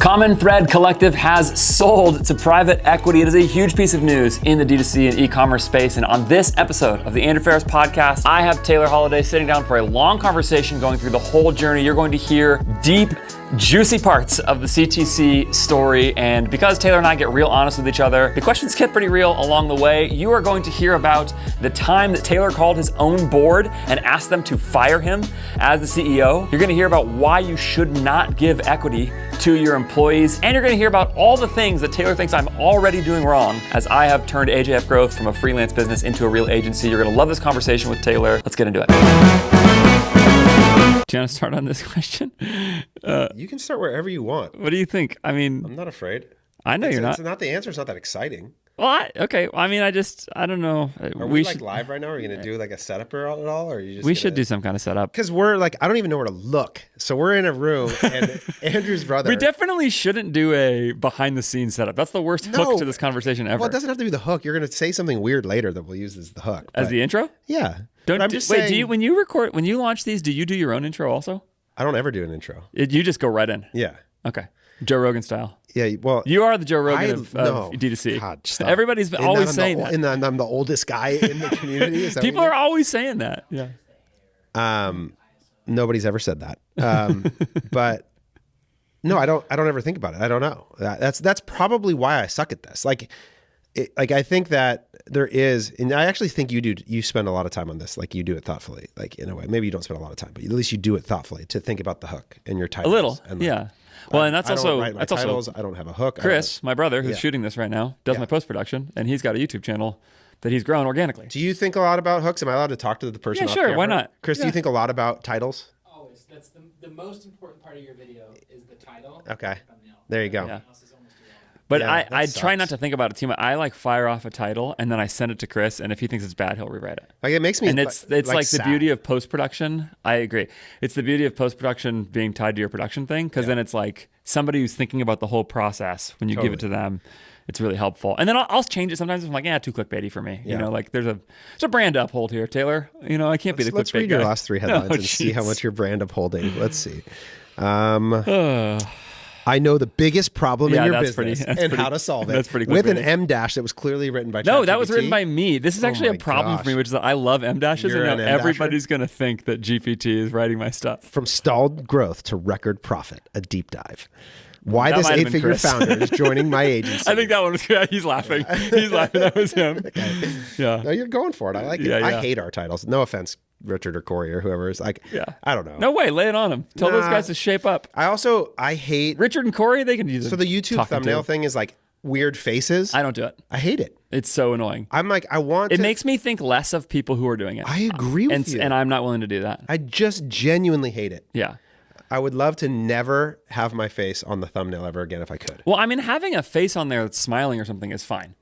Common Thread Collective has sold to private equity. It is a huge piece of news in the D2C and e-commerce space. And on this episode of the Andrew Faris podcast, I have Taylor Holliday sitting down for a long conversation going through the whole journey. You're going to hear deep, juicy parts of the CTC story. And because Taylor and I get real honest with each other, the questions get pretty real along the way. You are going to hear about the time that Taylor called his own board and asked them to fire him as the CEO. You're going to hear about why you should not give equity to your employees. And you're going to hear about all the things that Taylor thinks I'm already doing wrong as I have turned AJF Growth from a freelance business into a real agency. You're going to love this conversation with Taylor. Let's get into it. Do you want to start on this question? You can start wherever you want. What do you think? I mean, I'm not afraid. I know you're not. It's not the answer. It's not that exciting. Well, okay. I mean, I don't know. Are we like live right now? Are we going to do like a setup or at all? Or are you just we should do some kind of setup. Because we're like, I don't even know where to look. So we're in a room and Andrew's brother. We definitely shouldn't do a behind the scenes setup. That's the worst hook to this conversation ever. Well, it doesn't have to be the hook. You're going to say something weird later that we'll use as the hook. As the intro? Yeah. I'm just saying, do you, when you launch these, do you do your own intro also? I don't ever do an intro. You just go right in? Yeah. Okay. Joe Rogan style. Yeah, well, you are the Joe Rogan of D2C. God, stop. Everybody's always saying that. And I'm the oldest guy in the community. Is that People are always saying that. Yeah. Nobody's ever said that. But no, I don't ever think about it. I don't know. That's probably why I suck at this. I think that there is, and I actually think you spend a lot of time on this. Like you do it thoughtfully, like in a way. Maybe you don't spend a lot of time, but at least you do it thoughtfully to think about the hook and your titles. A little, and yeah. Well, and that's also titles. I don't have a hook. Chris, my brother, who's shooting this right now, does my post-production, and he's got a YouTube channel that he's grown organically. Do you think a lot about hooks? Am I allowed to talk to the person? Yeah, sure. Why not? Chris, do you think a lot about titles? Always. That's the most important part of your video is the title. Okay. There you go. Yeah. But I try not to think about it too much. I fire off a title and then I send it to Chris, and if he thinks it's bad, he'll rewrite it. Like it makes me. And it's like the beauty of post-production. I agree. It's the beauty of post-production being tied to your production thing, because then it's like somebody who's thinking about the whole process when you give it to them. It's really helpful. And then I'll change it sometimes. I'm like, too clickbaity for me. You know, like there's a brand to uphold here, Taylor. You know, I can't be the clickbait Let's read your last 3 headlines and see how much you're brand upholding. Let's see. I know the biggest problem in your business and how to solve it. That's pretty with an M dash that was clearly written by ChatGPT. No, that was written by me. This is actually a problem for me, which is that I love M dashes, and now everybody's going to think that GPT is writing my stuff. From stalled growth to record profit, a deep dive. Why this 8-figure founder is joining my agency. I think that one was, he's laughing. He's laughing. That was him. Okay. Yeah. No, you're going for it. I like it. Yeah. I hate our titles. No offense, Richard or Corey or whoever is like, I don't know. No way, lay it on them. Tell those guys to shape up. I hate Richard and Corey. They can use it. So the YouTube thumbnail thing is like weird faces. I don't do it. I hate it. It's so annoying. I'm like, it makes me think less of people who are doing it. I agree with you. And I'm not willing to do that. I just genuinely hate it. Yeah. I would love to never have my face on the thumbnail ever again if I could. Well, I mean, having a face on there that's smiling or something is fine.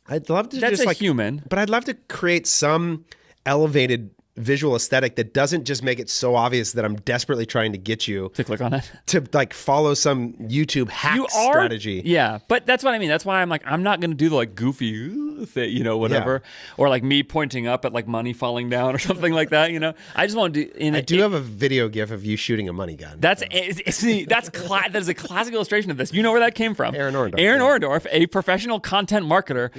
I'd love to that's just human. But I'd love to create some elevated visual aesthetic that doesn't just make it so obvious that I'm desperately trying to get you to click on it, to follow some YouTube hack strategy. Yeah, but that's what I mean. That's why I'm like, I'm not going to do the goofy thing, whatever, or like me pointing up at money falling down or something like that. I just want to do. I do have a video gif of you shooting a money gun. That is a classic illustration of this. You know where that came from? Aaron Orndorff. Aaron Orndorff, a professional content marketer,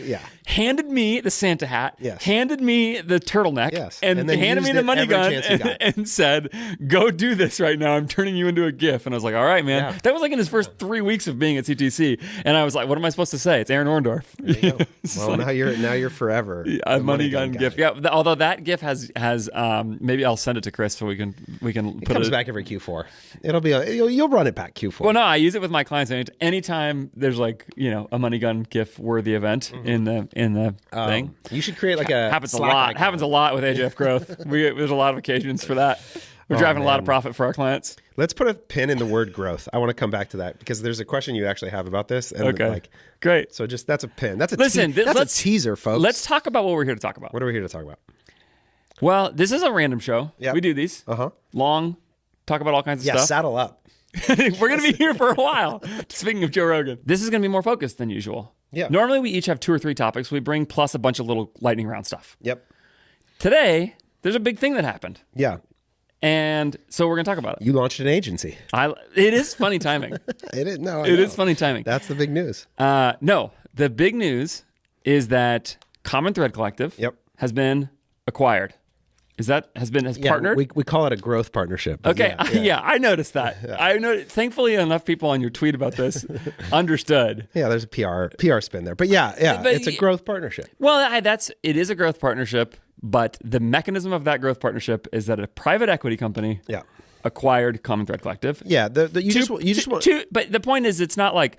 handed me the Santa hat, handed me the turtleneck, and handed me the money gun and said, "Go do this right now. I'm turning you into a GIF." And I was like, "All right, man." Yeah. That was in his first 3 weeks of being at CTC, and I was like, "What am I supposed to say?" It's Aaron Orndorff. Well, now you're forever a money gun GIF. Yeah, although that GIF has maybe I'll send it to Chris so we can it comes back every Q4. It'll be you'll run it back Q4. Well, no, I use it with my clients anytime there's a money gun GIF worthy event in the thing. You should create a happens a lot. Happens a lot with AJF Growth. There's a lot of occasions for that. We're driving a lot of profit for our clients. Let's put a pin in the word growth. I want to come back to that because there's a question you actually have about this. And great. So that's a pin. That's a that's a teaser, folks. Let's talk about what we're here to talk about. What are we here to talk about? Well, this is a random show. Yep. We do these. Long, talk about all kinds of stuff. Yeah, saddle up. We're going to be here for a while. Speaking of Joe Rogan. This is going to be more focused than usual. Yeah. Normally we each have 2 or 3 topics. We bring plus a bunch of little lightning round stuff. Yep. Today, there's a big thing that happened. Yeah. And so we're going to talk about it. You launched an agency. It is funny timing. It is. No, It is funny timing. That's the big news. No, the big news is that Common Thread Collective has been acquired. Has partnered? We call it a growth partnership. Okay, I noticed that. Thankfully, enough people on your tweet about this understood. Yeah, there's a PR spin there, but it's a growth partnership. Well, it is a growth partnership, but the mechanism of that growth partnership is that a private equity company acquired Common Thread Collective. Yeah, but the point is, it's not like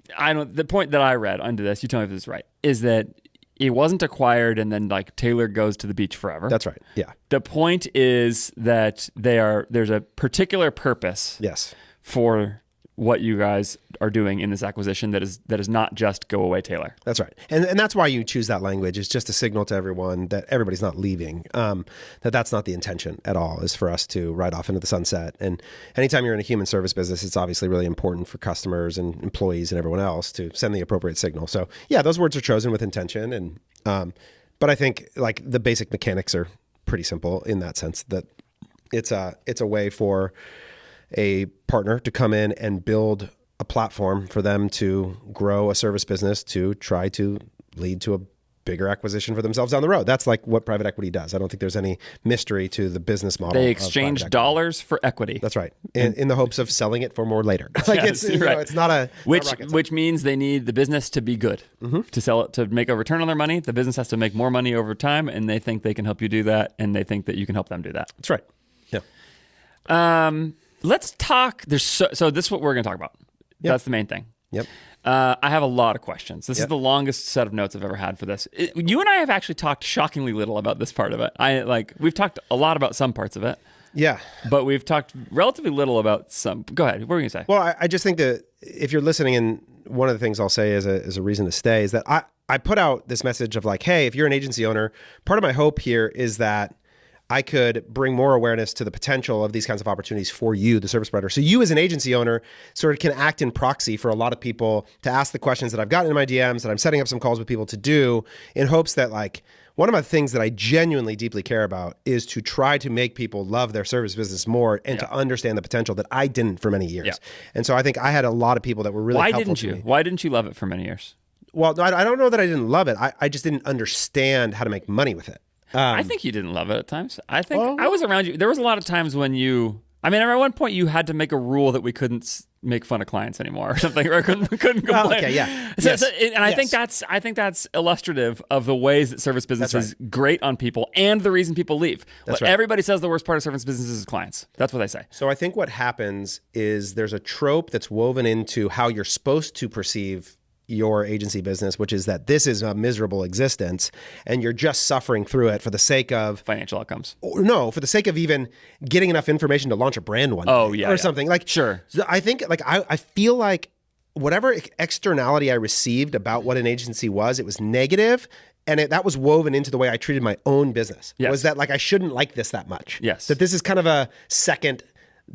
the point that I read under this. You tell me if this is right. Is that it wasn't acquired and then like Taylor goes to the beach forever. That's right. Yeah. The point is that there's a particular purpose for what you guys are doing in this acquisition that is not just go away Taylor. That's right. And that's why you choose that language. It's just a signal to everyone that everybody's not leaving, that's not the intention at all, is for us to ride off into the sunset. And anytime you're in a human service business, it's obviously really important for customers and employees and everyone else to send the appropriate signal. So yeah, those words are chosen with intention. And but I think like the basic mechanics are pretty simple in that sense, that it's a way for a partner to come in and build a platform for them to grow a service business to try to lead to a bigger acquisition for themselves down the road. That's like what private equity does. I don't think there's any mystery to the business model. They exchange dollars for equity. That's right. In the hopes of selling it for more later. It's not a which means they need the business to be good to sell it, to make a return on their money. The business has to make more money over time, and they think they can help you do that, and they think that you can help them do that. That's right. Yeah. Let's talk. So this is what we're going to talk about. Yep. That's the main thing. Yep. I have a lot of questions. This is the longest set of notes I've ever had for this. You and I have actually talked shockingly little about this part of it. We've talked a lot about some parts of it. Yeah. But we've talked relatively little about some. Go ahead. What were you going to say? Well, I just think that if you're listening, and one of the things I'll say as a reason to stay is that I put out this message of like, hey, if you're an agency owner, part of my hope here is that I could bring more awareness to the potential of these kinds of opportunities for you, the service provider. So you as an agency owner sort of can act in proxy for a lot of people to ask the questions that I've gotten in my DMs, that I'm setting up some calls with people to do, in hopes that like, one of my things that I genuinely deeply care about is to try to make people love their service business more and to understand the potential that I didn't for many years. Yeah. And so I think I had a lot of people that were really helpful to me. Why didn't you love it for many years? Well, I don't know that I didn't love it. I just didn't understand how to make money with it. I think you didn't love it at times. I think I was around you. There was a lot of times when at one point you had to make a rule that we couldn't make fun of clients anymore or something, or couldn't complain. Okay, yeah. I think that's illustrative of the ways that service business is great on people and the reason people leave. That's right. Everybody says the worst part of service business is clients. That's what they say. So I think what happens is there's a trope that's woven into how you're supposed to perceive your agency business, which is that this is a miserable existence and you're just suffering through it for the sake of financial outcomes. No, for the sake of even getting enough information to launch a brand one day or something. Like, sure. I think like I feel like whatever externality I received about what an agency was, it was negative. And that was woven into the way I treated my own business. Was that like I shouldn't like this that much. Yes. That this is kind of a second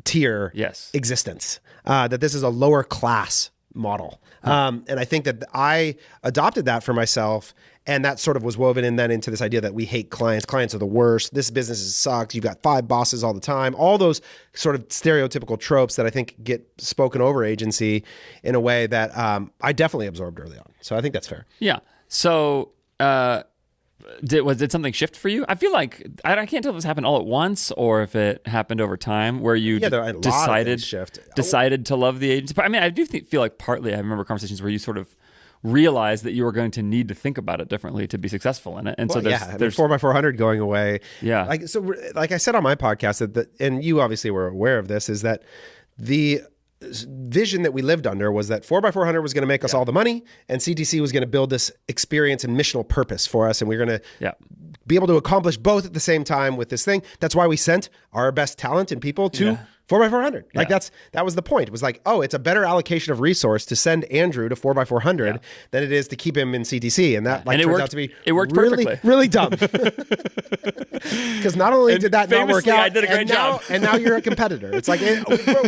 tier existence. That this is a lower class model. And I think that I adopted that for myself, and that sort of was woven in then into this idea that we hate clients. Clients are the worst. This business sucks. You've got 5 bosses all the time. All those sort of stereotypical tropes that I think get spoken over agency in a way that I definitely absorbed early on. So I think that's fair. Yeah. So did something shift for you? I feel like I can't tell if this happened all at once or if it happened over time, where you decided to love the agency. But I mean, I do feel like partly I remember conversations where you sort of realized that you were going to need to think about it differently to be successful in it. And so there's 4x400 going away. Yeah. Like I said on my podcast, and you obviously were aware of this, is that the vision that we lived under was that 4x400 was going to make us all the money, and CTC was going to build this experience and missional purpose for us, and we were going to be able to accomplish both at the same time with this thing. That's why we sent our best talent and people to 4x400. Like that was the point. It was like, oh, it's a better allocation of resource to send Andrew to 4x400 than it is to keep him in CTC. And that turns out to be perfectly. Really dumb. Because not only did that not work out, I did a great job. And now you're a competitor. It's like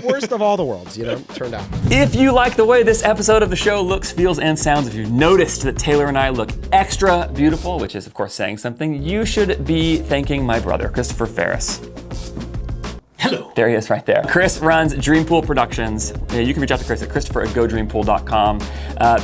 worst of all the worlds, turned out. If you like the way this episode of the show looks, feels, and sounds, if you've noticed that Taylor and I look extra beautiful, which is of course saying something, you should be thanking my brother, Christopher Ferris. Hello. There he is right there. Chris runs DREAMPOOL Productions. You can reach out to Chris at Christopher@GoDreamPool.com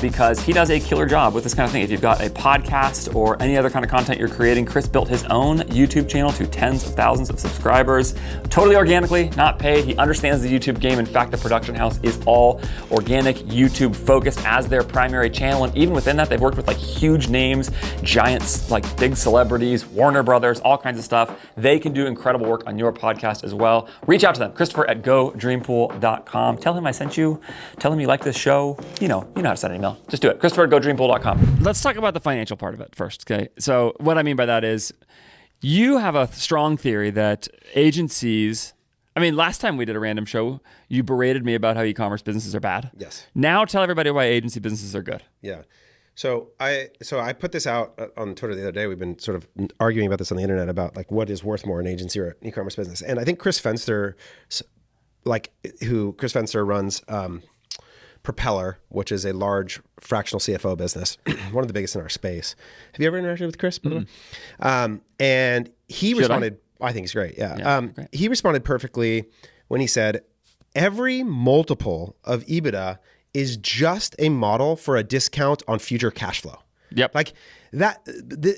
because he does a killer job with this kind of thing. If you've got a podcast or any other kind of content you're creating, Chris built his own YouTube channel to tens of thousands of subscribers, totally organically, not paid. He understands the YouTube game. In fact, the production house is all organic, YouTube focused as their primary channel. And even within that, they've worked with like huge names, giants, like big celebrities, Warner Brothers, all kinds of stuff. They can do incredible work on your podcast as well. Reach out to them, Christopher@GoDreamPool.com. Tell him I sent you. Tell him you like this show. You know how to send an email. Just do it, Christopher@GoDreamPool.com. Let's talk about the financial part of it first, okay? So what I mean by that is you have a strong theory that agencies, I mean, last time we did a random show, you berated me about how e-commerce businesses are bad. Yes. Now tell everybody why agency businesses are good. Yeah. So I put this out on Twitter the other day. We've been sort of arguing about this on the internet about like what is worth more, an agency or an e-commerce business. And I think Chris Fenster runs Propeller, which is a large fractional CFO business, one of the biggest in our space. Have you ever interacted with Chris? And he responded. I think he's great. Yeah. Great. He responded perfectly when he said, every multiple of EBITDA is just a model for a discount on future cash flow. Yep. Like that,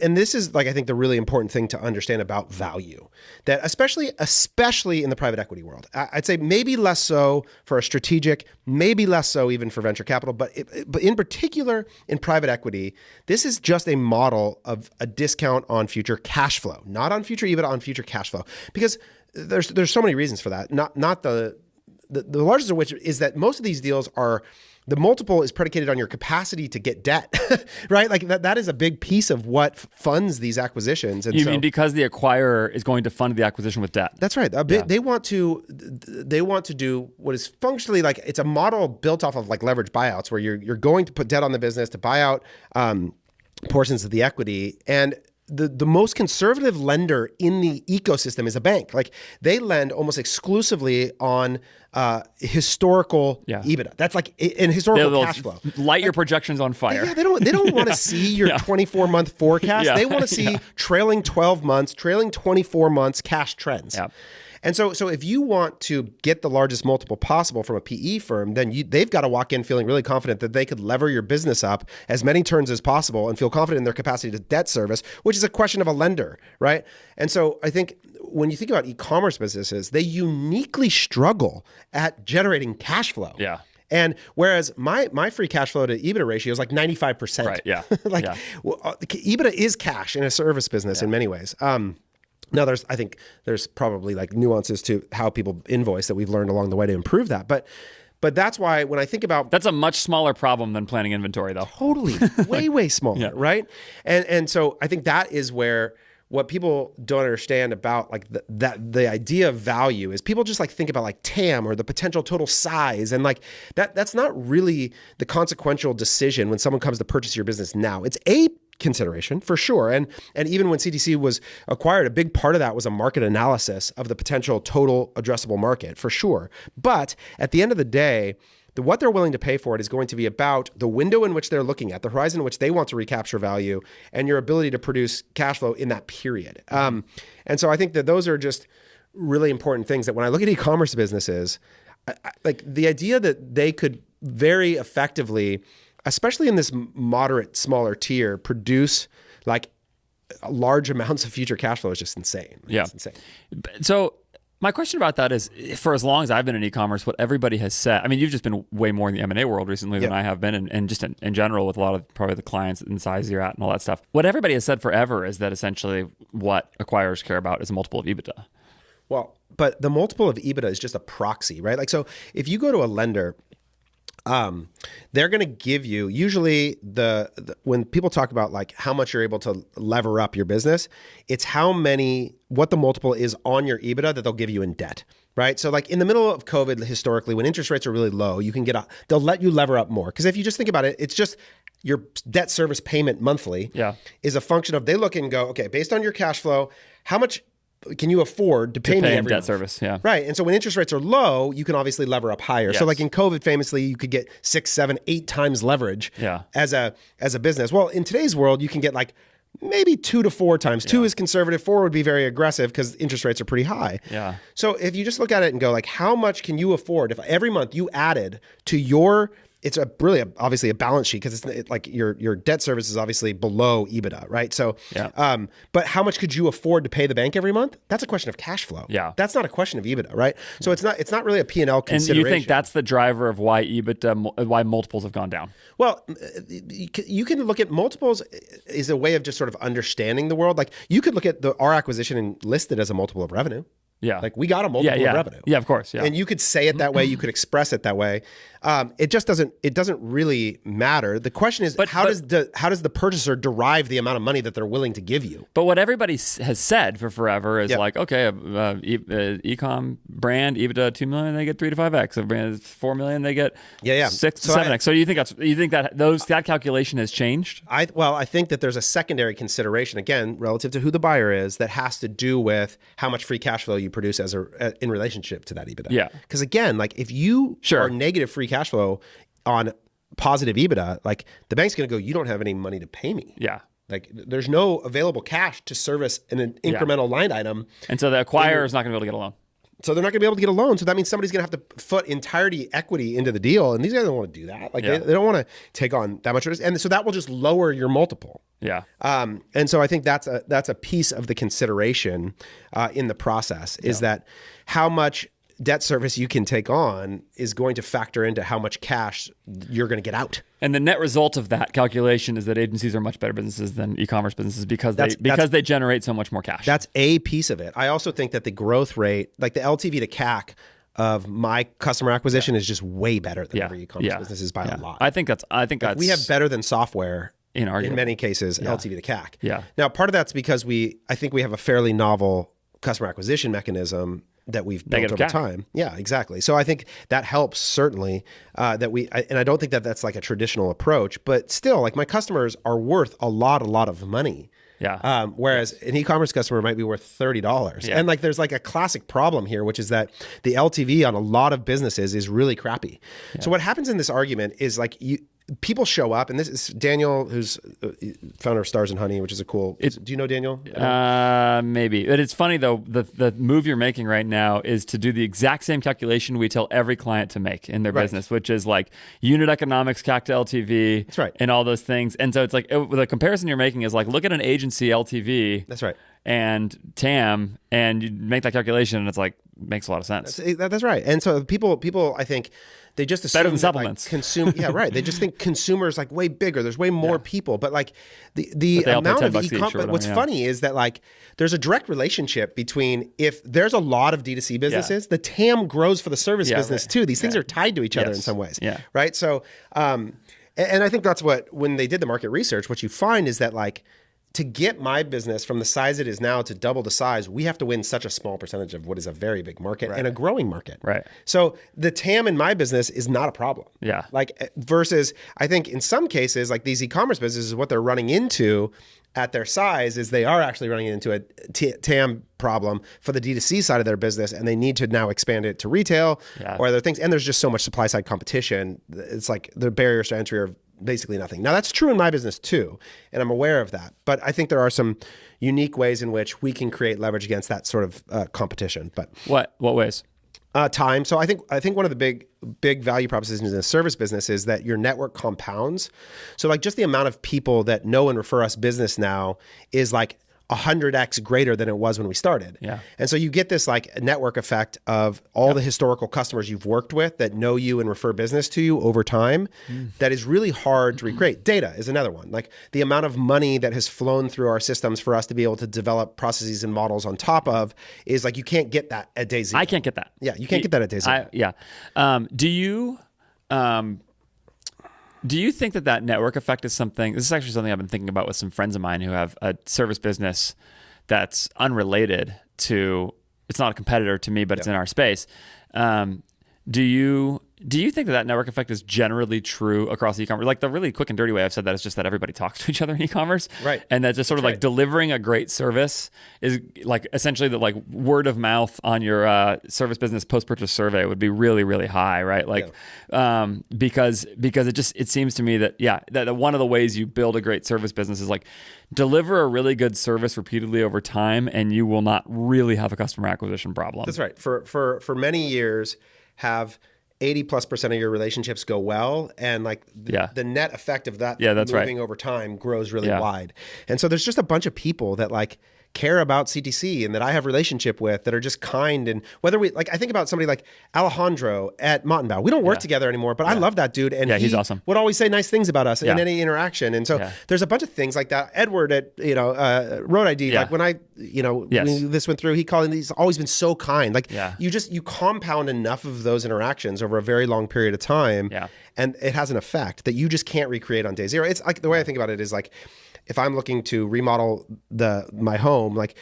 and this is like, I think the really important thing to understand about value, that especially in the private equity world, I'd say maybe less so for a strategic, maybe less so even for venture capital, but in particular in private equity, this is just a model of a discount on future cash flow, not on future EBITDA, on future cash flow, because there's so many reasons for that. Not the largest of which is that most of these deals are, the multiple is predicated on your capacity to get debt, right? Like that is a big piece of what funds these acquisitions. And you mean because the acquirer is going to fund the acquisition with debt? That's right. They want to do what is functionally like, it's a model built off of like leverage buyouts where you're going to put debt on the business to buy out portions of the equity. And the most conservative lender in the ecosystem is a bank. Like they lend almost exclusively on historical EBITDA. That's like in historical cash flow. Light your projections on fire. Yeah, they don't want to see your 24-month forecast. Yeah. They want to see trailing 12 months, trailing 24 months cash trends. Yeah. And so if you want to get the largest multiple possible from a PE firm, then they've got to walk in feeling really confident that they could lever your business up as many turns as possible and feel confident in their capacity to debt service, which is a question of a lender, right? And so I think when you think about e-commerce businesses, they uniquely struggle at generating cash flow. Yeah. And whereas my free cash flow to EBITDA ratio is like 95%. Right, yeah. EBITDA is cash in a service business in many ways. Now, I think there's probably like nuances to how people invoice that we've learned along the way to improve that. But that's why when I think about... That's a much smaller problem than planning inventory, though. Totally. way smaller, right? And so I think that is where what people don't understand about like the idea of value is people just like think about like TAM or the potential total size. And like that's not really the consequential decision when someone comes to purchase your business now. It's a consideration for sure. And even when CTC was acquired, a big part of that was a market analysis of the potential total addressable market for sure. But at the end of the day, what they're willing to pay for it is going to be about the window in which they're looking at, the horizon in which they want to recapture value, and your ability to produce cash flow in that period. And so I think that those are just really important things that when I look at e-commerce businesses, like the idea that they could very effectively, especially in this moderate, smaller tier, produce like large amounts of future cash flow is just insane. It's insane. So my question about that is, for as long as I've been in e-commerce, what everybody has said, I mean, you've just been way more in the M&A world recently than I have been, and just in general with a lot of probably the clients and size you're at and all that stuff. What everybody has said forever is that essentially what acquirers care about is a multiple of EBITDA. Well, but the multiple of EBITDA is just a proxy, right? Like, so if you go to a lender, they're going to give you, usually when people talk about like how much you're able to lever up your business, it's what the multiple is on your EBITDA that they'll give you in debt, right? So like in the middle of COVID, historically, when interest rates are really low, they'll let you lever up more. Because if you just think about it, it's just your debt service payment monthly is a function of, they look and go, okay, based on your cash flow, how much can you afford to pay me every debt month? Service, yeah. Right. And so when interest rates are low, you can obviously lever up higher. Yes. So like in COVID, famously, you could get 6, 7, 8 times leverage as a business. Well, in today's world, you can get like maybe 2 to 4 times. 2 is conservative, 4 would be very aggressive because interest rates are pretty high. Yeah. So if you just look at it and go like, how much can you afford if every month you added to your, it's obviously a balance sheet because it's like your debt service is obviously below EBITDA, right? So, but how much could you afford to pay the bank every month? That's a question of cash flow. Yeah. That's not a question of EBITDA, right? So it's not really a P&L consideration. And you think that's the driver of why why multiples have gone down? Well, you can look at multiples is a way of just sort of understanding the world. Like you could look at our acquisition and list it as a multiple of revenue. Yeah. Like we got a multiple of revenue. Yeah, of course. Yeah. And you could say it that way. You could express it that way. It just doesn't really matter. The question is, how does the purchaser derive the amount of money that they're willing to give you? But what everybody has said for forever is like, okay, e-com brand EBITDA 2 million, they get 3 to 5x. A brand is 4 million, they get 6 to 7x. So you think that calculation has changed? I think that there's a secondary consideration again relative to who the buyer is that has to do with how much free cash flow you produce in relationship to that EBITDA. Yeah. Because again, like if you are negative free cash flow on positive EBITDA, like the bank's going to go, you don't have any money to pay me. Yeah. Like there's no available cash to service an incremental line item. And so the acquirer is not going to be able to get a loan. So they're not going to be able to get a loan. So that means somebody's going to have to put entirety equity into the deal. And these guys don't want to do that. Like they don't want to take on that much risk. And so that will just lower your multiple. Yeah. And so I think that's a piece of the consideration in the process is that how much debt service you can take on is going to factor into how much cash you're going to get out. And the net result of that calculation is that agencies are much better businesses than e-commerce businesses because they generate so much more cash. That's a piece of it. I also think that the growth rate, like the LTV to CAC of my customer acquisition is just way better than every e-commerce business is by a lot. I think that's we have better than software in many cases, LTV to CAC. Yeah. Now, part of that's because I think we have a fairly novel customer acquisition mechanism that we've built over time. Yeah, exactly. So I think that helps certainly and I don't think that that's like a traditional approach, but still like my customers are worth a lot of money. Yeah. Whereas an e-commerce customer might be worth $30. Yeah. And like there's like a classic problem here, which is that the LTV on a lot of businesses is really crappy. Yeah. So what happens in this argument is like people show up, and this is Daniel, who's founder of Stars and Honey, which is a cool. Do you know Daniel? Maybe. But it's funny though. The move you're making right now is to do the exact same calculation we tell every client to make in their business, which is like unit economics, CAC to LTV, that's right, and all those things. And so it's like the comparison you're making is like look at an agency LTV. That's right. And TAM, and you make that calculation, and it's like makes a lot of sense. That's right. And so people, I think. They just assume better than supplements. They just think consumers like way bigger. There's way more people, but like the amount of e-com. But what's funny is that like there's a direct relationship between if there's a lot of D2C businesses, the TAM grows for the service business too. These things are tied to each other in some ways. Yeah. Right. So, and I think that's when they did the market research, what you find is that like, to get my business from the size it is now to double the size, we have to win such a small percentage of what is a very big market and a growing market. Right. So the TAM in my business is not a problem. Yeah. Like versus, I think in some cases, like these e-commerce businesses, what they're running into at their size is they are actually running into a TAM problem for the D2C side of their business, and they need to now expand it to retail or other things. And there's just so much supply side competition. It's like the barriers to entry are basically nothing. Now that's true in my business too, and I'm aware of that. But I think there are some unique ways in which we can create leverage against that sort of competition. But what ways? Time. So I think one of the big value propositions in a service business is that your network compounds. So like just the amount of people that know and refer us business now is like 100x greater than it was when we started. Yeah. And so you get this like network effect of all the historical customers you've worked with that know you and refer business to you over time that is really hard to recreate. Data is another one. Like the amount of money that has flown through our systems for us to be able to develop processes and models on top of is like you can't get that at day zero. I can't get that. Yeah, you can't get that at day zero. Do you think that network effect is something, this is actually something I've been thinking about with some friends of mine who have a service business that's unrelated to, it's not a competitor to me, but it's in our space. Do you think that network effect is generally true across e-commerce? Like the really quick and dirty way I've said that is just that everybody talks to each other in e-commerce. Right. And that just sort of like delivering a great service is like essentially the like word of mouth on your service business post-purchase survey would be really, really high, right? Like, because it seems to me that, that one of the ways you build a great service business is like deliver a really good service repeatedly over time and you will not really have a customer acquisition problem. That's right. For many years, have 80+% of your relationships go well, and like the net effect of that moving over time grows really wide. And so there's just a bunch of people that like care about CTC and that I have relationship with that are just kind. And whether we like, I think about somebody like Alejandro at Mottenbaugh. We don't work together anymore, but I love that dude. And he's awesome. Would always say nice things about us in any interaction. And so there's a bunch of things like that. Edward at Road ID, like when when this went through, he called, and he's always been so kind. Like you compound enough of those interactions over a very long period of time, and it has an effect that you just can't recreate on day zero. It's like the way I think about it is like, if I'm looking to remodel my home, like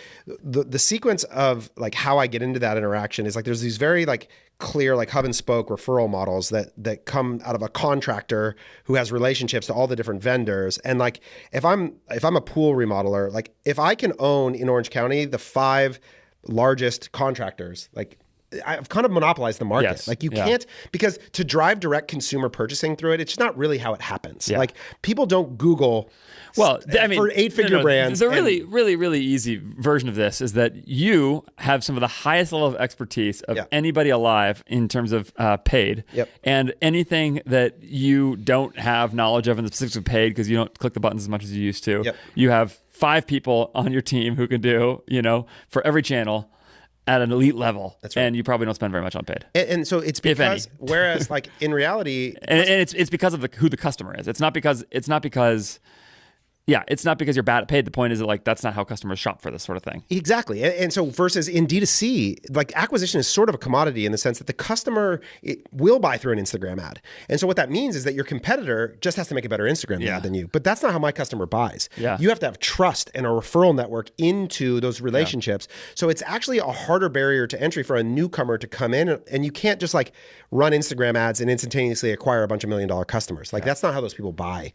the sequence of like how I get into that interaction is like there's these very like clear like hub and spoke referral models that come out of a contractor who has relationships to all the different vendors. And like if I'm a pool remodeler, like if I can own in Orange County the 5 largest contractors, like I've kind of monopolized the market. Yes. Like you can't, because to drive direct consumer purchasing through it, it's not really how it happens. Like people don't Google. Well, I mean, for 8-figure brands. The really, really, really easy version of this is that you have some of the highest level of expertise of anybody alive in terms of paid. And anything that you don't have knowledge of in the specifics of paid because you don't click the buttons as much as you used to, you have 5 people on your team who can do, for every channel at an elite level. That's right. And you probably don't spend very much on paid. And so it's because, whereas like in reality, and it's because of who the customer is. It's not because you're bad at paid. The point is that like that's not how customers shop for this sort of thing. Exactly. And so versus in D2C, like acquisition is sort of a commodity in the sense that the customer will buy through an Instagram ad. And so what that means is that your competitor just has to make a better Instagram ad than you. But that's not how my customer buys. You have to have trust and a referral network into those relationships. So it's actually a harder barrier to entry for a newcomer to come in, and you can't just like run Instagram ads and instantaneously acquire a bunch of $1 million customers. Like that's not how those people buy.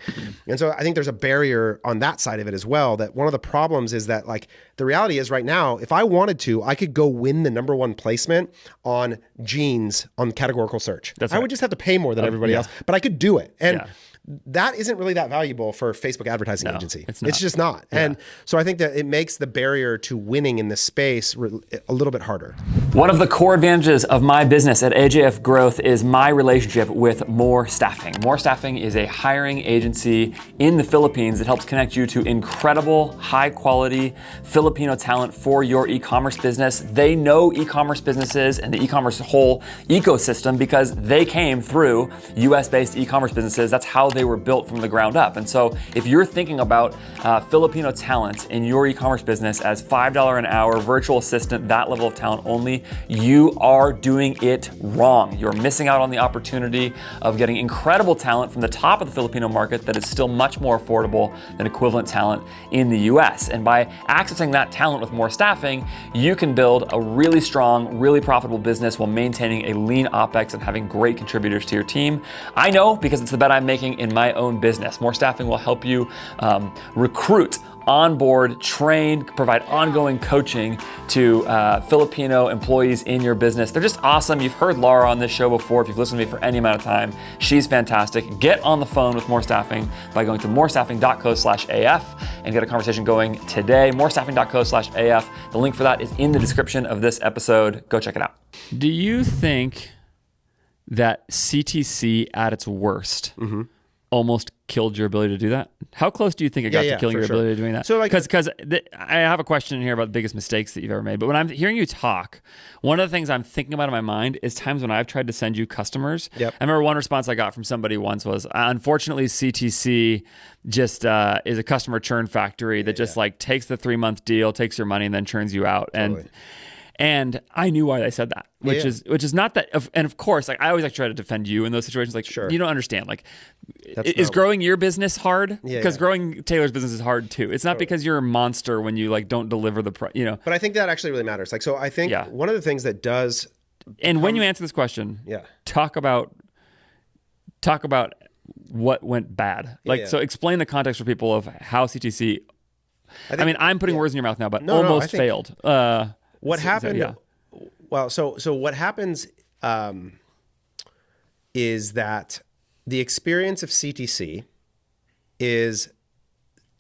And so I think there's a barrier on that side of it as well, that one of the problems is that like the reality is right now, if I wanted to, I could go win the #1 placement on jeans on categorical search. I would just have to pay more than everybody else, but I could do it. And that isn't really that valuable for a Facebook advertising agency. It's just not. And so I think that it makes the barrier to winning in this space a little bit harder. One of the core advantages of my business at AJF Growth is my relationship with More Staffing. More Staffing is a hiring agency in the Philippines that helps connect you to incredible, high quality Filipino talent for your e-commerce business. They know e-commerce businesses and the e-commerce whole ecosystem because they came through US-based e-commerce businesses. That's how they were built from the ground up. And so if you're thinking about Filipino talent in your e-commerce business as $5 an hour, virtual assistant, that level of talent only, you are doing it wrong. You're missing out on the opportunity of getting incredible talent from the top of the Filipino market that is still much more affordable than equivalent talent in the US. And by accessing that talent with More Staffing, you can build a really strong, really profitable business while maintaining a lean OpEx and having great contributors to your team. I know because it's the bet I'm making in my own business. More Staffing will help you recruit, onboard, train, provide ongoing coaching to Filipino employees in your business. They're just awesome. You've heard Laura on this show before. If you've listened to me for any amount of time, she's fantastic. Get on the phone with More Staffing by going to morestaffing.co/AF and get a conversation going today. Morestaffing.co/AF. The link for that is in the description of this episode. Go check it out. Do you think that CTC at its worst almost killed your ability to do that? How close do you think it got to killing your ability to doing that? So like, because I have a question in here about the biggest mistakes that you've ever made. But when I'm hearing you talk, one of the things I'm thinking about in my mind is times when I've tried to send you customers. I remember one response I got from somebody once was, unfortunately, CTC just is a customer churn factory that just like takes the 3-month deal, takes your money, and then churns you out. And I knew why they said that, which is not that. And of course, like I always like try to defend you in those situations. Like, you don't understand. Like, is growing your business hard? Because growing Taylor's business is hard too. It's not because you're a monster when you like don't deliver the, But I think that actually really matters. Like, so I think one of the things that does And when you answer this question, Yeah. talk about what went bad. Like, so explain the context for people of how CTC. I mean, I'm putting words in your mouth now, but almost failed. What happened? Yeah. Well, so what happens is that the experience of CTC is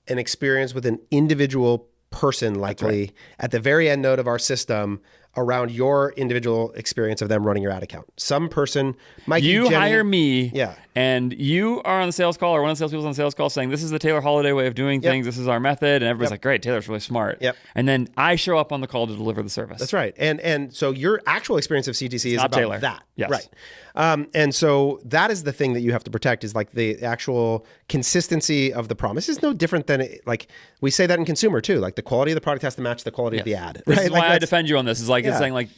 an experience with an individual person, likely at the very end node of our system, around your individual experience of them running your ad account. Some person might hire me, yeah, and you are on the sales call, or one of the salespeople's on the sales call saying, this is the Taylor Holiday way of doing things, this is our method, and everybody's like, great, Taylor's really smart. Yep. And then I show up on the call to deliver the service. That's right. And so your actual experience of CTC is about Taylor. that. Yes. Right. And so that is the thing that you have to protect, is like the actual consistency of the promise. Is no different than, like, we say that in consumer too. Like, the quality of the product has to match the quality of the ad. This right? is like, why I defend you on this. Is like, it's saying like,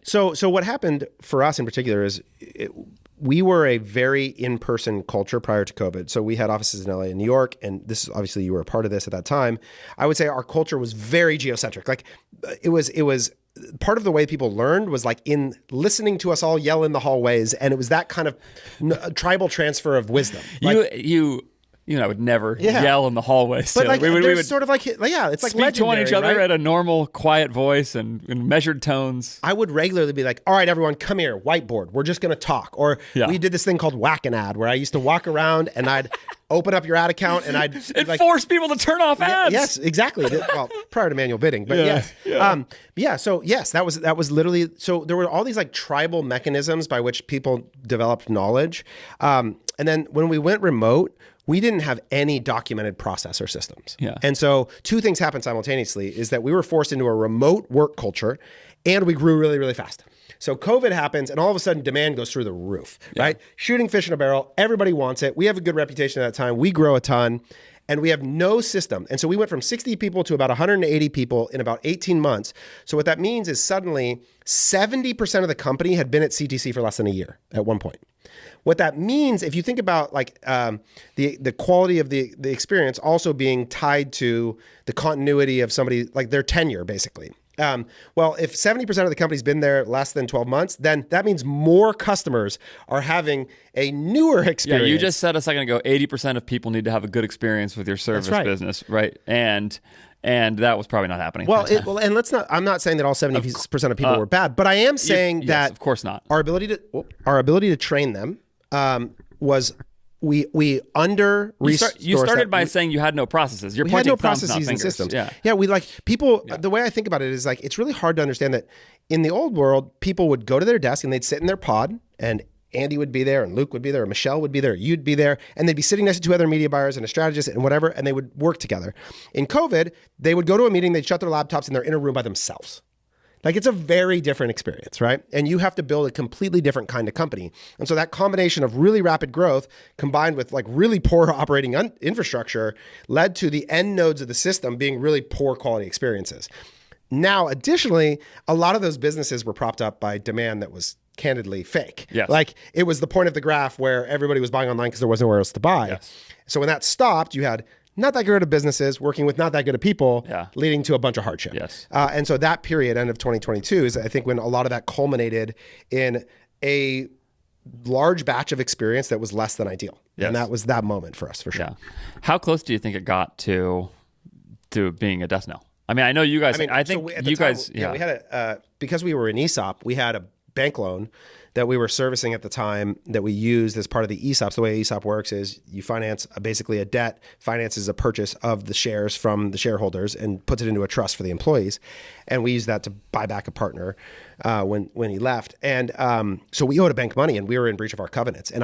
So what happened for us in particular is we were a very in-person culture prior to COVID. So we had offices in LA and New York, and this is obviously, you were a part of this at that time. I would say our culture was very geocentric. Like, it was part of the way people learned was like in listening to us all yell in the hallways, and it was that kind of tribal transfer of wisdom. Like, you and I would never yell in the hallways. But like, we would sort of like, it's like speak legendary, to each other right? at a normal, quiet voice and in measured tones. I would regularly be like, all right, everyone, come here, whiteboard. We're just going to talk. Or we did this thing called whack an ad, where I used to walk around and I'd open up your ad account and I'd force people to turn off ads. Yes, exactly. Well, prior to manual bidding, but yes. So yes, that was literally, so there were all these like tribal mechanisms by which people developed knowledge. And then when we went remote, we didn't have any documented process or systems. Yeah. And so two things happened simultaneously, is that we were forced into a remote work culture, and we grew really, really fast. So COVID happens, and all of a sudden demand goes through the roof, right? Shooting fish in a barrel. Everybody wants it. We have a good reputation at that time. We grow a ton, and we have no system. And so we went from 60 people to about 180 people in about 18 months. So what that means is suddenly 70% of the company had been at CTC for less than a year at one point. What that means, if you think about like the quality of the experience also being tied to the continuity of somebody, like their tenure, basically. Well, if 70% of the company's been there less than 12 months, then that means more customers are having a newer experience. Yeah, you just said a second ago, 80% of people need to have a good experience with your service business, right? And that was probably not happening. Well, and let's not. I'm not saying that all 70% of people were bad, but I am saying that, of course not. Our ability to train them was. We under resourced. You started by saying you had no processes. We had no processes and systems. Yeah. We like people. Yeah. The way I think about it is like, it's really hard to understand that in the old world, people would go to their desk and they'd sit in their pod, and Andy would be there, and Luke would be there, or Michelle would be there, or you'd be there, and they'd be sitting next to two other media buyers and a strategist and whatever, and they would work together. In COVID, they would go to a meeting, they'd shut their laptops in their inner room by themselves. Like, it's a very different experience, right? And you have to build a completely different kind of company. And so that combination of really rapid growth combined with like really poor operating infrastructure led to the end nodes of the system being really poor quality experiences. Now, additionally, a lot of those businesses were propped up by demand that was candidly fake. Yes. Like, it was the point of the graph where everybody was buying online because there was nowhere else to buy. Yes. So when that stopped, you had not that good of businesses working with not that good of people, leading to a bunch of hardship. Yes. And so that period, end of 2022, is I think when a lot of that culminated in a large batch of experience that was less than ideal. Yes. And that was that moment for us, for sure. Yeah. How close do you think it got to being a death knell? I mean, I know you guys, we had because we were in ESOP, we had a bank loan that we were servicing at the time that we used as part of the ESOP. So the way ESOP works is you finance basically a debt, finances a purchase of the shares from the shareholders and puts it into a trust for the employees. And we used that to buy back a partner when he left. And so we owed a bank money, and we were in breach of our covenants. And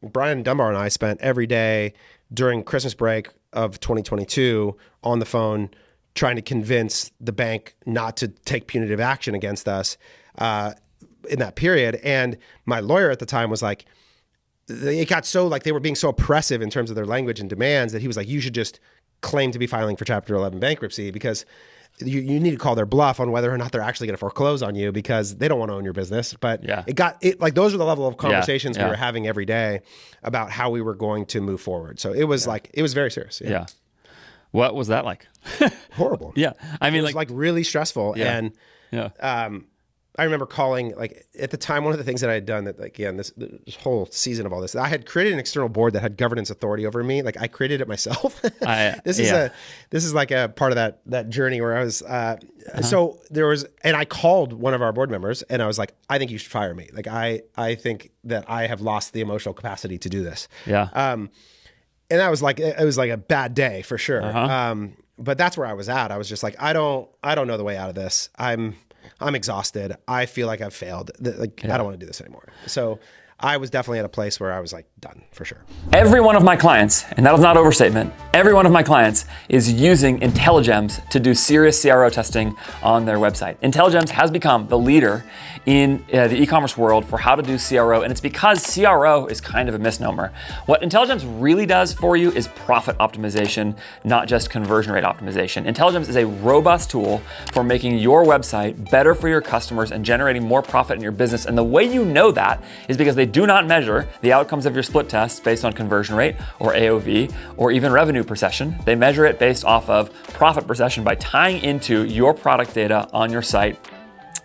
Brian Dunbar and I spent every day during Christmas break of 2022 on the phone trying to convince the bank not to take punitive action against us in that period. And my lawyer at the time was like, it got so like they were being so oppressive in terms of their language and demands that he was like, you should just claim to be filing for Chapter 11 bankruptcy, because you need to call their bluff on whether or not they're actually going to foreclose on you, because they don't want to own your business. But like those were the level of conversations we were having every day about how we were going to move forward. So it was like, it was very serious. Yeah. What was that like? Horrible. Yeah. I mean, it was like really stressful. Yeah. And I remember calling, like at the time, one of the things that I had done that, like, again, this whole season of all this, I had created an external board that had governance authority over me. Like I created it myself. This is like a part of that journey where I was, so there was, and I called one of our board members and I was like, I think you should fire me. Like I think that I have lost the emotional capacity to do this. Yeah. And that was like, it was like a bad day for sure. But that's where I was at. I was just like, I don't know the way out of this. I'm exhausted. I feel like I've failed. I don't want to do this anymore. So I was definitely at a place where I was like done for sure. Every one of my clients, and that is not overstatement, every one of my clients is using Intelligems to do serious CRO testing on their website. Intelligems has become the leader in the e-commerce world for how to do CRO, and it's because CRO is kind of a misnomer. What Intelligems really does for you is profit optimization, not just conversion rate optimization. Intelligems is a robust tool for making your website better for your customers and generating more profit in your business. And the way you know that is because they do not measure the outcomes of your split tests based on conversion rate or AOV or even revenue per session. They measure it based off of profit per session by tying into your product data on your site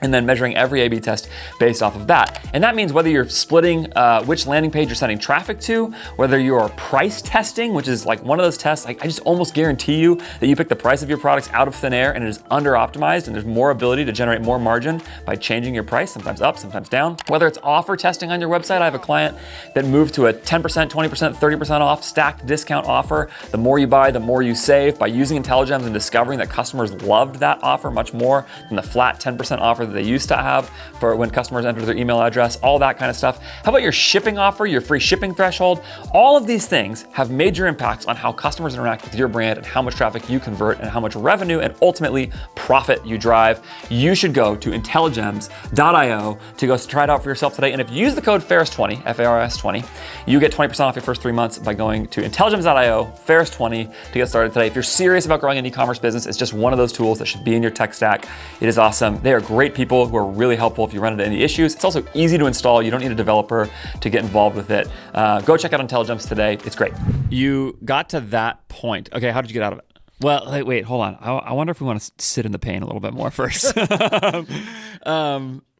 and then measuring every A/B test based off of that. And that means whether you're splitting which landing page you're sending traffic to, whether you're price testing, which is like one of those tests, like I just almost guarantee you that you pick the price of your products out of thin air and it is under optimized and there's more ability to generate more margin by changing your price, sometimes up, sometimes down. Whether it's offer testing on your website, I have a client that moved to a 10%, 20%, 30% off stacked discount offer. The more you buy, the more you save by using Intelligems and discovering that customers loved that offer much more than the flat 10% offer that they used to have for when customers enter their email address, all that kind of stuff. How about your shipping offer, your free shipping threshold? All of these things have major impacts on how customers interact with your brand and how much traffic you convert and how much revenue and ultimately profit you drive. You should go to intelligems.io to go try it out for yourself today. And if you use the code Ferris20, F-A-R-S 20, you get 20% off your first 3 months by going to intelligems.io, Ferris20 to get started today. If you're serious about growing an e-commerce business, it's just one of those tools that should be in your tech stack. It is awesome. They are great people who are really helpful if you run into any issues. It's also easy to install. You don't need a developer to get involved with it. Go check out Intelligems today. It's great. You got to that point. Okay, how did you get out of it? Well, wait, hold on. I wonder if we want to sit in the pain a little bit more first.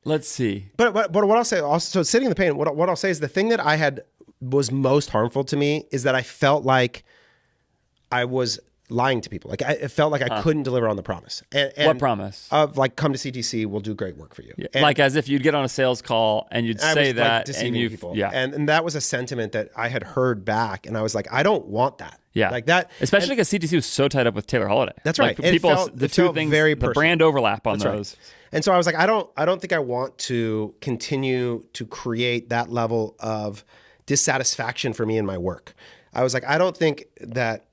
Let's see. But what I'll say also, so sitting in the pain, what I'll say is the thing that was most harmful to me is that I felt like I was lying to people. Like it felt like I couldn't deliver on the promise. And what promise? Of like, come to CTC, we'll do great work for you. Yeah. Like as if you'd get on a sales call and you'd say that, like deceiving people. Yeah. And that was a sentiment that I had heard back, and I was like, I don't want that. Yeah, like that. Especially because CTC was so tied up with Taylor Holiday. That's right. Like people, the two things, very the brand overlap on that's those. Right. And so I was like, I don't think I want to continue to create that level of dissatisfaction for me in my work. I was like, I don't think that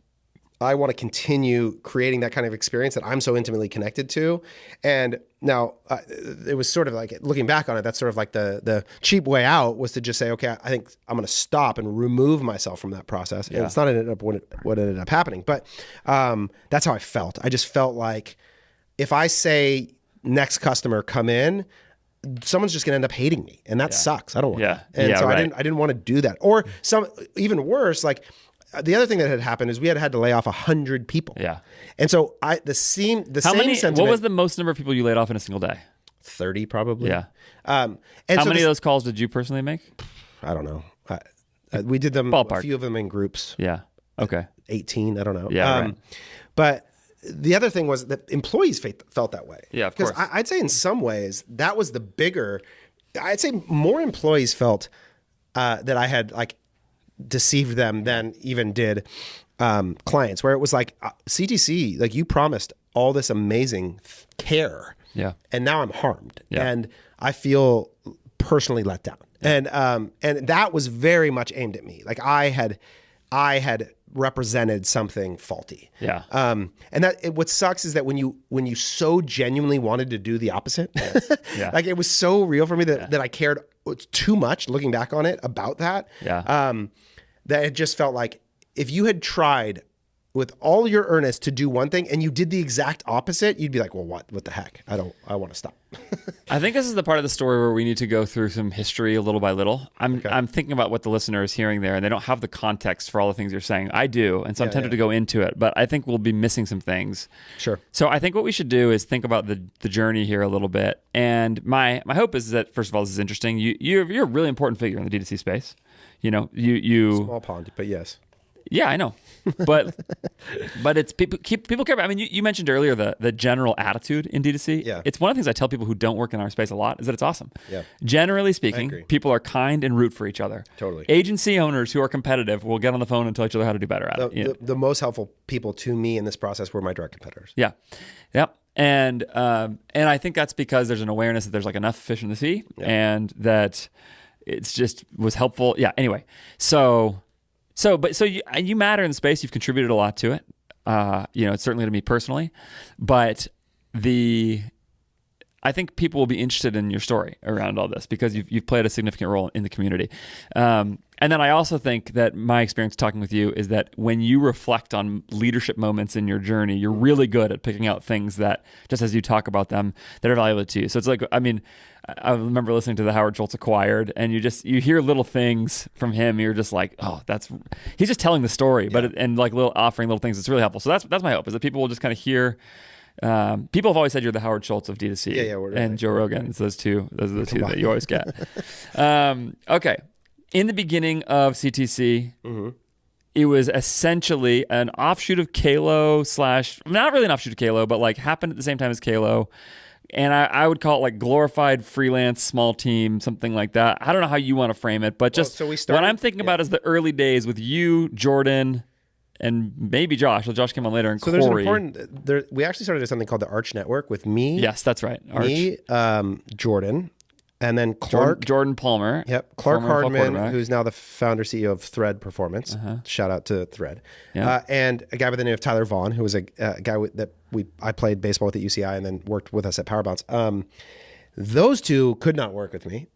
I want to continue creating that kind of experience that I'm so intimately connected to. And now it was sort of like, looking back on it, that's sort of like the cheap way out was to just say, okay, I think I'm going to stop and remove myself from that process. Yeah. And it's not what ended up happening. But that's how I felt. I just felt like if I say next customer come in, someone's just going to end up hating me. And that sucks. I don't want that. And so right. I didn't want to do that. Or even worse, like, the other thing that had happened is we had to lay off 100 people. Yeah. And so the same sentiment. What was the most number of people you laid off in a single day? 30 probably. Yeah. And how so many of those calls did you personally make? I don't know. We did them, ballpark. A few of them in groups. Yeah. Okay. 18, I don't know. Yeah. Right. But the other thing was that employees felt that way. Yeah, of course. Because I'd say in some ways that was the bigger, I'd say more employees felt that I had like deceived them than even did clients, where it was like CTC, like you promised all this amazing care, and now I'm harmed, and I feel personally let down, and that was very much aimed at me. Like I had represented something faulty, and that what sucks is that when you so genuinely wanted to do the opposite, like it was so real for me that I cared too much looking back on it about that. Yeah. That it just felt like if you had tried with all your earnest to do one thing and you did the exact opposite, you'd be like, well, what the heck? I want to stop. I think this is the part of the story where we need to go through some history a little by little. I'm thinking about what the listener is hearing there, and they don't have the context for all the things you're saying. I do, and so I'm tempted to go into it, but I think we'll be missing some things. Sure. So I think what we should do is think about the journey here a little bit. And my hope is that, first of all, this is interesting. You're a really important figure in the D2C space. You know, you small pond, but yes. Yeah, I know, but it's people care about. I mean, you mentioned earlier the general attitude in D2C. Yeah, it's one of the things I tell people who don't work in our space a lot is that it's awesome. Yeah, generally speaking, people are kind and root for each other. Totally. Agency owners who are competitive will get on the phone and tell each other how to do better at it. The most helpful people to me in this process were my direct competitors. Yeah, yep. And I think that's because there's an awareness that there's like enough fish in the sea, and that it's just was helpful. Yeah. Anyway, So you matter in the space. You've contributed a lot to it. It's certainly to me personally, but I think people will be interested in your story around all this because you've played a significant role in the community. And then I also think that my experience talking with you is that when you reflect on leadership moments in your journey, you're really good at picking out things that, just as you talk about them, that are valuable to you. So it's like, I mean, I remember listening to the Howard Schultz Acquired, and you hear little things from him. You're just like, oh, he's just telling the story, and like offering little things. It's really helpful. So that's my hope, is that people will just kind of hear. People have always said you're the Howard Schultz of D2C, and Joe Rogan. It's those are the two that you always get. Okay, in the beginning of CTC, it was essentially an offshoot of Kalo / not really an offshoot of Kalo, but like happened at the same time as Kalo. And I would call it like glorified freelance small team, something like that. I don't know how you want to frame it, but just what I'm thinking about is the early days with you, Jordan, and maybe Josh. Well, Josh came on later, and Corey. There's an important. We actually started something called the Arch Network with me. Yes, that's right. Arch. Me, Jordan, and then Clark. Jordan Palmer. Yep. Clark Hardman, who's now the founder CEO of Thread Performance. Shout out to Thread. Yeah. And a guy by the name of Tyler Vaughn, who was a guy that I played baseball with at UCI and then worked with us at Power Bounce. Those two could not work with me,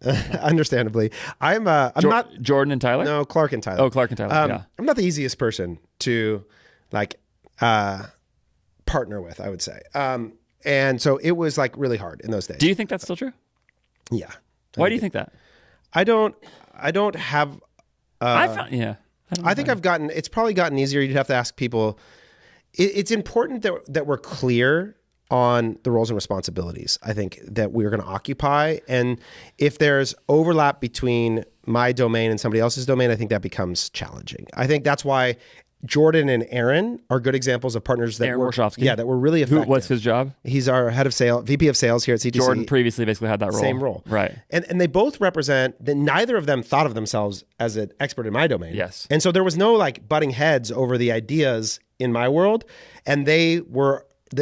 understandably. I'm not Jordan and Tyler. No, Clark and Tyler. Oh, Clark and Tyler. I'm not the easiest person to partner with, I would say. And so it was like really hard in those days. Do you think that's still true? Yeah. Why do you think that? I don't have. I think it's probably gotten easier. You'd have to ask people. It's important that we're clear on the roles and responsibilities, I think, that we're going to occupy. And if there's overlap between my domain and somebody else's domain, I think that becomes challenging. I think that's why Jordan and Aaron are good examples of partners that that were really effective. What's his job? He's our head of sales, VP of sales here at CTC. Jordan previously basically had that role. Same role. Right. And they both represent that neither of them thought of themselves as an expert in my domain. Yes. And so there was no like butting heads over the ideas in my world. And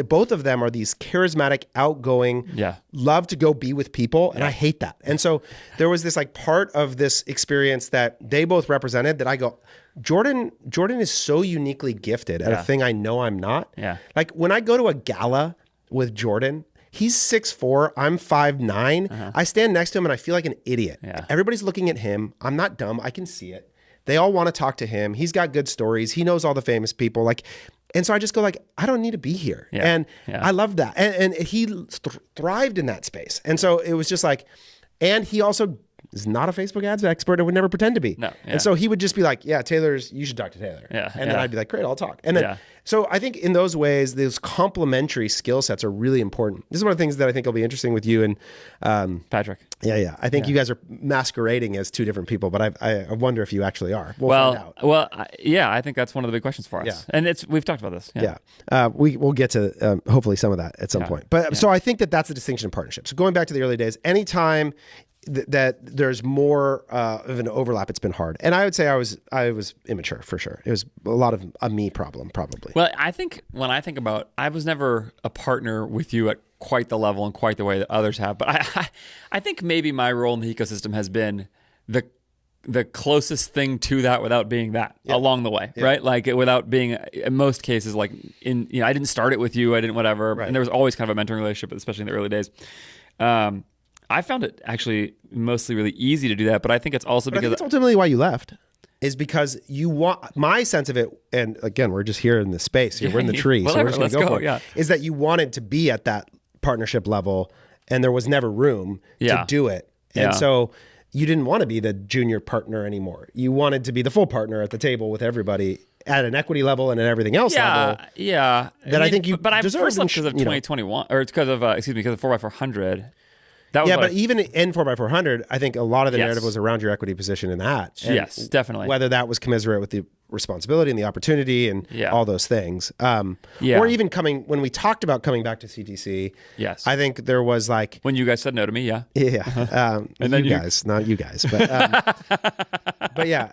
both of them are these charismatic, outgoing, love to go be with people. And I hate that. And so there was this like part of this experience that they both represented that I go, Jordan is so uniquely gifted at a thing I know I'm not. Yeah. Like when I go to a gala with Jordan, he's 6'4", I'm 5'9". I stand next to him and I feel like an idiot. Yeah. Everybody's looking at him. I'm not dumb. I can see it. They all want to talk to him. He's got good stories. He knows all the famous people. And so I just go like, I don't need to be here. Yeah. And I love that. And he thrived in that space. And so it was just like, and he also is not a Facebook ads expert and would never pretend to be. No. Yeah. And so he would just be like, you should talk to Taylor. Yeah. And then I'd be like, great, I'll talk. And then, so I think in those ways, those complementary skill sets are really important. This is one of the things that I think will be interesting with you and Patrick. Yeah. I think you guys are masquerading as two different people, but I wonder if you actually are. We'll find out. I think that's one of the big questions for us. Yeah. And we've talked about this. Yeah. We'll get to hopefully some of that at some point. But so I think that's the distinction in partnership. So going back to the early days, anytime that there's more of an overlap, it's been hard. And I would say I was immature for sure. It was a lot of a me problem, probably. Well, I think when I think about, I was never a partner with you at quite the level and quite the way that others have. But I think maybe my role in the ecosystem has been the closest thing to that without being that along the way, right? Like without being, in most cases, like I didn't start it with you, I didn't whatever. Right. And there was always kind of a mentoring relationship, especially in the early days. I found it actually mostly really easy to do that, but I think it's also because that's ultimately why you left. is because you want, my sense of it, and again, we're just here in the space here, we're in the tree, so we're just going to go for it, is that you wanted to be at that partnership level and there was never room to do it. And so you didn't want to be the junior partner anymore. You wanted to be the full partner at the table with everybody at an equity level and at everything else level. Yeah. That I think you But I deserve first left because of 2021, or it's because of, because of 4x400. That was but even in 4x400, I think a lot of the narrative was around your equity position in that. And yes, definitely. Whether that was commensurate with the responsibility and the opportunity and all those things. Or even when we talked about coming back to CTC, yes, I think there was like... When you guys said no to me, yeah. And then you guys, not you guys. But, but yeah.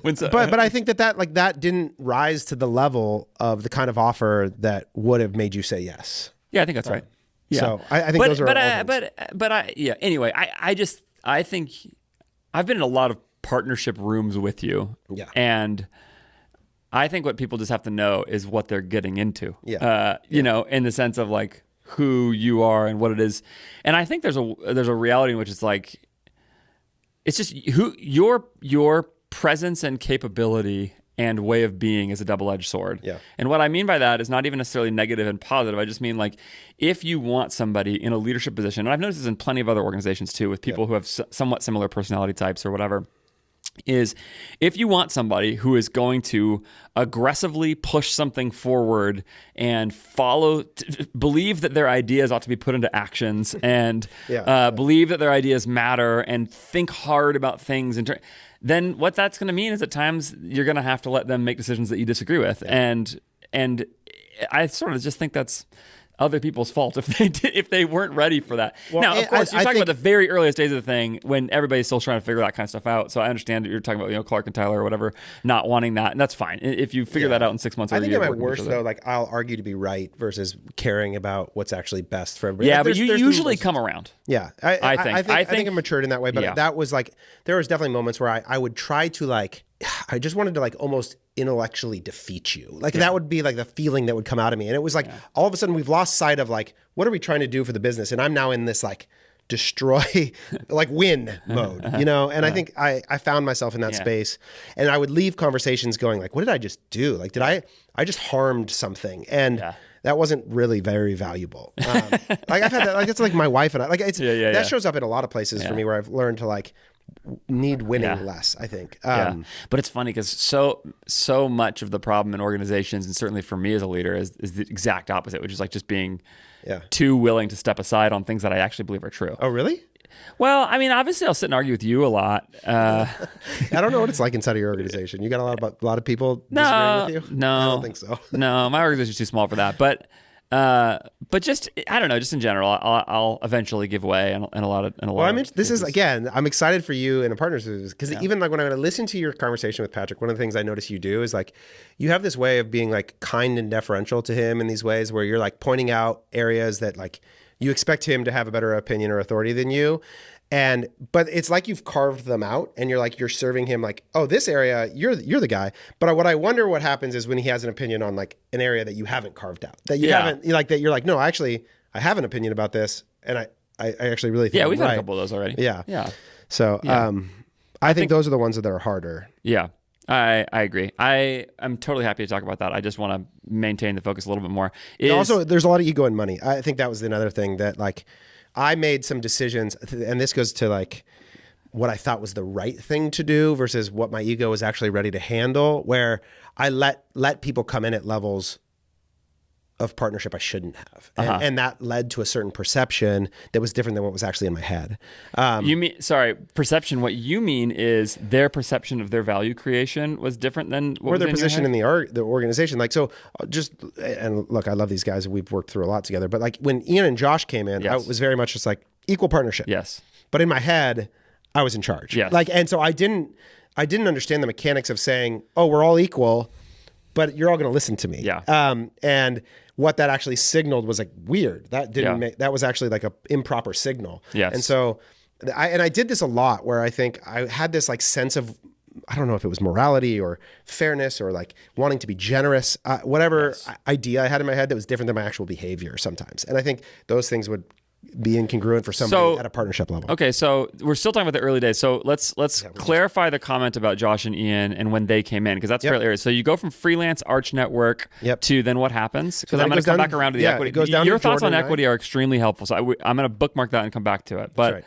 But I think that didn't rise to the level of the kind of offer that would have made you say yes. Yeah, I think that's right. Yeah. So I think those are anyway, I think I've been in a lot of partnership rooms with you. Yeah. And I think what people just have to know is what they're getting into. Yeah. You know, in the sense of like who you are and what it is. And I think there's a reality in which it's like, it's just who your presence and capability and way of being is a double-edged sword. Yeah. And what I mean by that is not even necessarily negative and positive. I just mean like if you want somebody in a leadership position, and I've noticed this in plenty of other organizations too, with people who have somewhat similar personality types or whatever, is if you want somebody who is going to aggressively push something forward and believe that their ideas ought to be put into actions and believe that their ideas matter and think hard about things, then what that's going to mean is at times you're going to have to let them make decisions that you disagree with. And I sort of just think that's other people's fault if they weren't ready for that. Well, now, of course, you're talking about the very earliest days of the thing when everybody's still trying to figure that kind of stuff out. So I understand that you're talking about Clark and Tyler or whatever not wanting that, and that's fine. If you figure that out in 6 months or a year. I think at my worst though, like I'll argue to be right versus caring about what's actually best for everybody. Yeah, like, but you usually come around. Yeah, I think I matured in that way. But that was like there was definitely moments where I would try to like. I just wanted to like almost intellectually defeat you. Like that would be like the feeling that would come out of me. And it was like all of a sudden we've lost sight of like, what are we trying to do for the business? And I'm now in this like destroy, like win mode, you know? And I think I found myself in that space and I would leave conversations going like, what did I just do? Like, I just harmed something. And that wasn't really very valuable. Like I've had that, like, it's like my wife and I, like it's, that shows up in a lot of places for me where I've learned to like, need winning less, I think. But it's funny because so much of the problem in organizations, and certainly for me as a leader, is the exact opposite, which is like just being too willing to step aside on things that I actually believe are true. Oh, really? Well, I mean, obviously I'll sit and argue with you a lot. I don't know what it's like inside of your organization. You got a lot of people disagreeing with you? No. I don't think so. No, my organization's too small for that. But just I don't know. Just in general, I'll eventually give way in a lot of. Well, I mean, this is again. I'm excited for you in a partnership because even like when I listen to your conversation with Patrick, one of the things I notice you do is like you have this way of being like kind and deferential to him in these ways where you're like pointing out areas that like you expect him to have a better opinion or authority than you. But it's like you've carved them out and you're serving him like, oh, this area, you're the guy. But what I wonder what happens is when he has an opinion on like an area that you haven't carved out, that you haven't, like that you're like, no, actually, I have an opinion about this. And I actually really think we've had a couple of those already. Yeah. So I think those are the ones that are harder. Yeah. I agree. I'm totally happy to talk about that. I just want to maintain the focus a little bit more. Also, there's a lot of ego and money. I think that was another thing that like, I made some decisions, and this goes to like what I thought was the right thing to do versus what my ego was actually ready to handle, where I let people come in at levels of partnership I shouldn't have. And that led to a certain perception that was different than what was actually in my head. You mean, sorry, perception, what you mean is their perception of their value creation was different than what or was their in position your head? in the organization. Like, so and look, I love these guys and we've worked through a lot together, but like when Ian and Josh came in, I was very much just like equal partnership. Yes. But in my head, I was in charge. Yes. Like, and so I didn't understand the mechanics of saying, oh, we're all equal, but you're all going to listen to me. Yeah. And what that actually signaled was like weird. That didn't make, that was actually like a improper signal. Yes. And so I did this a lot where I think I had this like sense of, I don't know if it was morality or fairness or like wanting to be generous, whatever idea I had in my head that was different than my actual behavior sometimes. And I think those things would be incongruent for somebody at a partnership level. Okay, so we're still talking about the early days. So let's clarify the comment about Josh and Ian and when they came in, because that's fairly early. So you go from freelance Arch Network to then what happens? Because I'm going to come back around to the equity. It goes down Your to thoughts Jordan on equity are extremely helpful. So I'm going to bookmark that and come back to it. But that's right.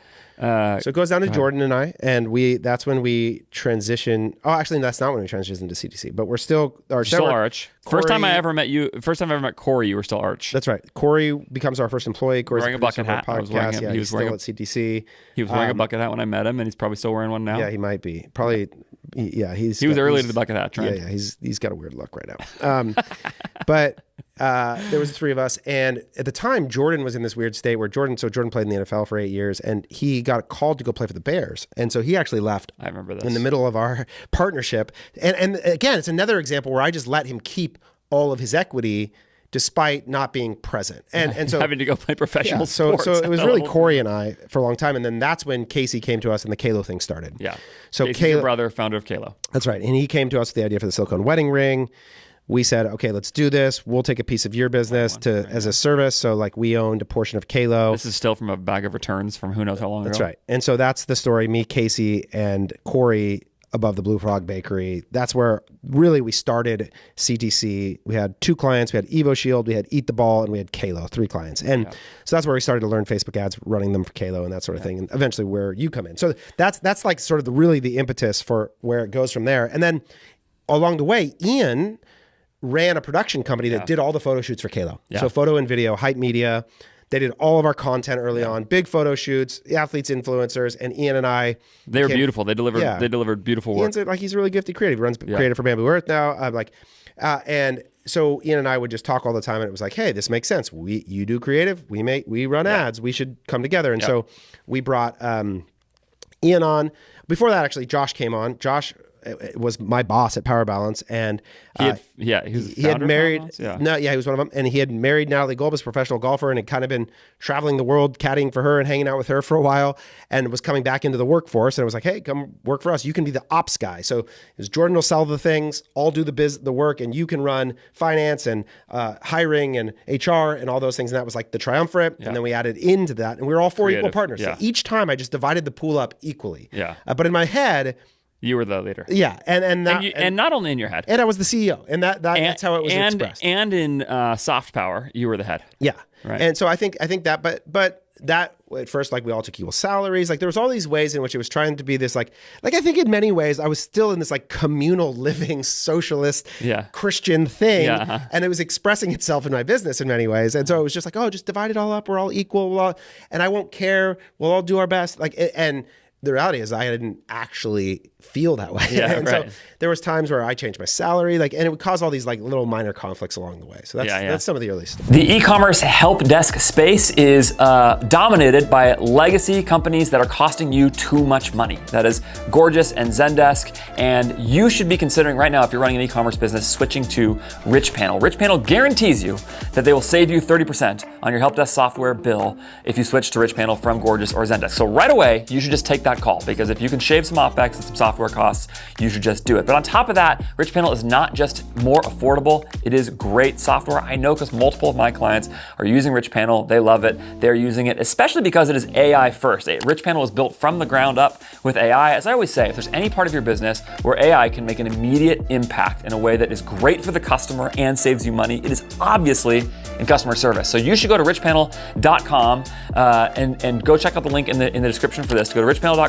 So it goes down to Jordan and I, and that's when we transition. Oh, actually, that's not when we transition to CTC, but we're still Arch. Still Arch. First time I ever met Corey, you were still Arch. That's right. Corey becomes our first employee. Corey's wearing a bucket hat. I was wearing him. He was still at CTC. He was wearing a bucket hat when I met him, and he's probably still wearing one now. Yeah, he might be. Probably. Yeah, he was early to the bucket hat trend. Yeah, he's got a weird look right now. But there was the three of us, and at the time, Jordan was in this weird state where Jordan played in the NFL for 8 years, and he got called to go play for the Bears, and so he actually left. I remember this in the middle of our partnership, and again, it's another example where I just let him keep all of his equity despite not being present, and so having to go play professional sports. So it was really Corey and I for a long time, and then that's when Casey came to us and the Kalo thing started. Yeah. So Casey's your brother, founder of Kalo. That's right, and he came to us with the idea for the silicone wedding ring. We said, okay, let's do this. We'll take a piece of your business as a service. So like we owned a portion of Kalo. This is still from a bag of returns from who knows how long ago. That's right. And so that's the story. Me, Casey, and Corey above the Blue Frog Bakery. That's where really we started CTC. We had 2 clients. We had Evo Shield, we had Eat the Ball, and we had Kalo, 3 clients. And so that's where we started to learn Facebook ads, running them for Kalo and that sort of thing. And eventually where you come in. So that's like sort of really the impetus for where it goes from there. And then along the way, Ian ran a production company that did all the photo shoots for Kalo. So photo and video, Hype Media. They did all of our content early on, big photo shoots, the athletes, influencers, and Ian and I. They were beautiful. They delivered beautiful work. Ian's he's really gifted creative. He runs creative for Bamboo Earth now. I'm like, and so Ian and I would just talk all the time, and it was like, hey, this makes sense. You do creative, we run ads. We should come together. And so we brought Ian on. Before that, actually, Josh came on. Josh was my boss at Power Balance, and he had married. He was one of them, and he had married Natalie Golbus, professional golfer, and had kind of been traveling the world, caddying for her and hanging out with her for a while, and was coming back into the workforce. And it was like, hey, come work for us. You can be the ops guy. So Jordan will sell the things, I'll do the work, and you can run finance and hiring and HR and all those things. And that was like the triumvirate. And then we added into that, and we were all 4 equal partners. So each time I just divided the pool up equally. But in my head, you were the leader. Yeah. And not only in your head. And I was the CEO. And that's how it was expressed. And in soft power, you were the head. Yeah. Right. And so I think that, but that at first, like we all took equal salaries. Like there was all these ways in which it was trying to be this like I think in many ways I was still in this like communal living socialist Christian thing. And it was expressing itself in my business in many ways. And so it was just like, oh, just divide it all up. We're all equal. And I won't care. We'll all do our best. And the reality is I didn't actually feel that way. So there was times where I changed my salary, and it would cause all these like little minor conflicts along the way. So that's some of the early stuff. The e-commerce help desk space is dominated by legacy companies that are costing you too much money. That is Gorgeous and Zendesk. And you should be considering right now, if you're running an e-commerce business, switching to RICHPANEL. RICHPANEL guarantees you that they will save you 30% on your help desk software bill if you switch to RICHPANEL from Gorgeous or Zendesk. So right away, you should just take that call, because if you can shave some OpEx and some software costs, you should just do it. But on top of that, RICHPANEL is not just more affordable, it is great software. I know because multiple of my clients are using RICHPANEL. They love it. They're using it, especially because it is AI first. RICHPANEL is built from the ground up with AI. As I always say, if there's any part of your business where AI can make an immediate impact in a way that is great for the customer and saves you money, it is obviously in customer service. So you should go to richpanel.com and go check out the link in the description for this. Go to richpanel.com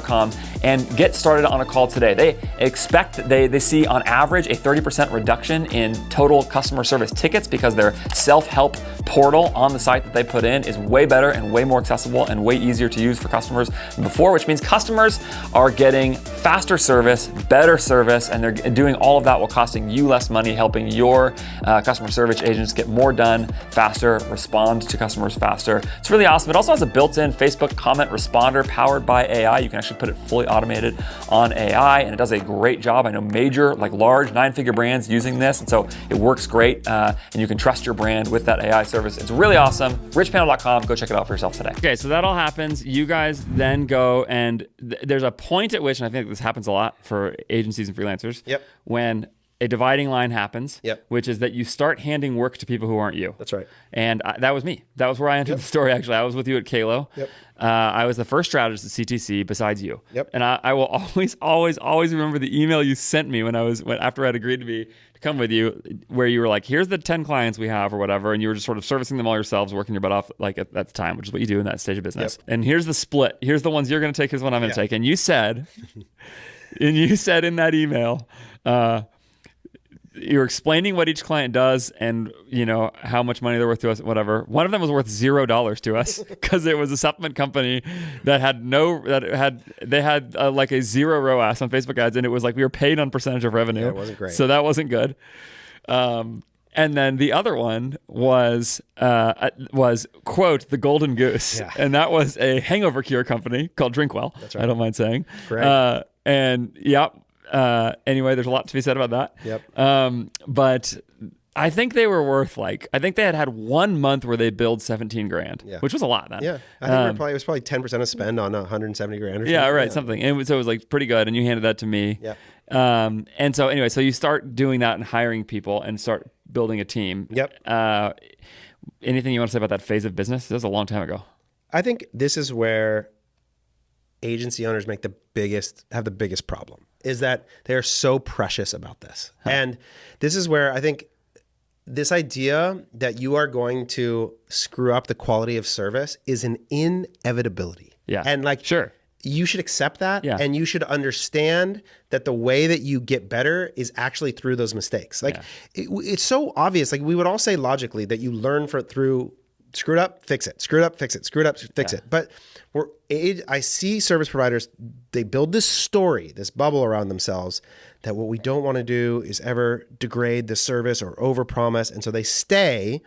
and get started on a call today. They see on average a 30% reduction in total customer service tickets because their self-help portal on the site that they put in is way better and way more accessible and way easier to use for customers than before, which means customers are getting faster service, better service, and they're doing all of that while costing you less money, helping your customer service agents get more done faster, respond to customers faster. It's really awesome. It also has a built-in Facebook comment responder powered by AI. You can actually put it fully automated on AI, and it does a great job. I know major, like large 9-figure brands using this, and so it works great, and you can trust your brand with that AI service. It's really awesome. Richpanel.com, go check it out for yourself today. Okay, so that all happens. You guys then go, and there's a point at which, and I think this happens a lot for agencies and freelancers, when a dividing line happens, Yep. which is that you start handing work to people who aren't you. That's right. And that was me. That was where I entered the story, actually. I was with you at Kalo. Yep. I was the first strategist at CTC besides you. Yep. And I will always remember the email you sent me after I'd agreed to come with you, where you were like, here's the 10 clients we have or whatever. And you were just sort of servicing them all yourselves, working your butt off like at the time, which is what you do in that stage of business. Yep. And here's the split. Here's the ones you're going to take. Here's the one I'm going to take. And you said, in that email, you're explaining what each client does and how much money they're worth to us, whatever. One of them was worth $0 to us because it was a supplement company that had like a 0 ROAS on Facebook ads, and it was like we were paid on percentage of revenue. Yeah, it wasn't great. So that wasn't good. And then the other one was quote the Golden Goose, and that was a hangover cure company called Drinkwell. That's right. I don't mind saying. Correct. Anyway, there's a lot to be said about that. Yep. But I think they were worth I think they had 1 month where they billed 17 grand, which was a lot then. Yeah. I think it was probably 10% of spend on 170 grand or something. Yeah, right. Something. And so it was like pretty good. And you handed that to me. Yeah. And so anyway, so you start doing that and hiring people and start building a team. Yep. Anything you want to say about that phase of business? That was a long time ago. I think this is where agency owners have the biggest problem, is that they're so precious about this. And this is where I think this idea that you are going to screw up the quality of service is an inevitability. Yeah. And sure, you should accept that. Yeah. And you should understand that the way that you get better is actually through those mistakes. It's so obvious. We would all say logically that you learn through screwed up, fix it, screwed up, fix it, screwed up, fix it. But I see service providers, they build this story, this bubble around themselves that what we don't want to do is ever degrade the service or overpromise. And so they stay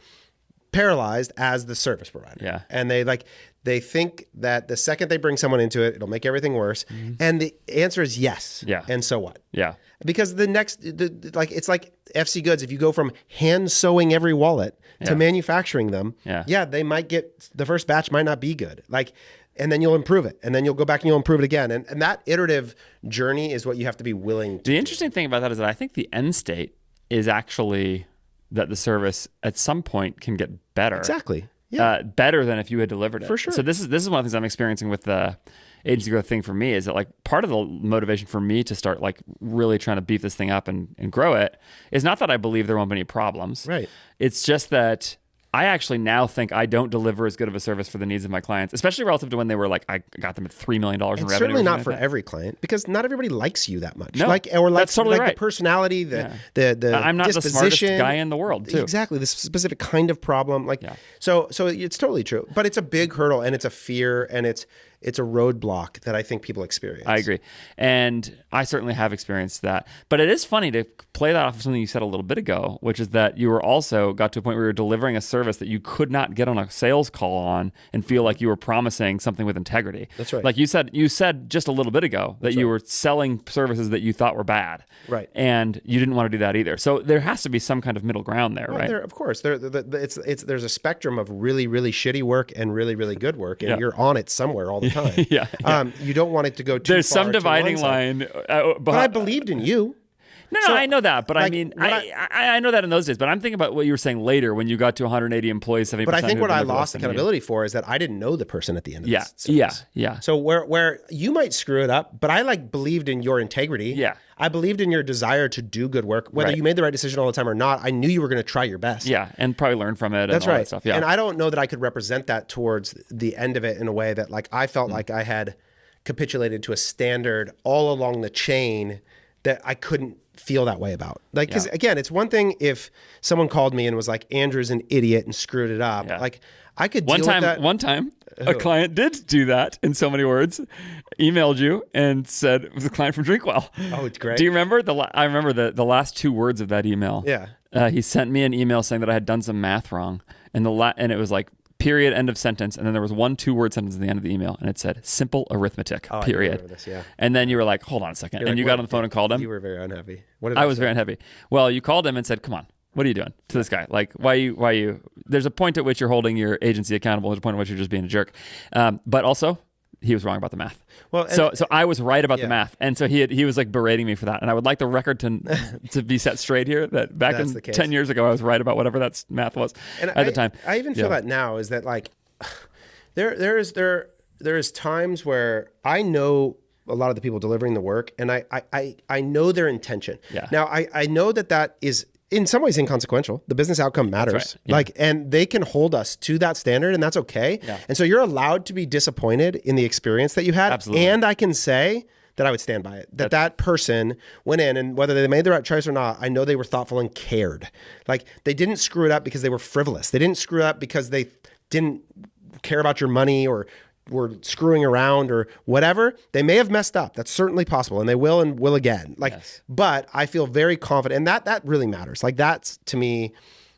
paralyzed as the service provider. Yeah. And they think that the second they bring someone into it, it'll make everything worse. Mm-hmm. And the answer is yes. Yeah. And so what? Yeah. Because it's like FC Goods. If you go from hand sewing every wallet to manufacturing them, they might the first batch might not be good. And then you'll improve it. And then you'll go back and you'll improve it again. And that iterative journey is what you have to be willing to do. The interesting thing about that is that I think the end state is actually that the service at some point can get better. Exactly. Yeah. Better than if you had delivered it. For sure. So this is one of the things I'm experiencing with the agency growth thing for me, is that part of the motivation for me to start really trying to beef this thing up and grow it is not that I believe there won't be any problems. Right. It's just that I actually now think I don't deliver as good of a service for the needs of my clients, especially relative to when they were I got them at $3 million in revenue. Certainly not for every client, because not everybody likes you that much. No, that's totally right. The personality, the I'm not disposition, the smartest guy in the world, too. Exactly, this specific kind of problem. So it's totally true, but it's a big hurdle, and it's a fear, and it's a roadblock that I think people experience. I agree. And I certainly have experienced that. But it is funny to play that off of something you said a little bit ago, which is that you were also got to a point where you were delivering a service that you could not get on a sales call on and feel like you were promising something with integrity. That's right. Like you said just a little bit ago that you were selling services that you thought were bad. Right. And you didn't want to do that either. So there has to be some kind of middle ground there, right? Of course. There's a spectrum of really, really shitty work and really, really good work, and you're on it somewhere all the time. You don't want it to go too There's far some dividing to one line. but I believed in you. No, So, I know that, but like, I mean, I know that in those days. But I'm thinking about what you were saying later when you got to 180 employees, 70%. But I think what I lost accountability for is that I didn't know the person at the end of this service. Yeah. So where you might screw it up, but I believed in your integrity. Yeah. I believed in your desire to do good work, whether you made the right decision all the time or not. I knew you were going to try your best. Yeah, and probably learn from it. That's and all right. That stuff. Yeah. And I don't know that I could represent that towards the end of it in a way that I felt like I had capitulated to a standard all along the chain that I couldn't feel that way about. Because again, it's one thing if someone called me and was like, Andrew's an idiot and screwed it up. Yeah. I could deal with that. One time, a client did do that in so many words, emailed you and said it was a client from Drinkwell. Oh, it's great. Do you remember? I remember the last 2 words of that email. Yeah. He sent me an email saying that I had done some math wrong. And it was period, end of sentence. And then there was 1 2-word sentence at the end of the email. And it said, simple arithmetic, period. I remember this, yeah. And then you were like, hold on a second. And you got on the phone and called him. You were very unhappy. I was very unhappy. Well, you called him and said, come on. What are you doing to this guy? Why you? There's a point at which you're holding your agency accountable. There's a point at which you're just being a jerk. But also, he was wrong about the math. Well, so I was right about yeah. the math, and so he was like berating me for that. And I would like the record to be set straight here that back That's in the case. 10 years ago I was right about whatever that math was at the time. I even feel that now is that like there is times where I know a lot of the people delivering the work, and I know their intention. Yeah. Now I know that is in some ways inconsequential. The business outcome matters. Right. Yeah. Like, and they can hold us to that standard, and that's okay. Yeah. And so you're allowed to be disappointed in the experience that you had. Absolutely. And I can say that I would stand by it. That person went in, and whether they made the right choice or not, I know they were thoughtful and cared. Like, they didn't screw it up because they were frivolous. They didn't screw it up because they didn't care about your money or were screwing around or whatever. They may have messed up. That's certainly possible, and they will and will again. Like, yes. But I feel very confident, and that really matters. Like, that's to me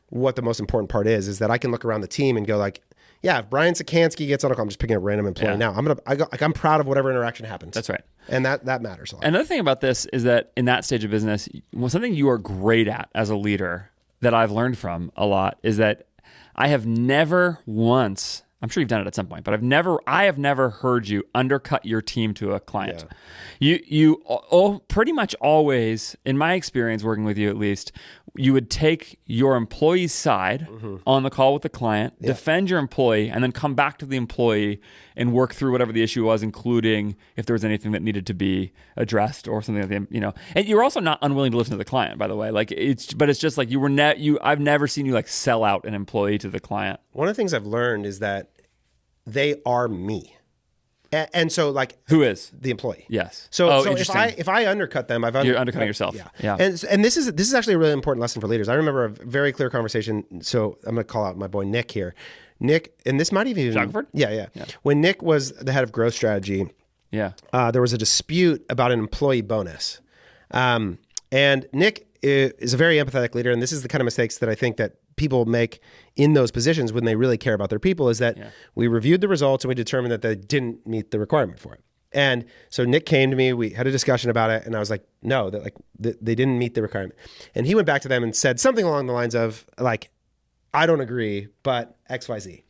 what the most important part is that I can look around the team and go like, yeah, if Brian Sikansky gets on a call, I'm just picking a random employee now. I'm proud of whatever interaction happens. That's right. And that matters a lot. Another thing about this is that in that stage of business, something you are great at as a leader that I've learned from a lot is that I have never once, I'm sure you've done it at some point, but I have never heard you undercut your team to a client. Yeah. You pretty much always, in my experience working with you at least, you would take your employee's side on the call with the client, defend your employee, and then come back to the employee and work through whatever the issue was, including if there was anything that needed to be addressed or something like that, And you're also not unwilling to listen to the client, by the way. Like it's just like I've never seen you like sell out an employee to the client. One of the things I've learned is that they are me. And so like who is the employee? Yes. So if I undercut them, you're undercutting yourself. Yeah. And this is actually a really important lesson for leaders. I remember a very clear conversation. So I'm going to call out my boy Nick here. Nick, and this might even Shackelford? Yeah. When Nick was the head of growth strategy, there was a dispute about an employee bonus, and Nick is a very empathetic leader, and this is the kind of mistakes that I think that people make in those positions when they really care about their people is that we reviewed the results and we determined that they didn't meet the requirement for it. And so Nick came to me, we had a discussion about it, and I was like, no, they didn't meet the requirement. And he went back to them and said something along the lines of like, I don't agree, but X, Y, Z.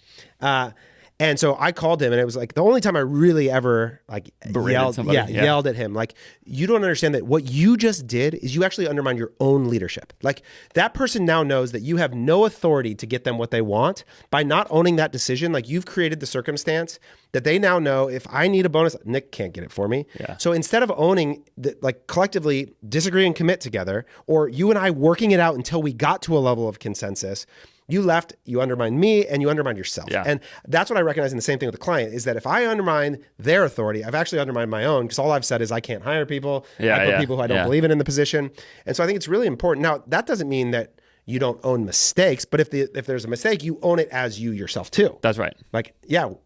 And so I called him, and it was like the only time I really ever like yelled at him. Like, you don't understand that what you just did is you actually undermined your own leadership. Like, that person now knows that you have no authority to get them what they want by not owning that decision. Like, you've created the circumstance that they now know if I need a bonus, Nick can't get it for me. Yeah. So instead of owning like collectively disagree and commit together, or you and I working it out until we got to a level of consensus, you left, you undermined me, and you undermined yourself. Yeah. And that's what I recognize in the same thing with the client is that if I undermine their authority, I've actually undermined my own, because all I've said is I can't hire people. I put people who I don't believe in the position. And so I think it's really important. Now, that doesn't mean that you don't own mistakes, but if there's a mistake, you own it as you yourself too. That's right. Like,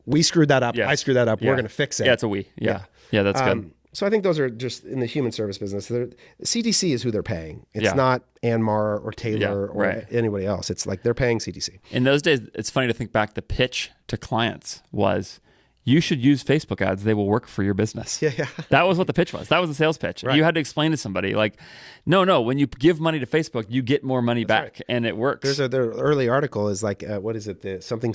we screwed that up. I screwed that up. We're going to fix it. Yeah, it's a we. Yeah, that's good. So I think those are just in the human service business. CTC is who they're paying. It's not Anmar or Taylor or anybody else. It's like they're paying CTC. In those days, it's funny to think back. The pitch to clients was, you should use Facebook ads. They will work for your business. Yeah. That was what the pitch was. That was the sales pitch. Right. You had to explain to somebody like, no, when you give money to Facebook, you get more money back, and it works. Their early article is like, what is it? The something,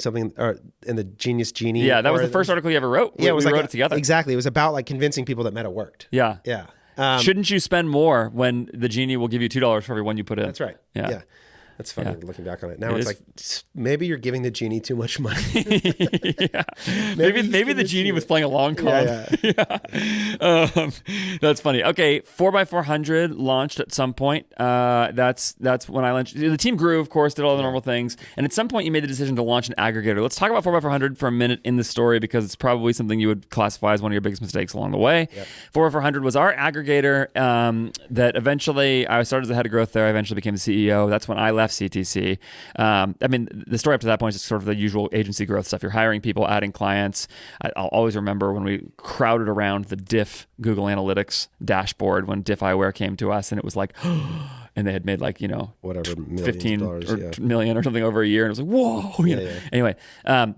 in the Genius Genie. Yeah, that was the first article you ever wrote. Yeah, we wrote it together. Exactly. It was about like convincing people that Meta worked. Yeah. Shouldn't you spend more when the Genie will give you $2 for every one you put in? That's right. Yeah. That's funny looking back on it. Now it's like, maybe you're giving the Genie too much money. Maybe the Genie was playing a long con. That's funny. Okay, 4x400 launched at some point. That's when I launched. The team grew, of course, did all the normal things. And at some point, you made the decision to launch an aggregator. Let's talk about 4x400 for a minute in the story, because it's probably something you would classify as one of your biggest mistakes along the way. 4x400 was our aggregator that eventually, I started as the head of growth there. I eventually became the CEO. That's when I left CTC. The story up to that point is sort of the usual agency growth stuff. You're hiring people, adding clients. I'll always remember when we crowded around the Diff Google Analytics dashboard when Diff Eyewear came to us, and it was like, and they had made like, whatever, $15 million or something over a year. And it was like, whoa. Anyway,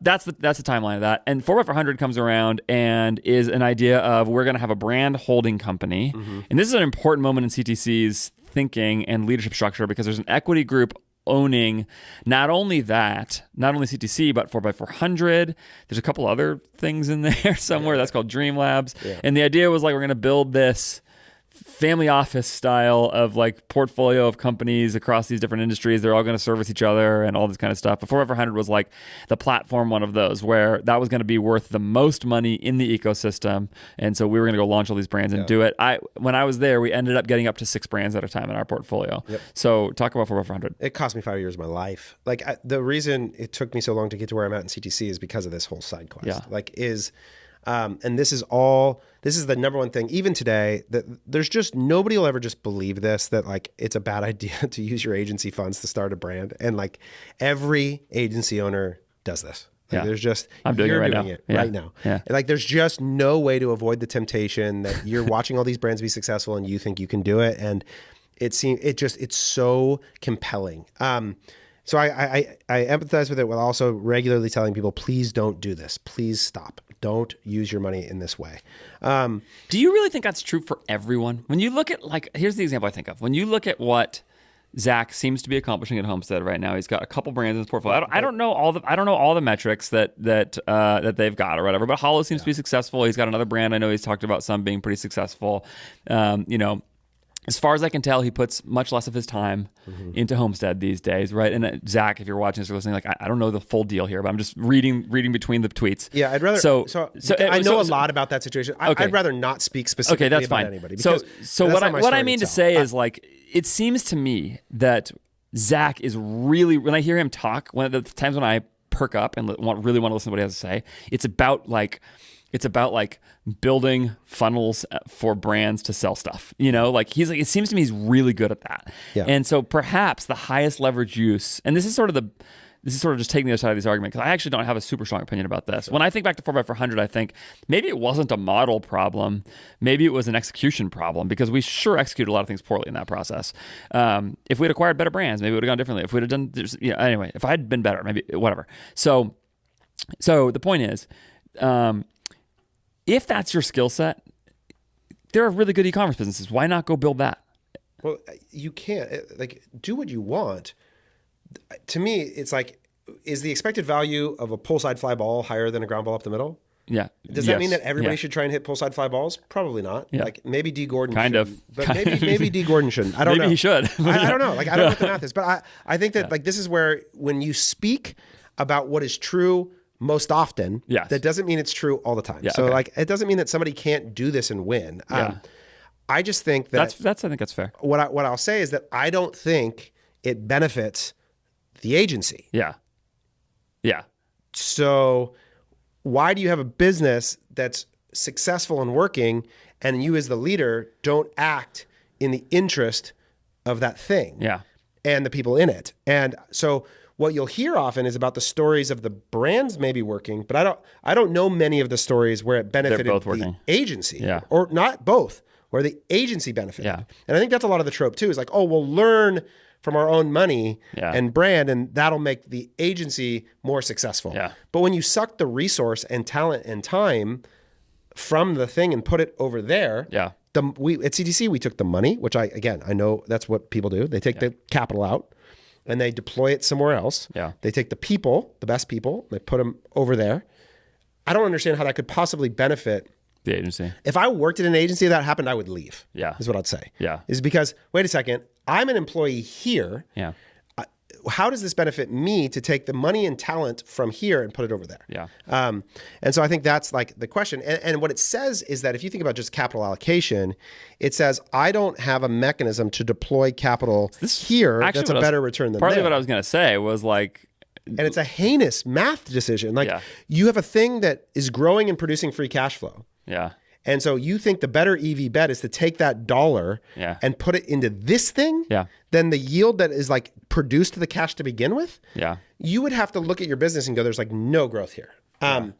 that's the timeline of that. And 4x400 comes around and is an idea of, we're going to have a brand holding company. And this is an important moment in CTC's thinking and leadership structure, because there's an equity group owning not only CTC, but 4x400. There's a couple other things in there somewhere. That's called Dream Labs. Yeah. And the idea was like, we're going to build this family office style of like portfolio of companies across these different industries. They're all going to service each other and all this kind of stuff. But 4x400 was like the platform, one of those where that was going to be worth the most money in the ecosystem. And so we were going to go launch all these brands and do it. When I was there, we ended up getting up to 6 brands at a time in our portfolio. Yep. So talk about 4x400. It cost me 5 years of my life. Like the reason it took me so long to get to where I'm at in CTC is because of this whole side quest. Yeah. And this is the number one thing, even today, that there's just nobody will ever just believe this, that like it's a bad idea to use your agency funds to start a brand. And like every agency owner does this. Like there's just, I'm doing it right now. Yeah. And like there's just no way to avoid the temptation that you're watching all these brands be successful and you think you can do it. And it's so compelling. So I empathize with it while also regularly telling people, please don't do this. Please stop. Don't use your money in this way. Do you really think that's true for everyone? When you look at, like, here's the example I think of. When you look at what Zach seems to be accomplishing at Homestead right now, he's got a couple brands in his portfolio. I don't know all the metrics that they've got or whatever. But Hollow seems to be successful. He's got another brand. I know he's talked about some being pretty successful. As far as I can tell, he puts much less of his time into Homestead these days, right? And Zach, if you're watching this or listening, like I don't know the full deal here, but I'm just reading between the tweets. Yeah, I'd rather. So I know a lot about that situation. Okay. I'd rather not speak specifically that's about fine. anybody. So what I mean to say is, like, it seems to me that Zach is really, when I hear him talk, one of the times when I perk up and really want to listen to what he has to say, it's about building funnels for brands to sell stuff. Like it seems to me he's really good at that. Yeah. And so perhaps the highest leverage use, and this is sort of just taking the other side of this argument, because I actually don't have a super strong opinion about this. When I think back to 4x400, I think maybe it wasn't a model problem. Maybe it was an execution problem, because we sure executed a lot of things poorly in that process. If we'd acquired better brands, maybe it would have gone differently. If we'd have done, anyway, if I had been better, maybe whatever. So the point is, if that's your skill set, there are really good e-commerce businesses. Why not go build that? Well, you can't do what you want. To me, it's like, is the expected value of a pull side fly ball higher than a ground ball up the middle? Yeah. Does that mean that everybody should try and hit pull side fly balls? Probably not. Yeah. Like maybe D. Gordon but maybe D. Gordon shouldn't. I don't know. Maybe he should. I don't know. Like, I don't know what the math is. But I think that like this is where, when you speak about what is true most often, that doesn't mean it's true all the time. Yeah, so like, it doesn't mean that somebody can't do this and win. I just think that I think that's fair. What I'll say is that I don't think it benefits the agency. Yeah. Yeah. So why do you have a business that's successful and working, and you as the leader don't act in the interest of that thing and the people in it? And so what you'll hear often is about the stories of the brands maybe working, but I don't know many of the stories where it benefited the agency, or not both, where the agency benefited. Yeah. And I think that's a lot of the trope too, is like, oh, we'll learn from our own money and brand, and that'll make the agency more successful. Yeah. But when you suck the resource and talent and time from the thing and put it over there, we at CTC, we took the money, which I know that's what people do. They take the capital out and they deploy it somewhere else. Yeah. They take the people, the best people, they put them over there. I don't understand how that could possibly benefit the agency. If I worked at an agency that happened, I would leave. Yeah. Is what I'd say. Yeah. Is because, wait a second, I'm an employee here. Yeah. How does this benefit me to take the money and talent from here and put it over there? Yeah. And so I think that's like the question. And what it says is that if you think about just capital allocation, it says, I don't have a mechanism to deploy capital here that's a better return than partly there. What I was going to say was like, and it's a heinous math decision. Like you have a thing that is growing and producing free cash flow. Yeah. And so you think the better EV bet is to take that dollar and put it into this thing than the yield that is like produced the cash to begin with? Yeah. You would have to look at your business and go, there's like no growth here. And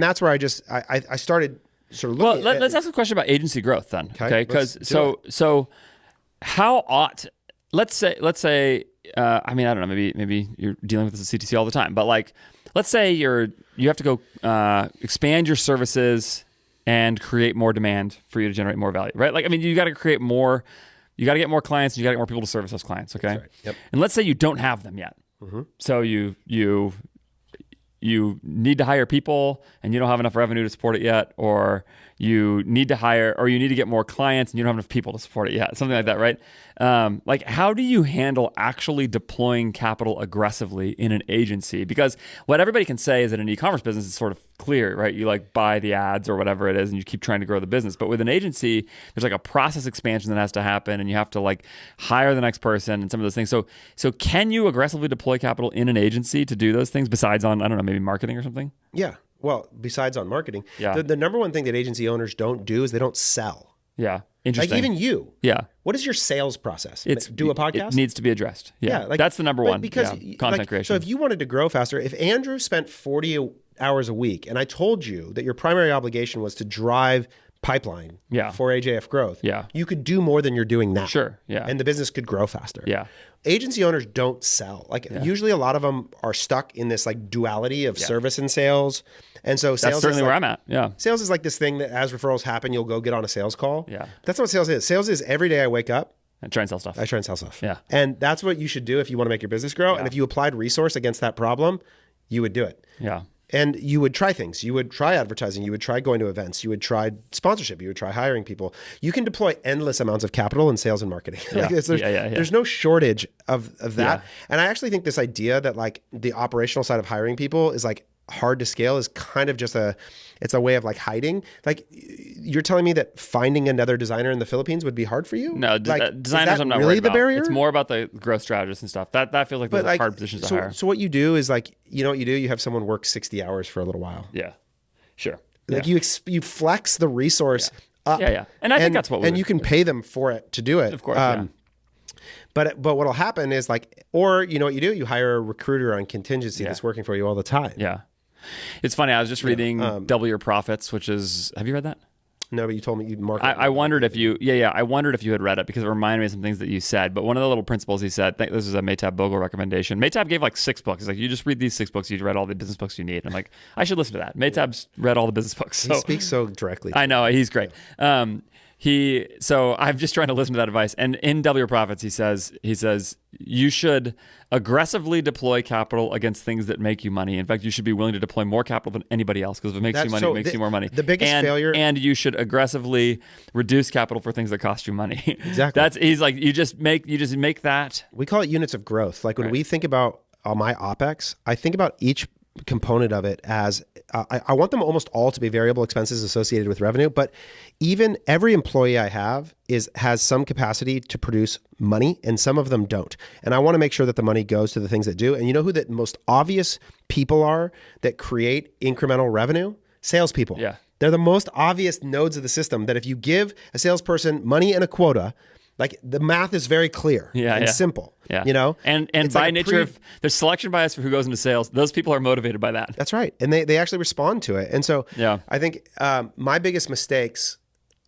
that's where I started sort of looking let's ask a question about agency growth then. Okay. Because so how ought, let's say, I mean, I don't know, maybe you're dealing with this at CTC all the time, but like, let's say you have to go expand your services and create more demand for you to generate more value, right? Like, I mean, you got to create more You got to get more clients. And you got to get more people to service those clients. Okay. That's right. Yep. And let's say you don't have them yet. So you need to hire people and you don't have enough revenue to support it yet, or you need to hire, or you need to get more clients and you don't have enough people to support it yet. Something like that, right? Like, how do you handle actually deploying capital aggressively in an agency? Because what everybody can say is that an e-commerce business is sort of clear, right? You like buy the ads or whatever it is and you keep trying to grow the business. But with an agency, there's like a process expansion that has to happen and you have to like hire the next person and some of those things. So can you aggressively deploy capital in an agency to do those things besides on, I don't know, maybe marketing or something? Yeah. Well, besides on marketing, Yeah. the number one thing that agency owners don't do is they don't sell. Yeah. Interesting. Like even you. Yeah. What is your sales process? Do a podcast? It needs to be addressed. Yeah. like, that's the number but one. Because content like, creation. So if you wanted to grow faster, if Andrew spent 40 hours a week and I told you that your primary obligation was to drive pipeline for AJF growth, you could do more than you're doing now. Sure. Yeah. And the business could grow faster. Yeah. Agency owners don't sell. Like usually a lot of them are stuck in this like duality of service and sales. And so sales that's certainly is where like, I'm at. Yeah. Sales is like this thing that as referrals happen, you'll go get on a sales call. Yeah. That's not what sales is. Sales is every day I wake up, And try and sell stuff. I try and sell stuff. Yeah. And that's what you should do if you want to make your business grow. And if you applied resource against that problem, you would do it. Yeah. And you would try things. You would try advertising. You would try going to events. You would try sponsorship. You would try hiring people. You can deploy endless amounts of capital in sales and marketing. Yeah. There's no shortage of that. Yeah. And I actually think this idea that like the operational side of hiring people is like hard to scale is kind of just it's a way of like hiding. Like you're telling me that finding another designer in the Philippines would be hard for you? No, like, designers I'm not really worried the about. barrier? It's more about the growth strategists and stuff. That feels like those are hard positions to hire. So what you do is like, you know what you do? You have someone work 60 hours for a little while. Yeah. Sure. Like you flex the resource up. Yeah. And I think that's what we and you can pay them for it to do it. Of course. But what'll happen is like, or you know what you do? You hire a recruiter on contingency that's working for you all the time. Yeah. It's funny. I was just reading Double Your Profits, which is, have you read that? No, but you told me you market. I wondered if you, I wondered if you had read it because it reminded me of some things that you said. But one of the little principles he said, this is a Maytab Bogle recommendation. Maytab gave like 6 books. He's like, you just read these 6 books. You've read all the business books you need. And I'm like, I should listen to that. Maytab's read all the business books. So. He speaks so directly. I know. He's great. So I'm just trying to listen to that advice. And in Double Your Profits, he says you should aggressively deploy capital against things that make you money. In fact, you should be willing to deploy more capital than anybody else because if it makes you money, it makes you more money. The biggest failure. And you should aggressively reduce capital for things that cost you money. Exactly. He's like, you just make that. We call it units of growth. Like when we think about my OpEx, I think about each component of it as I want them almost all to be variable expenses associated with revenue, but even every employee I have has some capacity to produce money and some of them don't. And I want to make sure that the money goes to the things that do. And you know who the most obvious people are that create incremental revenue? Salespeople. Yeah. They're the most obvious nodes of the system that if you give a salesperson money and a quota, like the math is very clear and simple. Yeah. You know? And by nature of there's selection bias for who goes into sales. Those people are motivated by that. That's right. And they actually respond to it. And so I think my biggest mistakes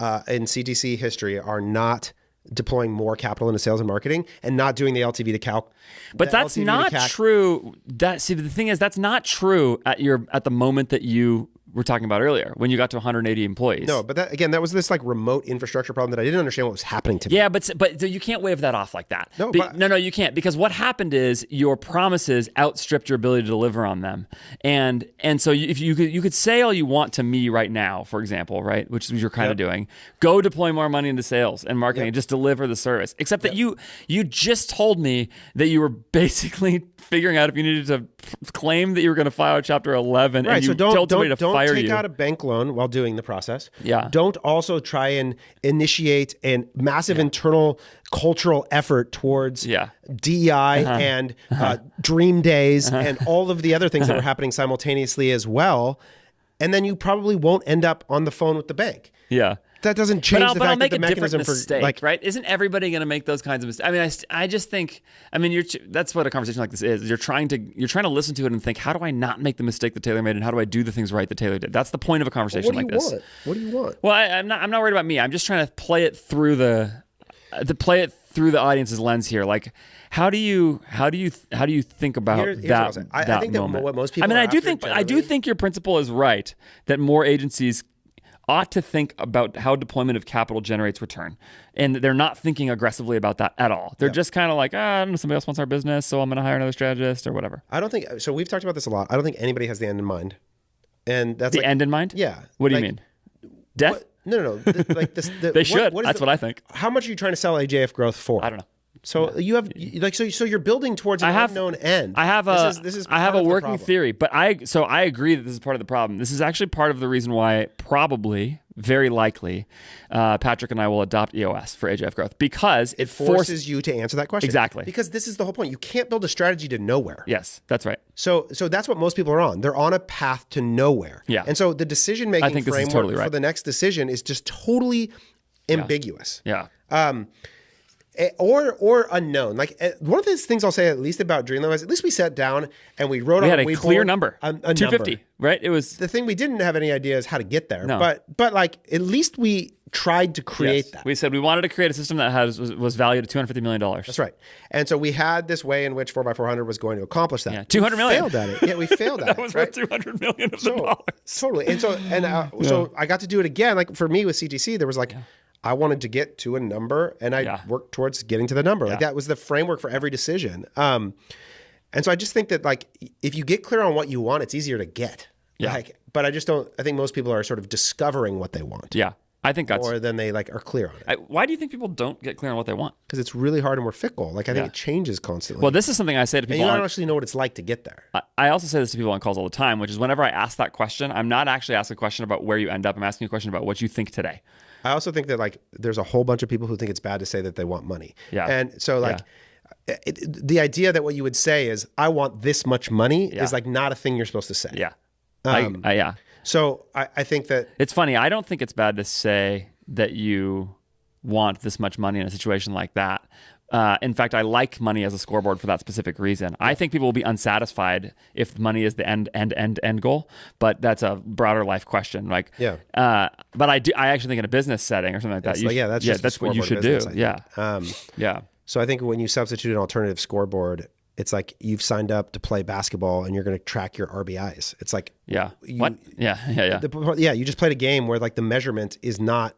in CTC history are not deploying more capital into sales and marketing and not doing the LTV to CAC. But that's not true. The thing is, that's not true at the moment that you were talking about earlier when you got to 180 employees. No, but that was this like remote infrastructure problem that I didn't understand what was happening to me. Yeah, but you can't wave that off like that. No, no, you can't, because what happened is your promises outstripped your ability to deliver on them, and so if you could say all you want to me right now, for example, right, which is what you're kind of doing, go deploy more money into sales and marketing and just deliver the service. Except that you just told me that you were basically figuring out if you needed to claim that you were going to file Chapter 11, right, and you so told somebody to fire you. Don't take out a bank loan while doing the process. Yeah. Don't also try and initiate a massive internal cultural effort towards DEI and dream days and all of the other things that were happening simultaneously as well. And then you probably won't end up on the phone with the bank. Yeah. That doesn't change the fact that the mechanism for mistake, right? Isn't everybody going to make those kinds of mistakes? I mean, I just think, that's what a conversation like this is. You're trying to listen to it and think, how do I not make the mistake that Taylor made, and how do I do the things right that Taylor did? That's the point of a conversation like this. What do you want? Well, I'm not worried about me. I'm just trying to play it through the audience's lens here. Like, how do you think about that? I think moment? that what most people. I mean, I do think your principle is right that more agencies ought to think about how deployment of capital generates return. And they're not thinking aggressively about that at all. They're just kind of like, I don't know, somebody else wants our business, so I'm going to hire another strategist or whatever. I don't think so. We've talked about this a lot. I don't think anybody has the end in mind. And that's The end in mind? Yeah. What do you mean? Death? What? No. Like this. They should. That's what I think. How much are you trying to sell AJF growth for? I don't know. So you have so you're building towards an unknown end. I have a working problem. theory, but I agree that this is part of the problem. This is actually part of the reason why probably, very likely, Patrick and I will adopt EOS for AJF growth, because it forces you to answer that question. Exactly. Because this is the whole point. You can't build a strategy to nowhere. Yes, that's right. So that's what most people are on. They're on a path to nowhere. Yeah. And so the decision making framework totally right. for the next decision is just totally ambiguous. Yeah. Or unknown. Like one of the things I'll say at least about Dreamland is at least we sat down and we wrote on a clear number, a 250, number. right? It was the thing we didn't have any idea is how to get there. No. But like at least we tried to create that. We said we wanted to create a system that was valued at $250 million. That's right. And so we had this way in which 4x400 was going to accomplish that. Yeah, $200 million. We failed at it. Yeah, we failed at it. That was worth $200 million of the dollars. Totally. And so I got to do it again. Like for me with CTC, there was like I wanted to get to a number and I worked towards getting to the number. Like that was the framework for every decision. And so I just think that like if you get clear on what you want, it's easier to get. Yeah. But I think most people are sort of discovering what they want. Yeah. I think that's... Or then they like are clear on it. Why do you think people don't get clear on what they want? Because it's really hard and we're fickle. Like I think it changes constantly. Well, this is something I say to people. And you don't actually know what it's like to get there. I also say this to people on calls all the time, which is whenever I ask that question, I'm not actually asking a question about where you end up. I'm asking a question about what you think today. I also think that like there's a whole bunch of people who think it's bad to say that they want money. Yeah. And so like the idea that what you would say is I want this much money is like not a thing you're supposed to say. Yeah. Yeah. So I think that it's funny. I don't think it's bad to say that you want this much money in a situation like that. In fact, I like money as a scoreboard for that specific reason. I think people will be unsatisfied if money is the end goal, but that's a broader life question. Like, but I actually think in a business setting or something like that, that's what you should do. Yeah. So I think when you substitute an alternative scoreboard, it's like you've signed up to play basketball and you're going to track your RBIs. It's like, you just played a game where like the measurement is not,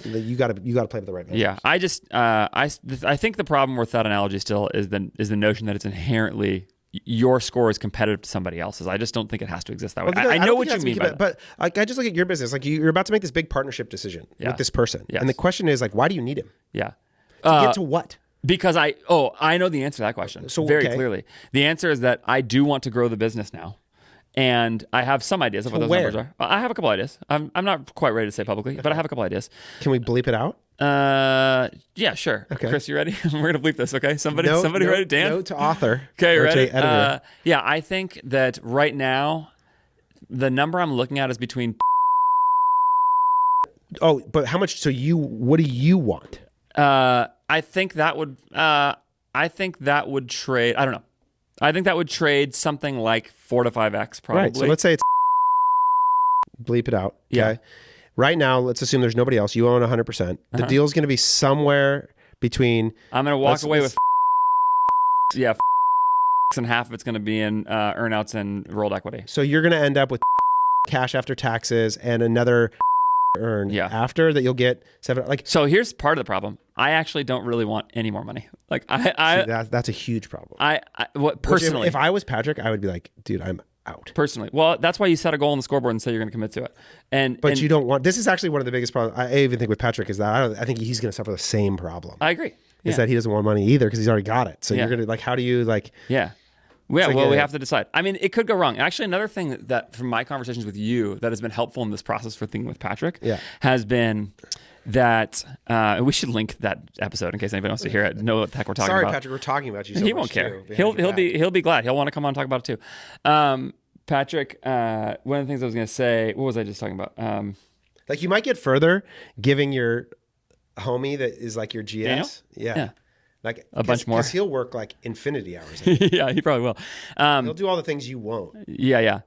you got to play with the right measurement. Yeah. I think the problem with that analogy still is the notion that it's inherently your score is competitive to somebody else's. I just don't think it has to exist that way. I know what you mean by that. But like, I just look at your business, like you're about to make this big partnership decision with this person. Yes. And the question is like, why do you need him? Yeah. To get to what? Because I know the answer to that question very clearly. The answer is that I do want to grow the business now. And I have some ideas of what those numbers are. I have a couple ideas. I'm not quite ready to say publicly, but I have a couple ideas. Can we bleep it out? Yeah, sure. Okay. Chris, you ready? We're going to bleep this, okay? Somebody ready? Dan? Note to author. Okay, you ready? Editor. Yeah, I think that right now, the number I'm looking at is between... Oh, but how much? So what do you want? I think that would trade. I don't know. I think that would trade something like 4 to 5x probably. Right. So let's say it's bleep it out. Okay. Yeah. Right now, let's assume there's nobody else. You own 100%. The deal's going to be somewhere between. I'm going to walk away with. And half of it's going to be in earnouts and rolled equity. So you're going to end up with cash after taxes and another earn after that you'll get 7. Like, so here's part of the problem. I actually don't really want any more money. Like that's a huge problem. Personally, if I was Patrick, I would be like, dude, I'm out. Personally, well, that's why you set a goal on the scoreboard and say you're going to commit to it. But you don't want. This is actually one of the biggest problems. I even think with Patrick is that I think he's going to suffer the same problem. I agree. Is that he doesn't want money either because he's already got it. So you're going to like, how do you like? Yeah. Yeah, we have to decide. I mean, it could go wrong. Actually, another thing that from my conversations with you that has been helpful in this process for thinking with Patrick has been that we should link that episode in case anybody wants to hear it. Know what the heck we're talking about. Sorry, Patrick, we're talking about you. So he won't care. He'll be glad. He'll want to come on and talk about it too. Patrick, one of the things I was going to say. What was I just talking about? Like you might get further giving your homie that is like your GS. Yeah. Like a bunch more. Because he'll work like infinity hours. Yeah, he probably will. He'll do all the things you won't. Yeah.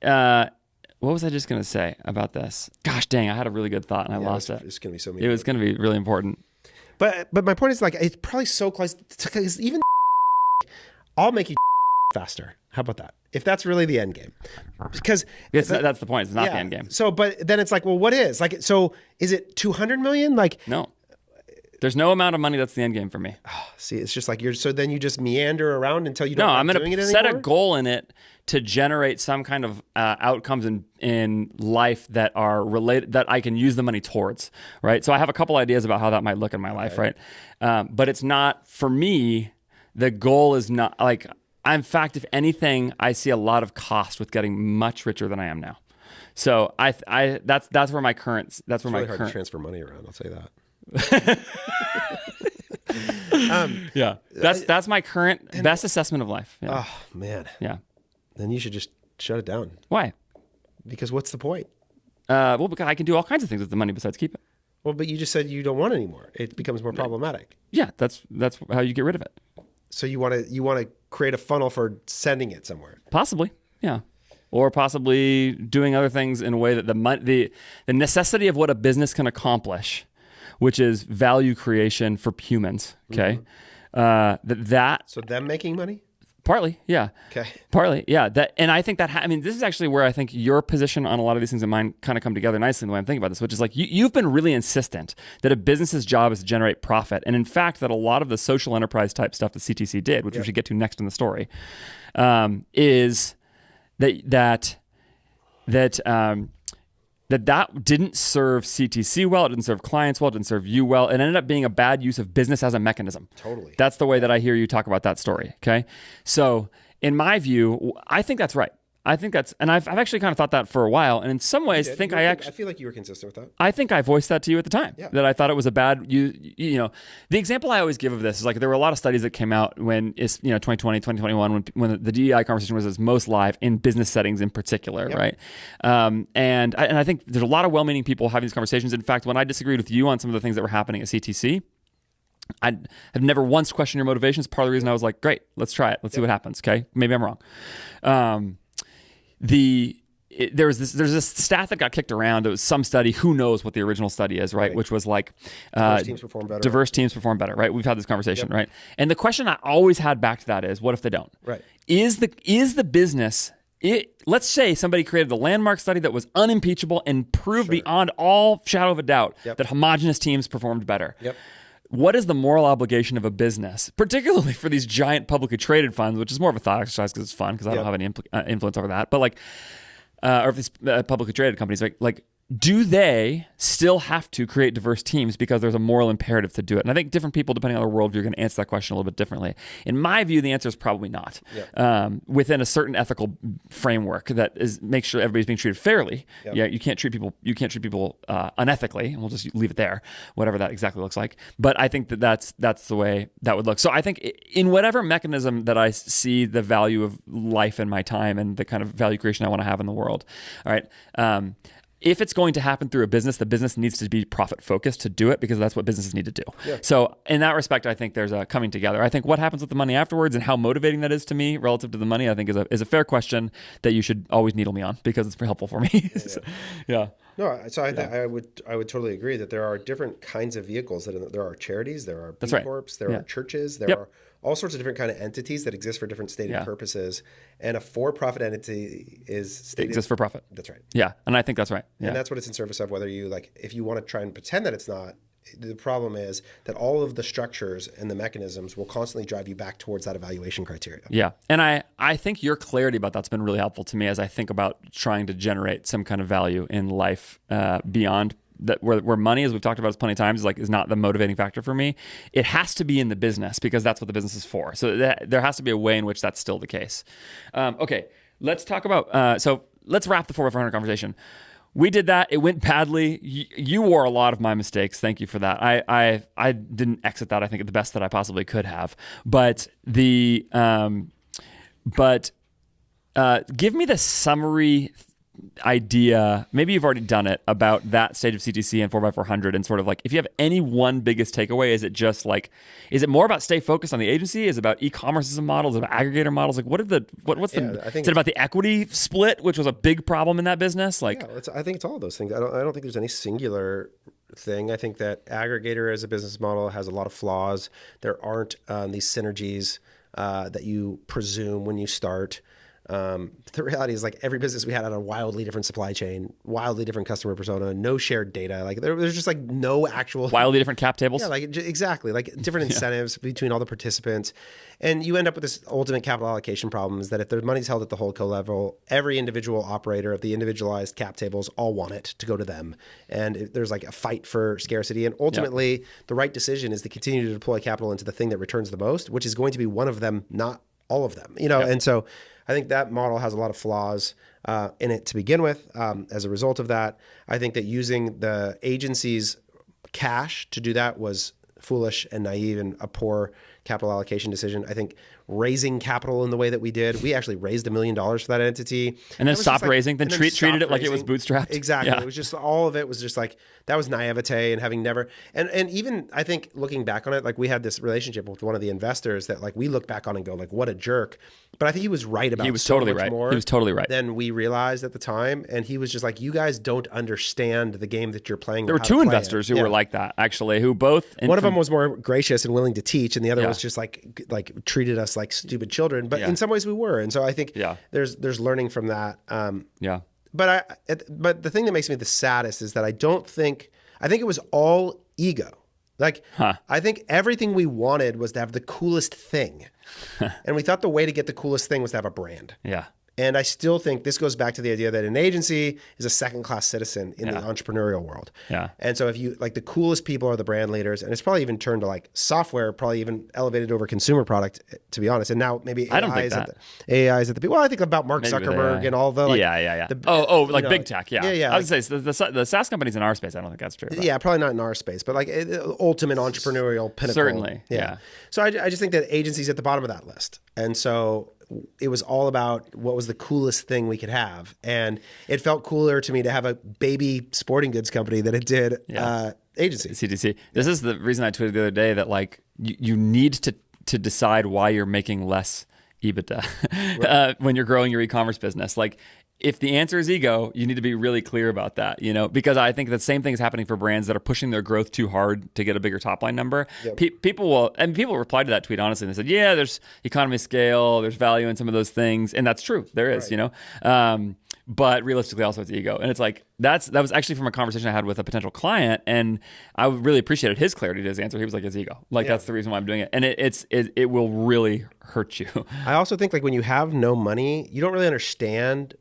What was I just going to say about this? Gosh dang, I had a really good thought and I lost it. It's going to be so. It was going to be really important. But my point is like it's probably so close because even I'll make you faster. How about that? if that's really the end game. Because that's the point. It's not the end game. So, but then it's like, well, what is? Like, so is it 200 million? Like, No. There's no amount of money that's the end game for me. see, it's just like so then you just meander around until you don't No, I'm like going doing it to anymore? set a goal in it to generate some kind of outcomes in life that are related, that I can use the money towards, right? So I have a couple ideas about how that might look in my life, right? But it's not, for me, the goal is not, like, in fact, if anything, I see a lot of cost with getting much richer than I am now. So that's where my current, It's really hard to transfer money around, I'll say that. Yeah, that's my current best assessment of life. Yeah. Oh, man. Yeah. Then you should just shut it down. Why? Because what's the point? Well, because I can do all kinds of things with the money besides keep it. Well, but you just said you don't want it anymore. It becomes more problematic. Yeah, that's how you get rid of it. So you want to create a funnel for sending it somewhere. Possibly, yeah. Or possibly doing other things in a way that the necessity of what a business can accomplish, which is value creation for humans, okay? So them making money? Partly, yeah. Okay. Partly, yeah. And I think that, this is actually where I think your position on a lot of these things and mine kind of come together nicely in the way I'm thinking about this, which is like, you've been really insistent that a business's job is to generate profit. And in fact, that a lot of the social enterprise type stuff that CTC did, which we should get to next in the story, is that didn't serve CTC well, it didn't serve clients well, it didn't serve you well. It ended up being a bad use of business as a mechanism. Totally. That's the way that I hear you talk about that story, okay? So in my view, I think that's right. I think that's, and I've actually kind of thought that for a while, and in some ways I feel like you were consistent with that. I think I voiced that to you at the time, that I thought it was a bad, you know, the example I always give of this is like, there were a lot of studies that came out when it's, 2020, 2021, when the DEI conversation was its most live in business settings in particular, right? And I think there's a lot of well-meaning people having these conversations. In fact, when I disagreed with you on some of the things that were happening at CTC, I have never once questioned your motivations. Part of the reason I was like, great, let's try it. Let's see what happens, okay? Maybe I'm wrong. There's this stat that got kicked around. It was some study. Who knows what the original study is, right? Which was like diverse teams perform better. Right? We've had this conversation, right? And the question I always had back to that is, what if they don't? Right. Is the business? Let's say somebody created the landmark study that was unimpeachable and proved beyond all shadow of a doubt that homogenous teams performed better. Yep. What is the moral obligation of a business, particularly for these giant publicly traded funds, which is more of a thought exercise because it's fun, because I don't have any influence over that, but like, or if these publicly traded companies, like, do they still have to create diverse teams because there's a moral imperative to do it? And I think different people, depending on their worldview, are going to answer that question a little bit differently. In my view, the answer is probably not. Within a certain ethical framework that makes sure everybody's being treated fairly. Yeah, you can't treat people unethically, and we'll just leave it there, whatever that exactly looks like. But I think that's the way that would look. So I think in whatever mechanism that I see the value of life and my time and the kind of value creation I want to have in the world, all right. If it's going to happen through a business, the business needs to be profit focused to do it, because that's what businesses need to do. So in that respect, I think there's a coming together. I think what happens with the money afterwards and how motivating that is to me relative to the money, I think is a fair question that you should always needle me on, because it's very helpful for me. No, so I would totally agree that there are different kinds of vehicles. There are charities, there are B Corps, there are churches, there are all sorts of different kind of entities that exist for different stated purposes. And a for-profit entity exists for profit. That's right. Yeah, and I think that's right. And that's what it's in service of. Whether you if you want to try and pretend that it's not, the problem is that all of the structures and the mechanisms will constantly drive you back towards that evaluation criteria. Yeah, and I think your clarity about that's been really helpful to me as I think about trying to generate some kind of value in life beyond that, where money, as we've talked about this plenty of times, is not the motivating factor for me. It has to be in the business, because that's what the business is for. So there has to be a way in which that's still the case. Okay, let's talk about, so let's wrap the 4x400 conversation. We did that. It went badly. You wore a lot of my mistakes. Thank you for that. I didn't exit that, I think, at the best that I possibly could have. But give me the summary idea, maybe you've already done it, about that stage of CTC and 4x400, and sort of like, if you have any one biggest takeaway, is it just like, is it more about stay focused on the agency? Is it about e-commerce as a model? Is it about aggregator models? Like, is it about the equity split, which was a big problem in that business? Like, I think it's all of those things. I don't think there's any singular thing. I think that aggregator as a business model has a lot of flaws. There aren't these synergies that you presume when you start. The reality is like every business we had a wildly different supply chain, wildly different customer persona, no shared data. Like there's just like no actual Wildly different cap tables. Yeah, like exactly, like different incentives between all the participants, and you end up with this ultimate capital allocation problem: is that if the money's held at the holdco level, every individual operator of the individualized cap tables all want it to go to them, and there's like a fight for scarcity. And ultimately, the right decision is to continue to deploy capital into the thing that returns the most, which is going to be one of them, not all of them. And so I think that model has a lot of flaws in it to begin with. As a result of that, I think that using the agency's cash to do that was foolish and naive and a poor capital allocation decision. I think raising capital in the way that we did, we actually raised $1 million for that entity. And then stopped raising, then treated it like it was bootstrapped. Exactly. Yeah. It was just, all of it was just like, that was naivete, and having never, and even I think looking back on it, like we had this relationship with one of the investors that like we look back on and go like, what a jerk. But I think he was right about more He was totally right than we realized at the time. And he was just like, you guys don't understand the game that you're playing. There were two investors who were like that, actually, who both... One of them was more gracious and willing to teach, and the other was just like treated us like stupid children. But in some ways we were. And so I think there's learning from that. But the thing that makes me the saddest is that I think it was all ego. Like, I think everything we wanted was to have the coolest thing. And we thought the way to get the coolest thing was to have a brand. Yeah. And I still think this goes back to the idea that an agency is a second-class citizen in the entrepreneurial world. Yeah. And so if you, like, the coolest people are the brand leaders, and it's probably even turned to like software, probably even elevated over consumer product, to be honest. And now maybe AI is at the people. Well, I think about Mark Zuckerberg and all the like, like big tech. Yeah. I would say the SaaS companies in our space, I don't think that's true. Yeah, probably not in our space, but like ultimate entrepreneurial pinnacle. Certainly. Yeah. So I just think that agency's at the bottom of that list. And so it was all about what was the coolest thing we could have. And it felt cooler to me to have a baby sporting goods company than it did agency. CTC. This is the reason I tweeted the other day that like you need to decide why you're making less EBITDA when you're growing your e-commerce business. Like, if the answer is ego, you need to be really clear about that, because I think the same thing is happening for brands that are pushing their growth too hard to get a bigger top line number. Yep. People replied to that tweet honestly, and they said, yeah, there's economy of scale, there's value in some of those things, and that's true, there is, but realistically also it's ego. And it's like, that was actually from a conversation I had with a potential client, and I really appreciated his clarity to his answer. He was like, it's ego. Like, that's the reason why I'm doing it. And it will really hurt you. I also think like when you have no money, you don't really understand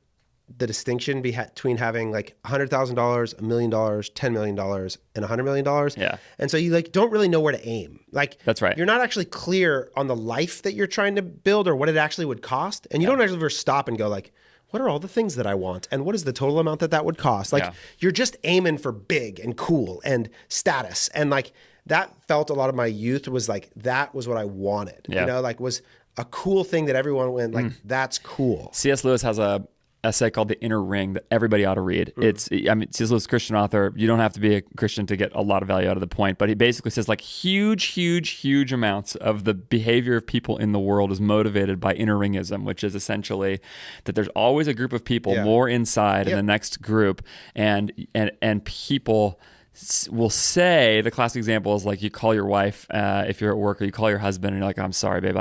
the distinction between having like $100,000, $1 million, $10 million, and $100 million. Yeah. And so you like don't really know where to aim. Like, that's right. You're not actually clear on the life that you're trying to build or what it actually would cost. And you don't actually ever stop and go like, what are all the things that I want? And what is the total amount that would cost? Like, you're just aiming for big and cool and status. And like, that felt a lot of my youth was like, that was what I wanted, like was a cool thing that everyone went like, that's cool. C.S. Lewis has a essay called The Inner Ring that everybody ought to read. C.S. Lewis is a Christian author. You don't have to be a Christian to get a lot of value out of the point, but he basically says like huge amounts of the behavior of people in the world is motivated by inner ringism, which is essentially that there's always a group of people more inside in the next group, and people will say, the classic example is like you call your wife if you're at work, or you call your husband and you're like, I'm sorry, babe,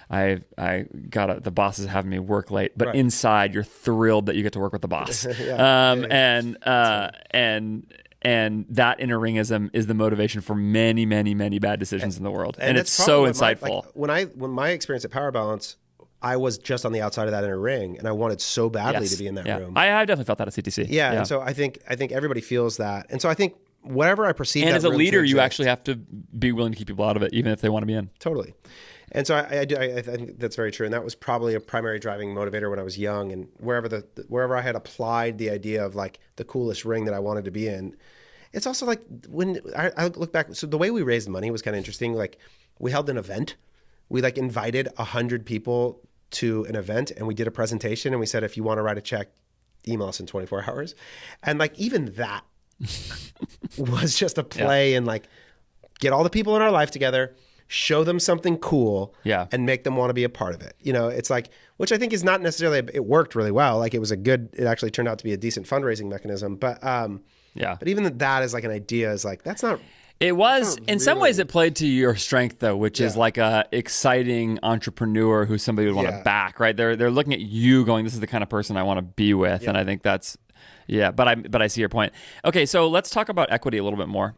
I got the boss is having me work late, but inside you're thrilled that you get to work with the boss. And that inner ringism is the motivation for many bad decisions in the world, and it's so insightful. When my experience at Power Balance, I was just on the outside of that inner ring, and I wanted so badly to be in that room. I definitely felt that at CTC. And so I think everybody feels that, and so I think whatever I perceive. And as a leader, you actually have to be willing to keep people out of it, even if they want to be in. Totally. And so I think that's very true. And that was probably a primary driving motivator when I was young, and wherever I had applied the idea of like the coolest ring that I wanted to be in. It's also like when I look back, so the way we raised money was kind of interesting. Like, we held an event. We like invited 100 people to an event, and we did a presentation, and we said, if you want to write a check, email us in 24 hours. And like, even that was just a play and like get all the people in our life together, show them something cool, and make them want to be a part of it. It's like, which I think is not necessarily, it worked really well. Like, it actually turned out to be a decent fundraising mechanism. But even that is like an idea is like, that's not. It was, in some ways, it played to your strength, though, which is like a exciting entrepreneur who somebody would want to back, right? They're looking at you going, this is the kind of person I want to be with. And I think that's, but I see your point. Okay, so let's talk about equity a little bit more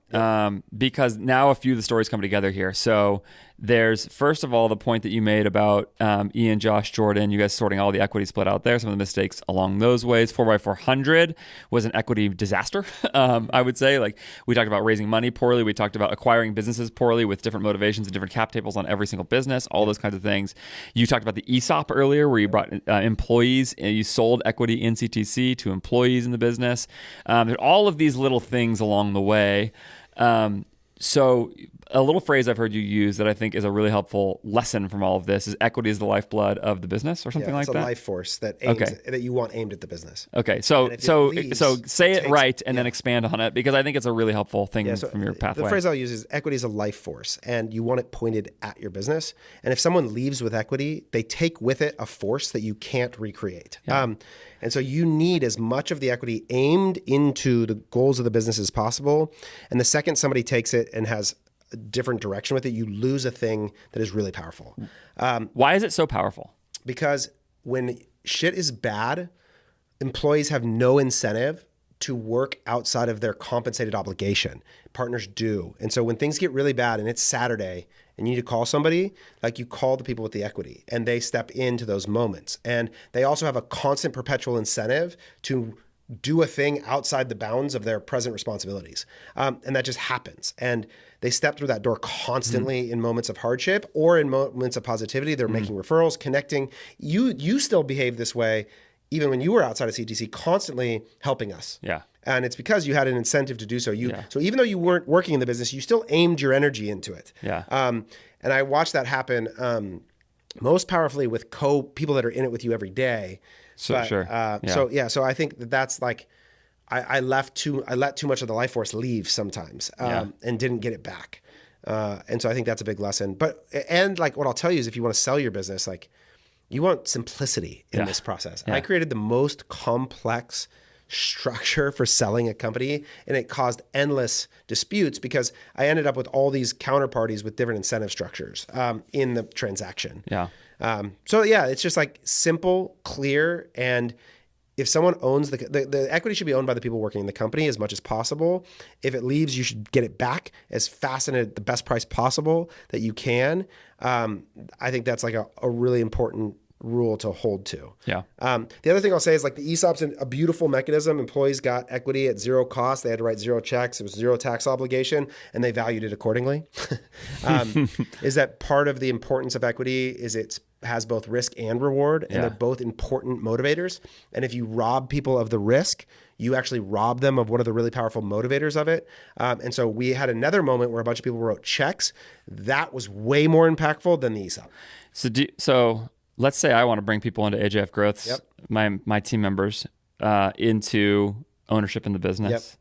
because now a few of the stories come together here. So there's, first of all, the point that you made about Ian, Josh, Jordan, you guys sorting all the equity split out there, some of the mistakes along those ways. 4x400 was an equity disaster, I would say. Like, we talked about raising money poorly. We talked about acquiring businesses poorly with different motivations and different cap tables on every single business, all those kinds of things. You talked about the ESOP earlier, where you brought employees, you sold equity in CTC to employees in the business. There's all of these little things along the way. So a little phrase I've heard you use that I think is a really helpful lesson from all of this is equity is the lifeblood of the business or something like that. It's a life force that aims that you want aimed at the business. Okay. So say it right and then expand on it, because I think it's a really helpful thing from your pathway. The phrase I'll use is equity is a life force, and you want it pointed at your business. And if someone leaves with equity, they take with it a force that you can't recreate. Yeah. And so you need as much of the equity aimed into the goals of the business as possible. And the second somebody takes it and has a different direction with it, you lose a thing that is really powerful. Why is it so powerful? Because when shit is bad, employees have no incentive to work outside of their compensated obligation. Partners do. And so when things get really bad and it's Saturday and you need to call somebody, like, you call the people with the equity and they step into those moments. And they also have a constant perpetual incentive to do a thing outside the bounds of their present responsibilities. And that just happens. And they step through that door constantly in moments of hardship or in moments of positivity. They're making referrals, connecting. You still behave this way even when you were outside of CTC, constantly helping us. Yeah. And it's because you had an incentive to do so. So even though you weren't working in the business, you still aimed your energy into it. Yeah. And I watched that happen most powerfully with people that are in it with you every day. So I think that's like, I let too much of the life force leave sometimes and didn't get it back. And so I think that's a big lesson. And like, what I'll tell you is, if you want to sell your business, like, you want simplicity in this process. I created the most complex structure for selling a company, and it caused endless disputes because I ended up with all these counterparties with different incentive structures in the transaction. Yeah. It's just like simple, clear, and if someone owns the equity should be owned by the people working in the company as much as possible. If it leaves, you should get it back as fast and at the best price possible that you can. I think that's like a really important rule to hold to. Yeah. The other thing I'll say is, like, the ESOP's a beautiful mechanism. Employees got equity at zero cost. They had to write zero checks. It was zero tax obligation, and they valued it accordingly. Is that part of the importance of equity is it has both risk and reward, and they're both important motivators. And if you rob people of the risk, you actually rob them of one of the really powerful motivators of it. And so we had another moment where a bunch of people wrote checks. That was way more impactful than the ESOP. So let's say I want to bring people into AJF Growth's, my team members, into ownership in the business.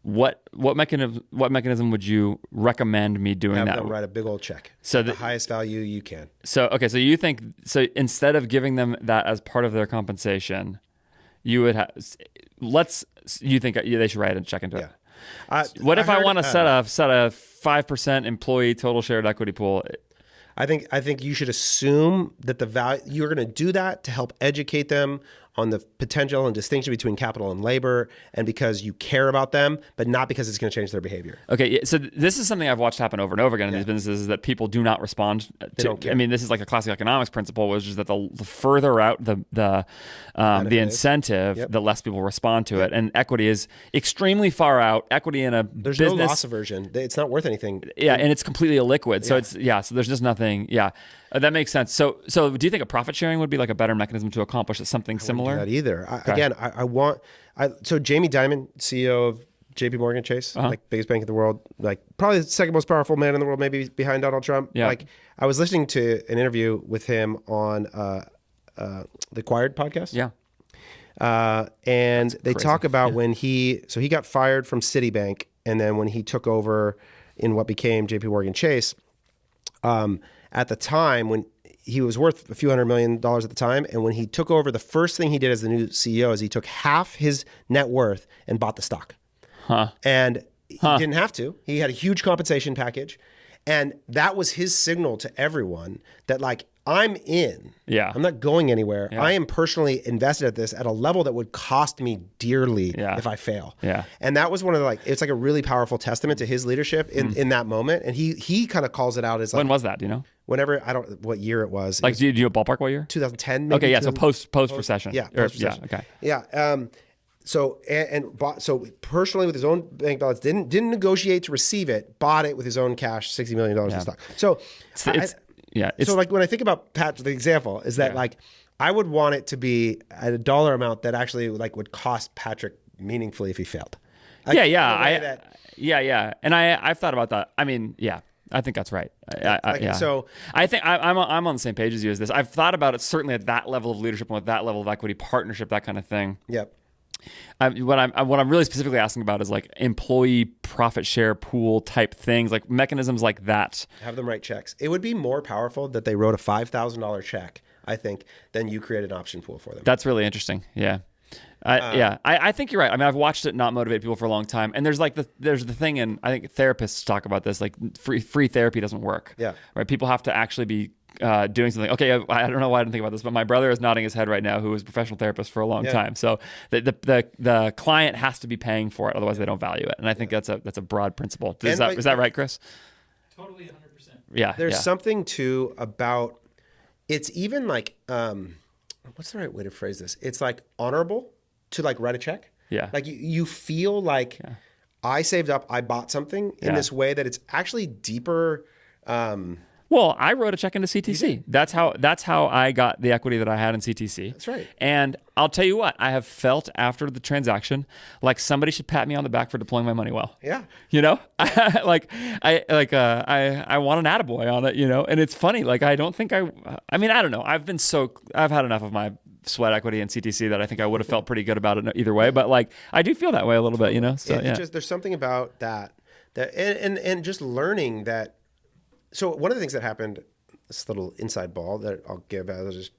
What mechanism would you recommend me doing that? Have them write a big old check. So the highest value you can. So you think, so instead of giving them that as part of their compensation, you would have, you think they should write a check into it? What if I want to set a 5% employee total shared equity pool? I think you should assume that the value, you're going to do that to help educate them on the potential and distinction between capital and labor, and because you care about them, but not because it's going to change their behavior. Okay, so this is something I've watched happen over and over again in these businesses, is that people do not respond to. I mean, this is like a classic economics principle, which is that the further out the incentive, the less people respond to it. And equity is extremely far out. Equity in a there's business, no loss aversion. It's not worth anything. Yeah, and it's completely illiquid. So so there's just nothing. Yeah. That makes sense. So do you think a profit sharing would be like a better mechanism to accomplish something similar? I wouldn't do that either. So Jamie Dimon, CEO of JP Morgan Chase, like biggest bank in the world, like probably the second most powerful man in the world, maybe behind Donald Trump. Yeah. Like, I was listening to an interview with him on the Acquired podcast. Yeah. And they talk about when he got fired from Citibank, and then when he took over in what became JP Morgan Chase, at the time when he was worth a few $100 million at the time, and when he took over, the first thing he did as the new CEO is he took half his net worth and bought the stock. And He didn't have to. He had a huge compensation package. And that was his signal to everyone that like, I'm in. Yeah. I'm not going anywhere. Yeah. I am personally invested at this at a level that would cost me dearly Yeah. if I fail. Yeah. And that was one of the like, it's like a really powerful testament to his leadership in that moment. And he kind of calls it out as like, When was that? Do you know? whenever, I don't, what year it was. Like, do you a ballpark what year? 2010 maybe? Okay, yeah, so post recession. Yeah, post-recession. Yeah, okay. Yeah. So personally with his own bank balance, didn't negotiate to receive it, bought it with his own cash, $60 million in stock. So so like when I think about Pat, the example is that like I would want it to be at a dollar amount that actually like would cost Patrick meaningfully if he failed. Like, yeah. And I've thought about that. I mean, yeah. I think that's right. So I think I'm on the same page as you as this. I've thought about it certainly at that level of leadership and with that level of equity, partnership, that kind of thing. Yep. What I'm really specifically asking about is like employee profit share pool type things, like mechanisms like that. Have them write checks. It would be more powerful that they wrote a $5,000 check, I think, than you create an option pool for them. That's really interesting. Yeah. I think you're right. I mean, I've watched it not motivate people for a long time. And there's like there's the thing, and I think therapists talk about this, like free therapy doesn't work. Yeah. Right. People have to actually be doing something. Okay, I don't know why I didn't think about this, but my brother is nodding his head right now, who was a professional therapist for a long time. So the client has to be paying for it, otherwise they don't value it. And I think that's a broad principle. Is that right, Chris? Totally 100%. Yeah. There's something too about it's even like what's the right way to phrase this? It's like honorable to like write a check. Yeah. Like you feel like I saved up, I bought something in this way that it's actually deeper. Well, I wrote a check into CTC. That's how I got the equity that I had in CTC. That's right. And I'll tell you what, I have felt after the transaction like somebody should pat me on the back for deploying my money well. Yeah. You know, I want an attaboy on it. You know, and it's funny. Like I don't know. I've had enough of my sweat equity in CTC that I think I would have felt pretty good about it either way. But like I do feel that way a little bit. You know, so there's something about that and just learning that. So one of the things that happened, this little inside ball that I'll give,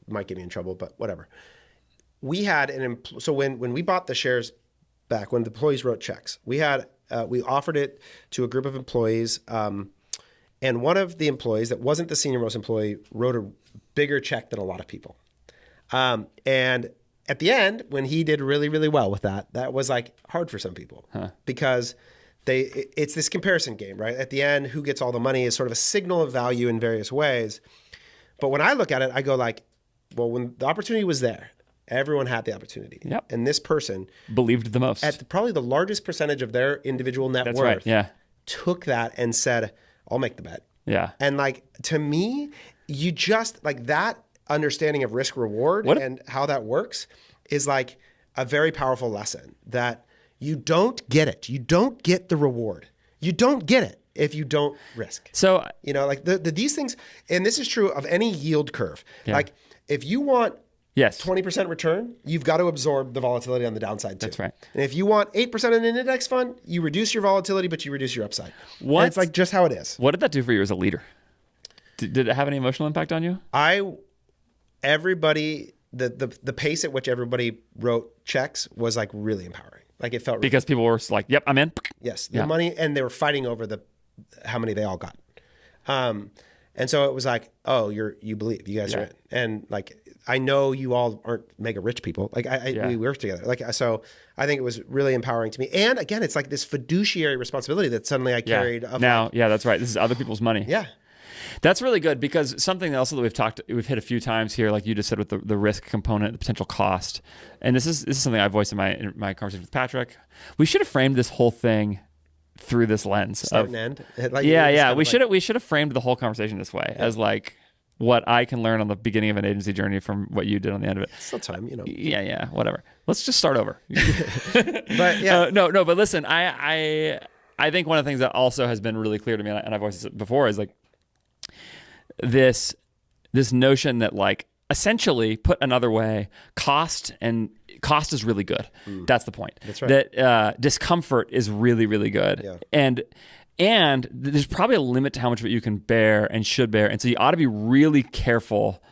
might get me in trouble, but whatever. We had so when we bought the shares back, when the employees wrote checks, we offered it to a group of employees, and one of the employees that wasn't the senior most employee wrote a bigger check than a lot of people. And at the end, when he did really, really well with that was like hard for some people because it's this comparison game, right? At the end, who gets all the money is sort of a signal of value in various ways. But when I look at it, I go like, well, when the opportunity was there, everyone had the opportunity. Yep. And this person believed the most at probably the largest percentage of their individual net worth. Right. Yeah. Took that and said, I'll make the bet. Yeah. And like, to me, you just like that understanding of risk reward and how that works is like a very powerful lesson that you don't get it. You don't get the reward. You don't get it if you don't risk. So, you know, like these things, and this is true of any yield curve. Yeah. Like if you want 20% return, you've got to absorb the volatility on the downside too. That's right. And if you want 8% in an index fund, you reduce your volatility, but you reduce your upside. And it's like just how it is. What did that do for you as a leader? Did it have any emotional impact on you? Everybody, the pace at which everybody wrote checks was like really empowering. Like it felt because people were like, "Yep, I'm in." Yes, the money, and they were fighting over how many they all got. And so it was like, oh, you believe you guys are in, and like I know you all aren't mega rich people. Like we work together. Like so, I think it was really empowering to me. And again, it's like this fiduciary responsibility that suddenly I carried. Now, that's right. This is other people's money. Yeah. That's really good because something else that we've hit a few times here, like you just said with the risk component, the potential cost, and this is something I voiced in my conversation with Patrick. We should have framed this whole thing through this lens. Start and end. Like, We should have framed the whole conversation this way as like what I can learn on the beginning of an agency journey from what you did on the end of it. Still time, you know. Yeah, whatever. Let's just start over. But yeah, no. But listen, I think one of the things that also has been really clear to me, and I've voiced it before, is like this notion that like essentially, put another way, cost is really good. That's the point. That's right. That discomfort is really, really good. Yeah. And there's probably a limit to how much of it you can bear and should bear. And so you ought to be really careful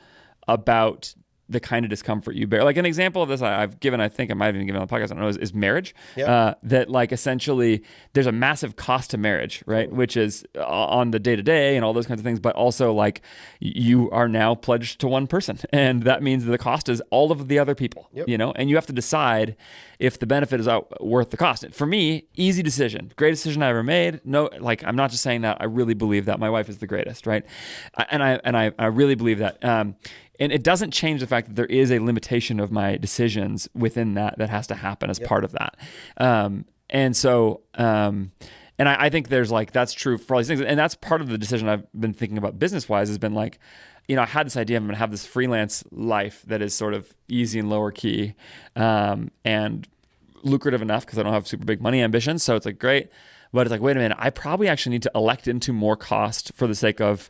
about the kind of discomfort you bear. Like an example of this I've given, I think I might have even given on the podcast, I don't know, is marriage. Yep. That like essentially there's a massive cost to marriage, right? Which is on the day-to-day and all those kinds of things, but also like you are now pledged to one person. And that means that the cost is all of the other people, Yep. you know, and you have to decide if the benefit is worth the cost. For me, easy decision, greatest decision I ever made. No, like I'm not just saying that, I really believe that my wife is the greatest, right? And I really believe that. And it doesn't change the fact that there is a limitation of my decisions within that has to happen as part of that. And so, and I think there's like, that's true for all these things. And that's part of the decision I've been thinking about business-wise has been like, you know, I had this idea I'm going to have this freelance life that is sort of easy and lower key and lucrative enough because I don't have super big money ambitions. So it's like, great. But it's like, wait a minute, I probably actually need to elect into more cost for the sake of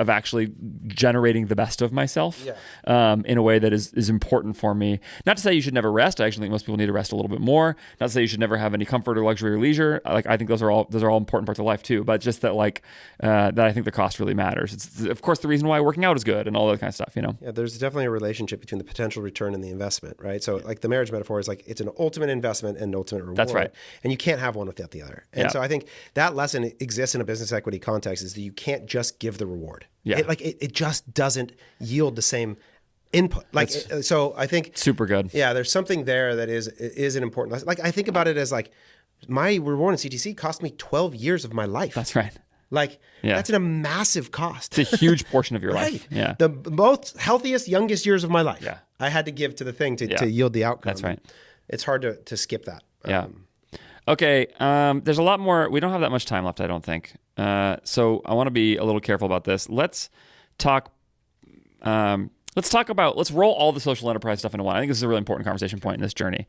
actually generating the best of myself in a way that is important for me. Not to say you should never rest. I actually think most people need to rest a little bit more. Not to say you should never have any comfort or luxury or leisure. Like I think those are all important parts of life too. But just that like that I think the cost really matters. It's of course the reason why working out is good and all that kind of stuff. You know. Yeah, there's definitely a relationship between the potential return and the investment, right? So like the marriage metaphor is like it's an ultimate investment and an ultimate reward. That's right. And you can't have one without the other. And so I think that lesson exists in a business equity context is that you can't just give the reward. Yeah. It just doesn't yield the same input. Like, so I think super good. Yeah, there's something there that is an important lesson. Like I think about it as like my reward in CTC cost me 12 years of my life. That's right. Like that's a massive cost. It's a huge portion of your Right. life. Yeah. The most healthiest, youngest years of my life. Yeah. I had to give to the thing to yield the outcome. That's right. It's hard to skip that. Yeah. Okay. There's a lot more. We don't have that much time left, I don't think. So I want to be a little careful about this. Let's talk about, let's roll all the social enterprise stuff into one. I think this is a really important conversation point in this journey.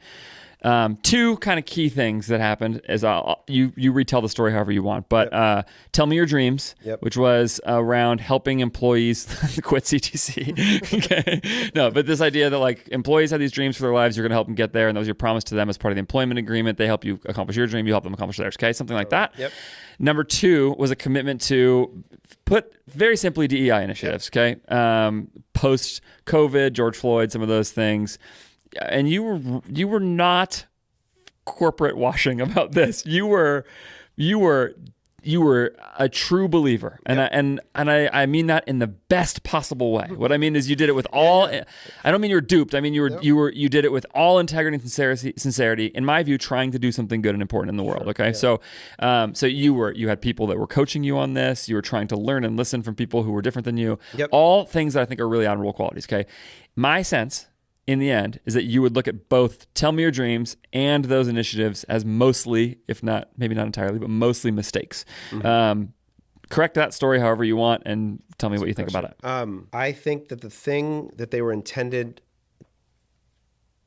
Two kind of key things that happened is you retell the story however you want, but Tell Me Your Dreams, which was around helping employees quit CTC. Okay. No, but this idea that like employees have these dreams for their lives, you're going to help them get there, and that was your promise to them as part of the employment agreement. They help you accomplish your dream, you help them accomplish theirs. Okay, something like that. Yep. Number two was a commitment to put very simply DEI initiatives. Okay, post COVID, George Floyd, some of those things. And you were not corporate washing about this. You were a true believer, and I mean that in the best possible way. What I mean is you did it with all. I don't mean you were duped. I mean you did it with all integrity and sincerity. In my view, trying to do something good and important in the world. Okay, so you had people that were coaching you on this. You were trying to learn and listen from people who were different than you. All things that I think are really admirable qualities. Okay, my sense in the end is that you would look at both Tell Me Your Dreams and those initiatives as mostly, if not, maybe not entirely, but mostly mistakes. Correct that story however you want and tell me what you think about it. I think that the thing that they were intended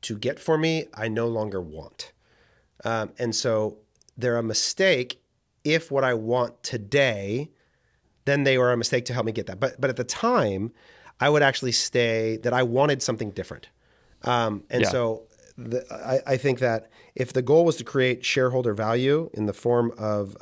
to get for me, I no longer want. And so they're a mistake if what I want today, then they were a mistake to help me get that. But at the time, I would actually say that I wanted something different. So I think that if the goal was to create shareholder value in the form of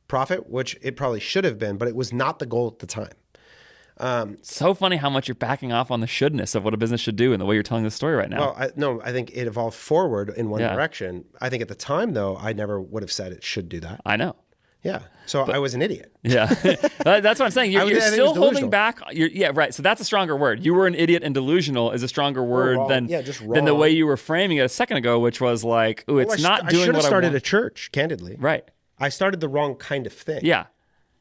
profit, which it probably should have been, but it was not the goal at the time. So funny how much you're backing off on the shouldness of what a business should do and the way you're telling the story right now. Well, I think it evolved forward in one direction. I think at the time, though, I never would have said it should do that. I know. Yeah. So I was an idiot. Yeah. That's what I'm saying. You're still holding back. Right. So that's a stronger word. You were an idiot and delusional is a stronger word than the way you were framing it a second ago, which was like, ooh, it's not doing what I want. I should have started a church, candidly. Right. I started the wrong kind of thing. Yeah.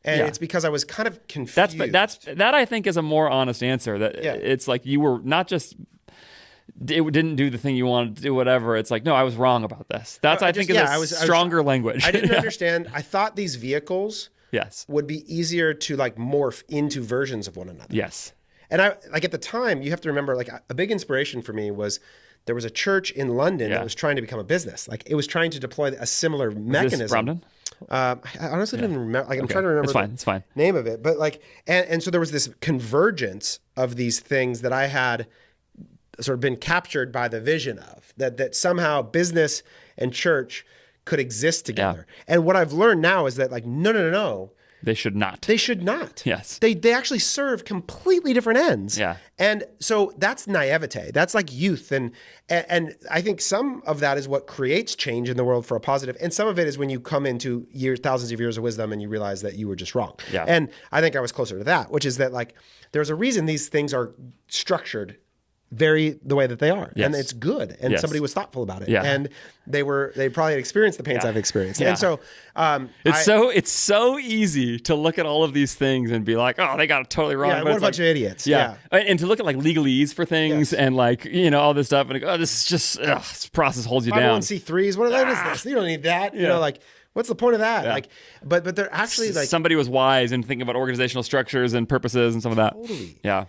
And it's because I was kind of confused. That I think is a more honest answer. That it's like you were not just it didn't do the thing you wanted to do, whatever. It's like, no, I was wrong about this. That's I think is stronger language. I didn't understand. I thought these vehicles would be easier to like morph into versions of one another. Yes. And I like at the time, you have to remember, like a big inspiration for me was there was a church in London that was trying to become a business. Like it was trying to deploy a similar mechanism. This Bromden? I honestly didn't remember. Like I'm trying to remember the name of it. But like, and so there was this convergence of these things that I had sort of been captured by the vision of that somehow business and church could exist together. And what I've learned now is that like, no. They should not. They should not. Yes. They actually serve completely different ends. Yeah. And so that's naivete. That's like youth. And I think some of that is what creates change in the world for a positive. And some of it is when you come into thousands of years of wisdom and you realize that you were just wrong. Yeah. And I think I was closer to that, which is that like there's a reason these things are structured the way that they are. Yes. And it's good. And Yes. somebody was thoughtful about it. Yeah. And they probably had experienced the pains I've experienced. Yeah. And so It's so easy to look at all of these things and be like, oh, they got it totally wrong. yeah, But what a it's bunch like, of idiots. yeah. And to look at like legalese for things Yes. and like, all this stuff and go, oh, this is just, this process holds you down. 501c3s, what is this? You don't need that. You Yeah. know, like, what's the point of that? Yeah. Like, but they're actually like Somebody was wise in thinking about organizational structures and purposes and some of that. Totally. Yeah.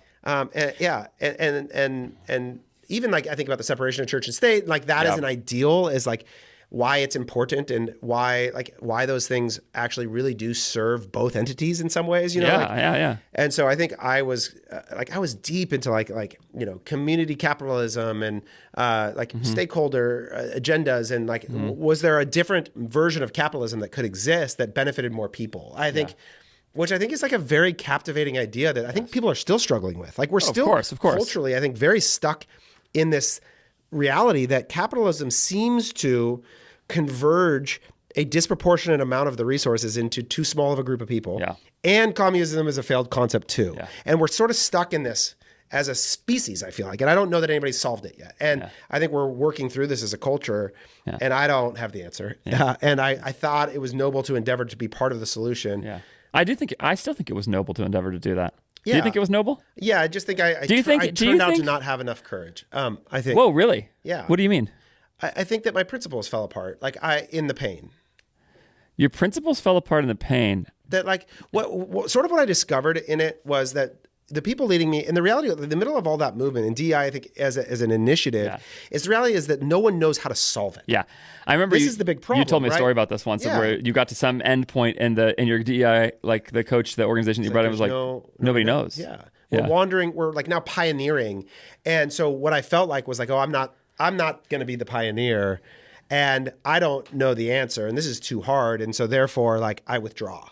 And even like I think about the separation of church and state, like that is an ideal, is like why it's important and why those things actually really do serve both entities in some ways, you know? Yeah. And so I think I was deep into like community capitalism and stakeholder agendas and like was there a different version of capitalism that could exist that benefited more people? I think. Which I think is like a very captivating idea that I think people are still struggling with. Like we're still of course. culturally, I think, very stuck in this reality that capitalism seems to converge a disproportionate amount of the resources into too small of a group of people. Yeah. And communism is a failed concept too. Yeah. And we're sort of stuck in this as a species, I feel like. And I don't know that anybody's solved it yet. And I think we're working through this as a culture, and I don't have the answer. And I thought it was noble to endeavor to be part of the solution. Yeah. I still think it was noble to endeavor to do that. Do you Yeah. think it was noble? Yeah, I just think I think- turned out to not have enough courage. I think. Whoa, really? Yeah. What do you mean? I think that my principles fell apart, like in the pain. Your principles fell apart in the pain. That like what sort of what I discovered in it was that the people leading me, and the reality of the middle of all that movement, and DEI, I think as an initiative, is the reality is that no one knows how to solve it. Yeah, I remember. This is the big problem. You told me a right? story about this once, where you got to some end point in your DEI, like the coach, the organization you brought in was like, nobody knows. Yeah, we're wandering. We're like now pioneering, and so what I felt like was like, oh, I'm not going to be the pioneer, and I don't know the answer, and this is too hard, and so therefore, like, I withdraw.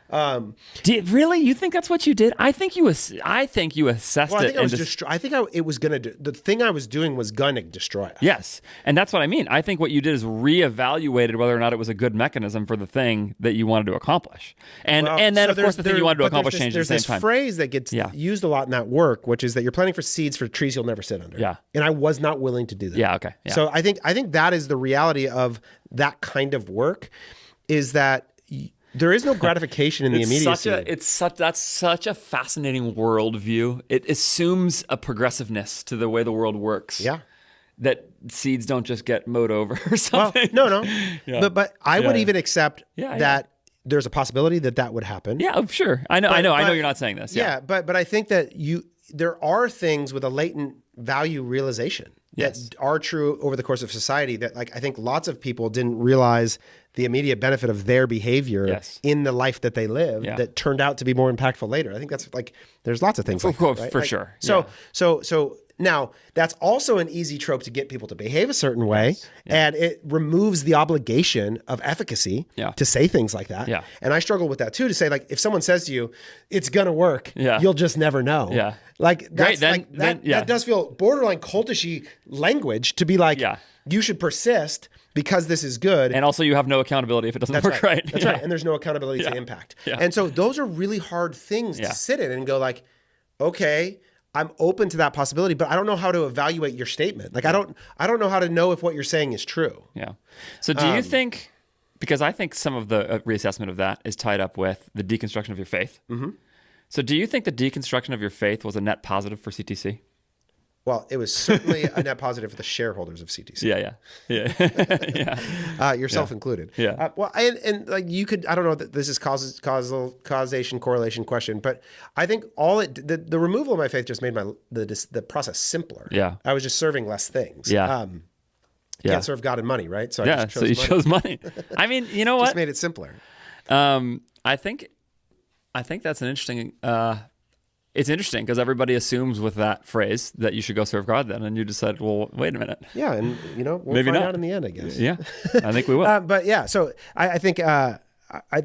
Really? You think that's what you did? I think you assessed Well, I it. think I was it was going to do, the thing I was doing was going to destroy us. Yes. And that's what I mean. I think what you did is reevaluated whether or not it was a good mechanism for the thing that you wanted to accomplish. And then, so of course, the thing you wanted to accomplish changed at the same There's time. this phrase that gets used a lot in that work, which is that you're planting for seeds for trees you'll never sit under. Yeah. And I was not willing to do that. Yeah, okay. Yeah. So I think that is the reality of that kind of work, is that there is no gratification in the immediacy. That's such a fascinating worldview. It assumes a progressiveness to the way the world works. Yeah. That seeds don't just get mowed over or something. Well, no. But I would even accept Yeah. that there's a possibility that would happen. Yeah, sure. I know you're not saying this. Yeah, but I think that there are things with a latent value realization that are true over the course of society that, like, I think lots of people didn't realize the immediate benefit of their behavior in the life that they live that turned out to be more impactful later. I think that's like, there's lots of things like that, right? For like, sure. So now that's also an easy trope to get people to behave a certain way, and it removes the obligation of efficacy to say things like that. Yeah. And I struggle with that too, to say, like, if someone says to you, it's going to work, Yeah. you'll just never know. Yeah. Like, that's Great, that does feel borderline cultish-y language to be like, you should persist because this is good. And also you have no accountability if it doesn't work right. That's right. And there's no accountability to impact. Yeah. And so those are really hard things to sit in and go like, okay, I'm open to that possibility, but I don't know how to evaluate your statement. Like, I don't know how to know if what you're saying is true. Yeah. So do you think, because I think some of the reassessment of that is tied up with the deconstruction of your faith. Mm-hmm. So do you think the deconstruction of your faith was a net positive for CTC? Well, it was certainly a net positive for the shareholders of CTC. Yeah. Yourself included. Yeah. Well, and like you could, I don't know that this is causation correlation question, but I think the removal of my faith just made the process simpler. Yeah. I was just serving less things. Yeah. You can't serve God and money, right? So I So you chose money. I mean, you know what? Just made it simpler. I think that's an interesting. It's interesting because everybody assumes with that phrase that you should go serve God then, and you decided, well, wait a minute. Yeah, and we'll Maybe find not. out in the end, I guess. Yeah, I think we will. But yeah, so I think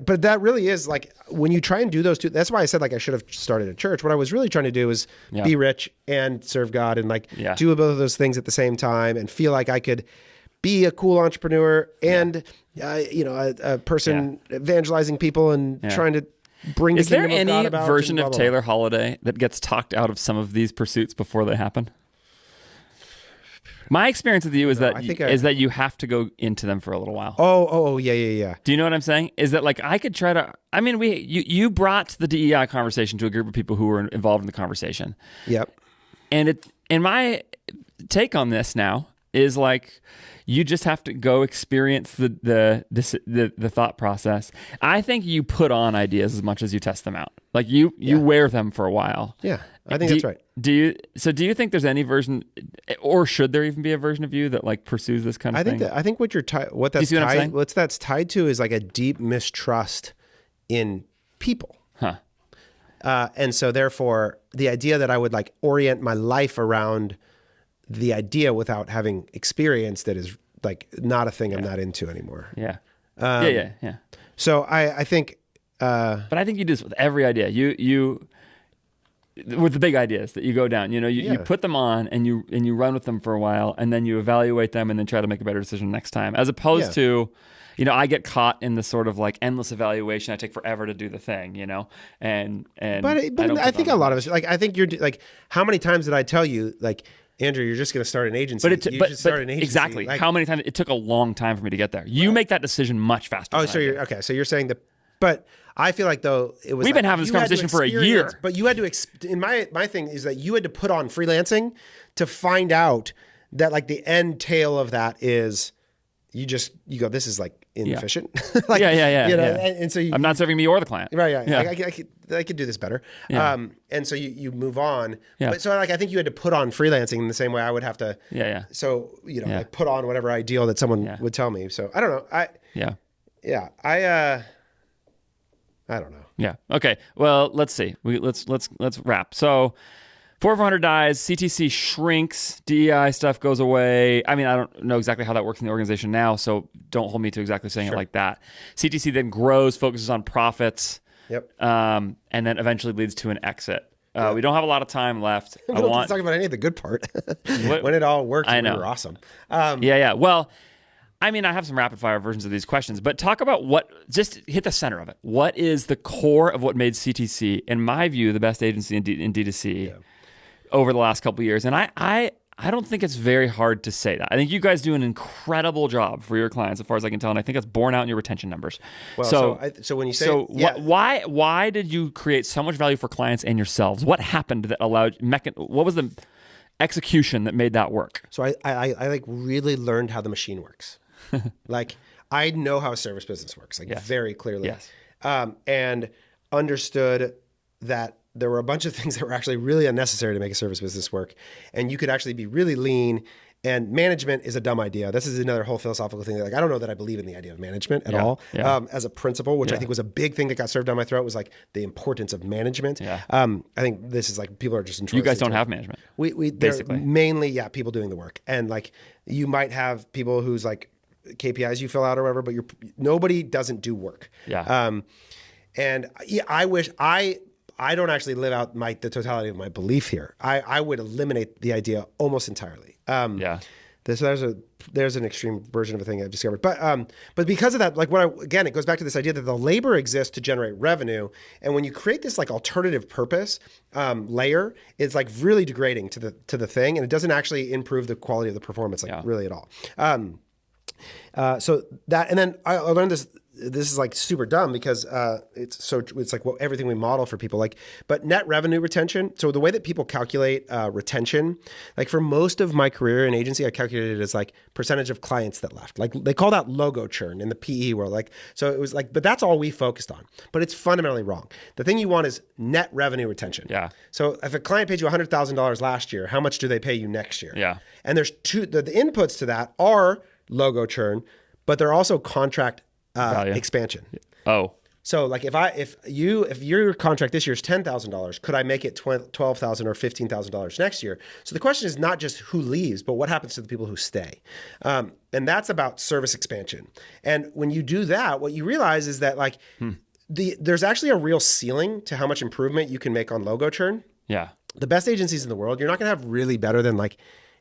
but that really is like when you try and do those two. That's why I said like I should have started a church. What I was really trying to do is be rich and serve God and like do both of those things at the same time and feel like I could be a cool entrepreneur and a person evangelizing people and trying to bring. Is the there kingdom of any God about version and blah, of blah, Taylor Holiday that gets talked out of some of these pursuits before they happen? My experience with you is that you have to go into them for a little while. Oh, yeah. Do you know what I'm saying? Is that like I could try to? I mean, you brought the DEI conversation to a group of people who were involved in the conversation. Yep. And my take on this now is like you just have to go experience the thought process. I think you put on ideas as much as you test them out. Like you wear them for a while. Yeah, I think that's right. Do you think there's any version, or should there even be a version of you that like pursues this kind of thing? I think what that's tied to is like a deep mistrust in people. Huh. And so therefore the idea that I would like orient my life around the idea without having experienced it is like not a thing I'm not into anymore. Yeah. Yeah. So I think, but I think you do this with every idea. You with the big ideas that you go down, you put them on and you run with them for a while and then you evaluate them and then try to make a better decision next time. As opposed to, I get caught in the sort of like endless evaluation. I take forever to do the thing, but I think a lot of us, like, I think you're like, how many times did I tell you like, Andrew, you're just going to start an agency. But start an agency. Exactly. Like, how many times? It took a long time for me to get there. You make that decision much faster. Oh, so you're saying that, but I feel like though it was. We've been having this conversation for a year. But you had to. In my thing is that you had to put on freelancing to find out that like the end tail of that is you go, this is like inefficient. Like, And so I'm not serving me or the client. Right. Yeah. I could do this better. Yeah. And so you move on. Yeah. But so like, I think you had to put on freelancing in the same way I would have to. Yeah. So, I put on whatever ideal that someone would tell me. So I don't know. I don't know. Yeah. Okay. Well, let's see. Let's wrap. So 400 dies, CTC shrinks, DEI stuff goes away. I mean, I don't know exactly how that works in the organization now, so don't hold me to exactly saying it like that. CTC then grows, focuses on profits, and then eventually leads to an exit. We don't have a lot of time left. We don't want to talk about any of the good part. When it all worked, we were awesome. Well, I mean, I have some rapid fire versions of these questions, but talk about just hit the center of it. What is the core of what made CTC, in my view, the best agency in D2C over the last couple of years? And I don't think it's very hard to say that. I think you guys do an incredible job for your clients, as far as I can tell, and I think that's borne out in your retention numbers. Well, so when you say why did you create so much value for clients and yourselves? What happened that allowed what was the execution that made that work? So I like really learned how the machine works. Like I know how a service business works, very clearly. Yes. And understood that there were a bunch of things that were actually really unnecessary to make a service business work. And you could actually be really lean, and management is a dumb idea. This is another whole philosophical thing. Like, I don't know that I believe in the idea of management at all as a principle, which I think was a big thing that got served down my throat, was like the importance of management. Yeah. I think this is like, people are just You guys don't have management. We basically mainly, people doing the work. And like, you might have people who's like KPIs you fill out or whatever, but nobody doesn't do work. Yeah. And I wish I don't actually live out the totality of my belief here. I would eliminate the idea almost entirely. There's an extreme version of a thing I've discovered, but because of that, like again, it goes back to this idea that the labor exists to generate revenue, and when you create this like alternative purpose layer, it's like really degrading to the thing, and it doesn't actually improve the quality of the performance really at all. So that, and then I learned this. This is like super dumb because it's like everything we model for people, but net revenue retention. So the way that people calculate retention, like for most of my career in agency, I calculated it as like percentage of clients that left. Like they call that logo churn in the PE world. Like, so it was like, but that's all we focused on, but it's fundamentally wrong. The thing you want is net revenue retention. Yeah. So if a client paid you $100,000 last year, how much do they pay you next year? Yeah. And there's the inputs to that are logo churn, but they're also contract expansion. Oh. So like if your contract this year is $10,000, could I make it $12,000 or $15,000 next year? So the question is not just who leaves, but what happens to the people who stay. And that's about service expansion. And when you do that, what you realize is that like there's actually a real ceiling to how much improvement you can make on logo churn. Yeah. The best agencies in the world, you're not going to have really better than like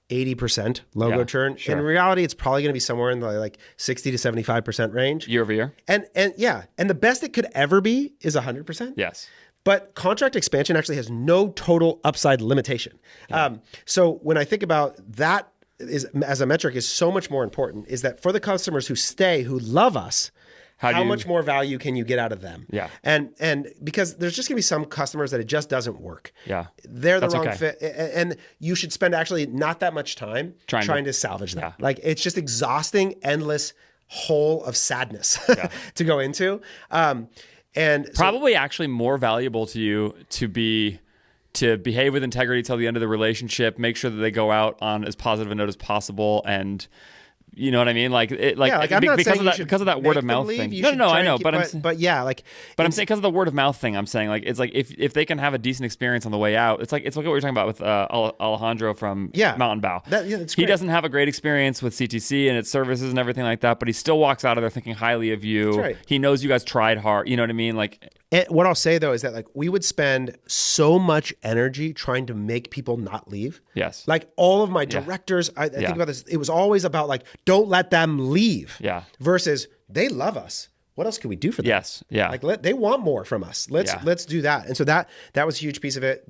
80% logo churn. Sure. In reality, it's probably going to be somewhere in the like 60 to 75% range. Year over year? And the best it could ever be is 100%. Yes. But contract expansion actually has no total upside limitation. Yeah. So when I think about that as a metric is so much more important is that for the customers who stay, who love us, how much more value can you get out of them? Yeah. And because there's just going to be some customers that it just doesn't work. Yeah. They're the wrong fit. And you should spend actually not that much time trying to salvage them. Yeah. Like it's just exhausting, endless hole of sadness to go into. And probably actually more valuable to you to behave with integrity till the end of the relationship, make sure that they go out on as positive a note as possible, and you know what I mean? Like, I'm not because of that word of mouth thing. No, I know, but I'm saying because of the word of mouth thing, I'm saying like it's like if they can have a decent experience on the way out, it's like what we were talking about with Alejandro from Mountain Bow. He doesn't have a great experience with CTC and its services and everything like that, but he still walks out of there thinking highly of you. Right. He knows you guys tried hard. You know what I mean? Like. And what I'll say though is that like we would spend so much energy trying to make people not leave. Yes. Like all of my directors, I think about this. It was always about like, don't let them leave. Yeah. Versus they love us. What else can we do for them? Yes. Yeah. Like they want more from us. Let's do that. And so that was a huge piece of it.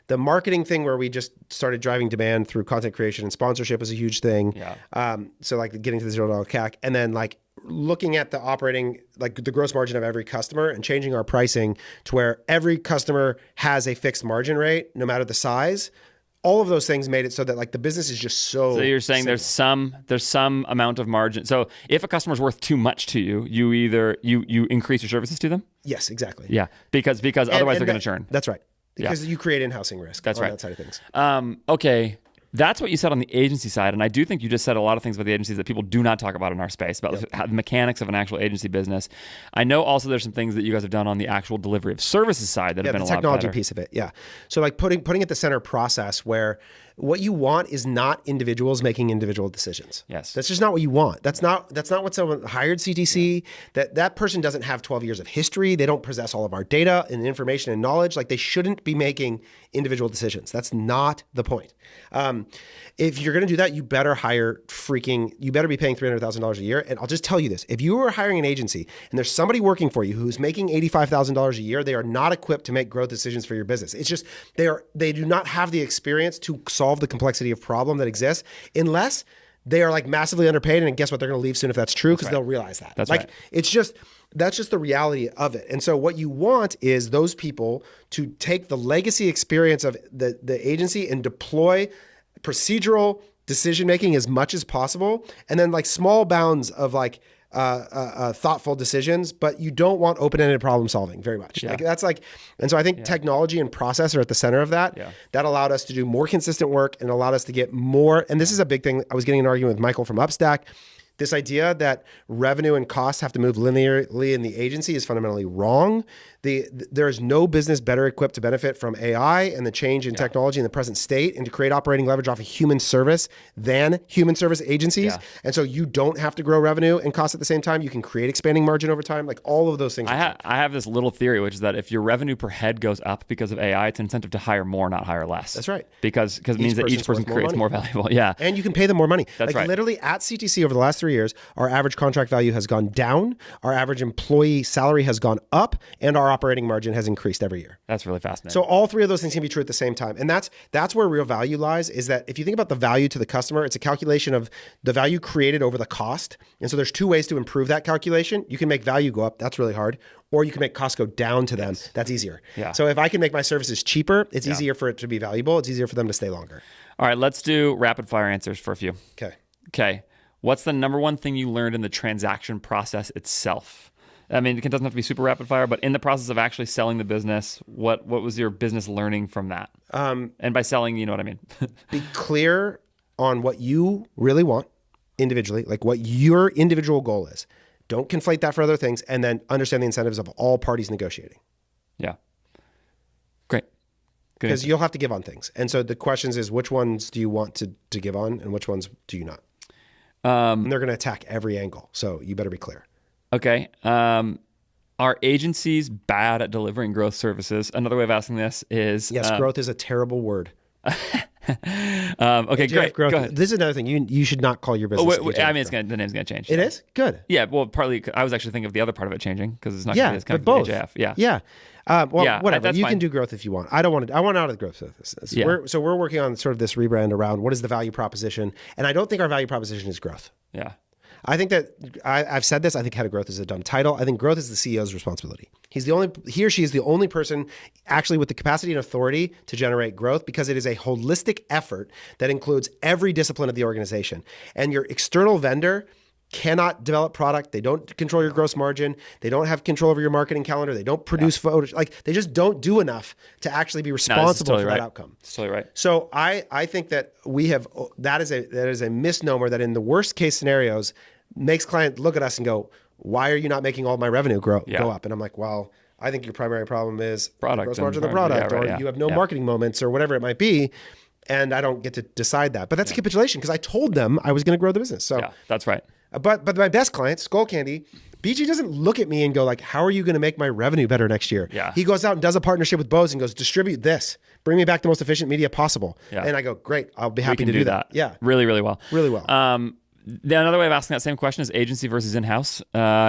The marketing thing where we just started driving demand through content creation and sponsorship was a huge thing. Yeah. So like getting to the $0 CAC, and then like looking at the operating, like the gross margin of every customer and changing our pricing to where every customer has a fixed margin rate, no matter the size. All of those things made it so that like the business is just so. So you're saying simple. there's some amount of margin. So if a customer's worth too much to you, you either you increase your services to them. Yes, exactly. Yeah, because otherwise they're going to churn. That's right. Because you create in-housing risk. That's on right. that side of things. Okay. That's what you said on the agency side. And I do think you just said a lot of things about the agencies that people do not talk about in our space, about the mechanics of an actual agency business. I know also there's some things that you guys have done on the actual delivery of services side that have been a lot better. The technology piece of it, yeah. So like putting at the center process where what you want is not individuals making individual decisions. Yes. That's just not what you want. That's not what someone hired CTC. Yeah. That person doesn't have 12 years of history. They don't possess all of our data and information and knowledge. Like they shouldn't be making individual decisions. That's not the point. If you're going to do that, you better be paying $300,000 a year. And I'll just tell you this, if you are hiring an agency and there's somebody working for you who's making $85,000 a year, they are not equipped to make growth decisions for your business. It's just, they do not have the experience to solve the complexity of problem that exists unless they are like massively underpaid. And guess what? They're going to leave soon if that's true, because they'll realize that. That's like, right. That's just the reality of it. And so what you want is those people to take the legacy experience of the agency and deploy procedural decision-making as much as possible. And then like small bounds of like thoughtful decisions, but you don't want open-ended problem solving very much. Yeah. And so I think technology and process are at the center of that. Yeah. That allowed us to do more consistent work and allowed us to get more. And this is a big thing. I was getting an argument with Michael from Upstack. This idea that revenue and costs have to move linearly in the agency is fundamentally wrong. There is no business better equipped to benefit from AI and the change in technology in the present state and to create operating leverage off of human service than human service agencies. Yeah. And so you don't have to grow revenue and cost at the same time. You can create expanding margin over time. Like all of those things. I have this little theory, which is that if your revenue per head goes up because of AI, it's an incentive to hire more, not hire less. That's right. Because it means that each person creates more valuable. Yeah. And you can pay them more money. That's right. Literally at CTC over the last 3 years, our average contract value has gone down, our average employee salary has gone up, and our operating margin has increased every year. That's really fascinating. So all three of those things can be true at the same time. And that's where real value lies, is that if you think about the value to the customer, it's a calculation of the value created over the cost. And so there's two ways to improve that calculation. You can make value go up. That's really hard. Or you can make costs go down to them. That's easier. Yeah. So if I can make my services cheaper, it's easier for it to be valuable. It's easier for them to stay longer. All right, let's do rapid fire answers for a few. Okay. What's the number one thing you learned in the transaction process itself? I mean, it doesn't have to be super rapid fire, but in the process of actually selling the business, what was your business learning from that? And by selling, you know what I mean? Be clear on what you really want individually, like what your individual goal is. Don't conflate that for other things, and then understand the incentives of all parties negotiating. Yeah. Great. Good Because answer. you'll have to give on things. And so the questions is, which ones do you want to give on and which ones do you not? And they're going to attack every angle. So you better be clear. Okay. Are agencies bad at delivering growth services? Another way of asking this is... Yes, growth is a terrible word. Okay, great. Growth. Go ahead. This is another thing. You should not call your business. I mean, the name's going to change. It is? Good. Yeah, well, partly, I was actually thinking of the other part of it changing because it's not going to be as kind of both. AJF. Yeah. Yeah. Whatever. That's You fine. can do growth if you want. I don't want to. I want out of the growth business. Yeah. We're working on sort of this rebrand around what is the value proposition. And I don't think our value proposition is growth. Yeah. I think that I've said this. I think head of growth is a dumb title. I think growth is the CEO's responsibility. He or she is the only person actually with the capacity and authority to generate growth because it is a holistic effort that includes every discipline of the organization. And your external vendor cannot develop product. They don't control your gross margin. They don't have control over your marketing calendar. They don't produce photos. Like they just don't do enough to actually be responsible for that outcome. That's totally right. So I think that that is a misnomer that in the worst case scenarios makes clients look at us and go, why are you not making all my revenue go up? And I'm like, well, I think your primary problem is Product gross margin of the and- product, yeah, right, or yeah. you have no Yeah. marketing moments or whatever it might be. And I don't get to decide that. But that's a capitulation because I told them I was going to grow the business. So, Yeah, that's right. but my best clients, Skull Candy, BG doesn't look at me and go like, how are you going to make my revenue better next year? Yeah. He goes out and does a partnership with Bose and goes, distribute this. Bring me back the most efficient media possible. Yeah. And I go, great. I'll be We happy can to do that. Yeah. Really, really well. Really well. Then another way of asking that same question is agency versus in-house.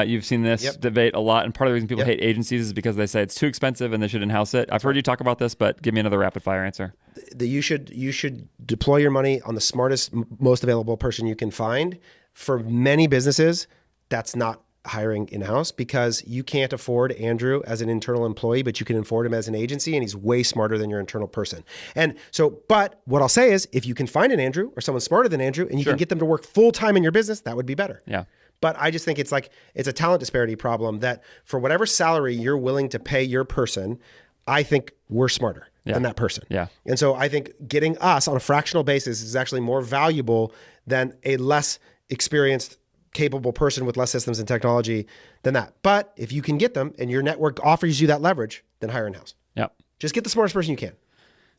You've seen this debate a lot, and part of the reason people hate agencies is because they say it's too expensive and they should in-house it. I've heard you talk about this, but give me another rapid-fire answer. You should deploy your money on the smartest, most available person you can find. For many businesses, that's not hiring in-house because you can't afford Andrew as an internal employee, but you can afford him as an agency, and he's way smarter than your internal person. And so, but what I'll say is, if you can find an Andrew or someone smarter than Andrew, and you can get them to work full-time in your business, that would be better. Yeah. But I just think it's a talent disparity problem that for whatever salary you're willing to pay your person, I think we're smarter than that person. Yeah. And so I think getting us on a fractional basis is actually more valuable than a less experienced, capable person with less systems and technology than that. But if you can get them and your network offers you that leverage, then hire in-house. Yeah. Just get the smartest person you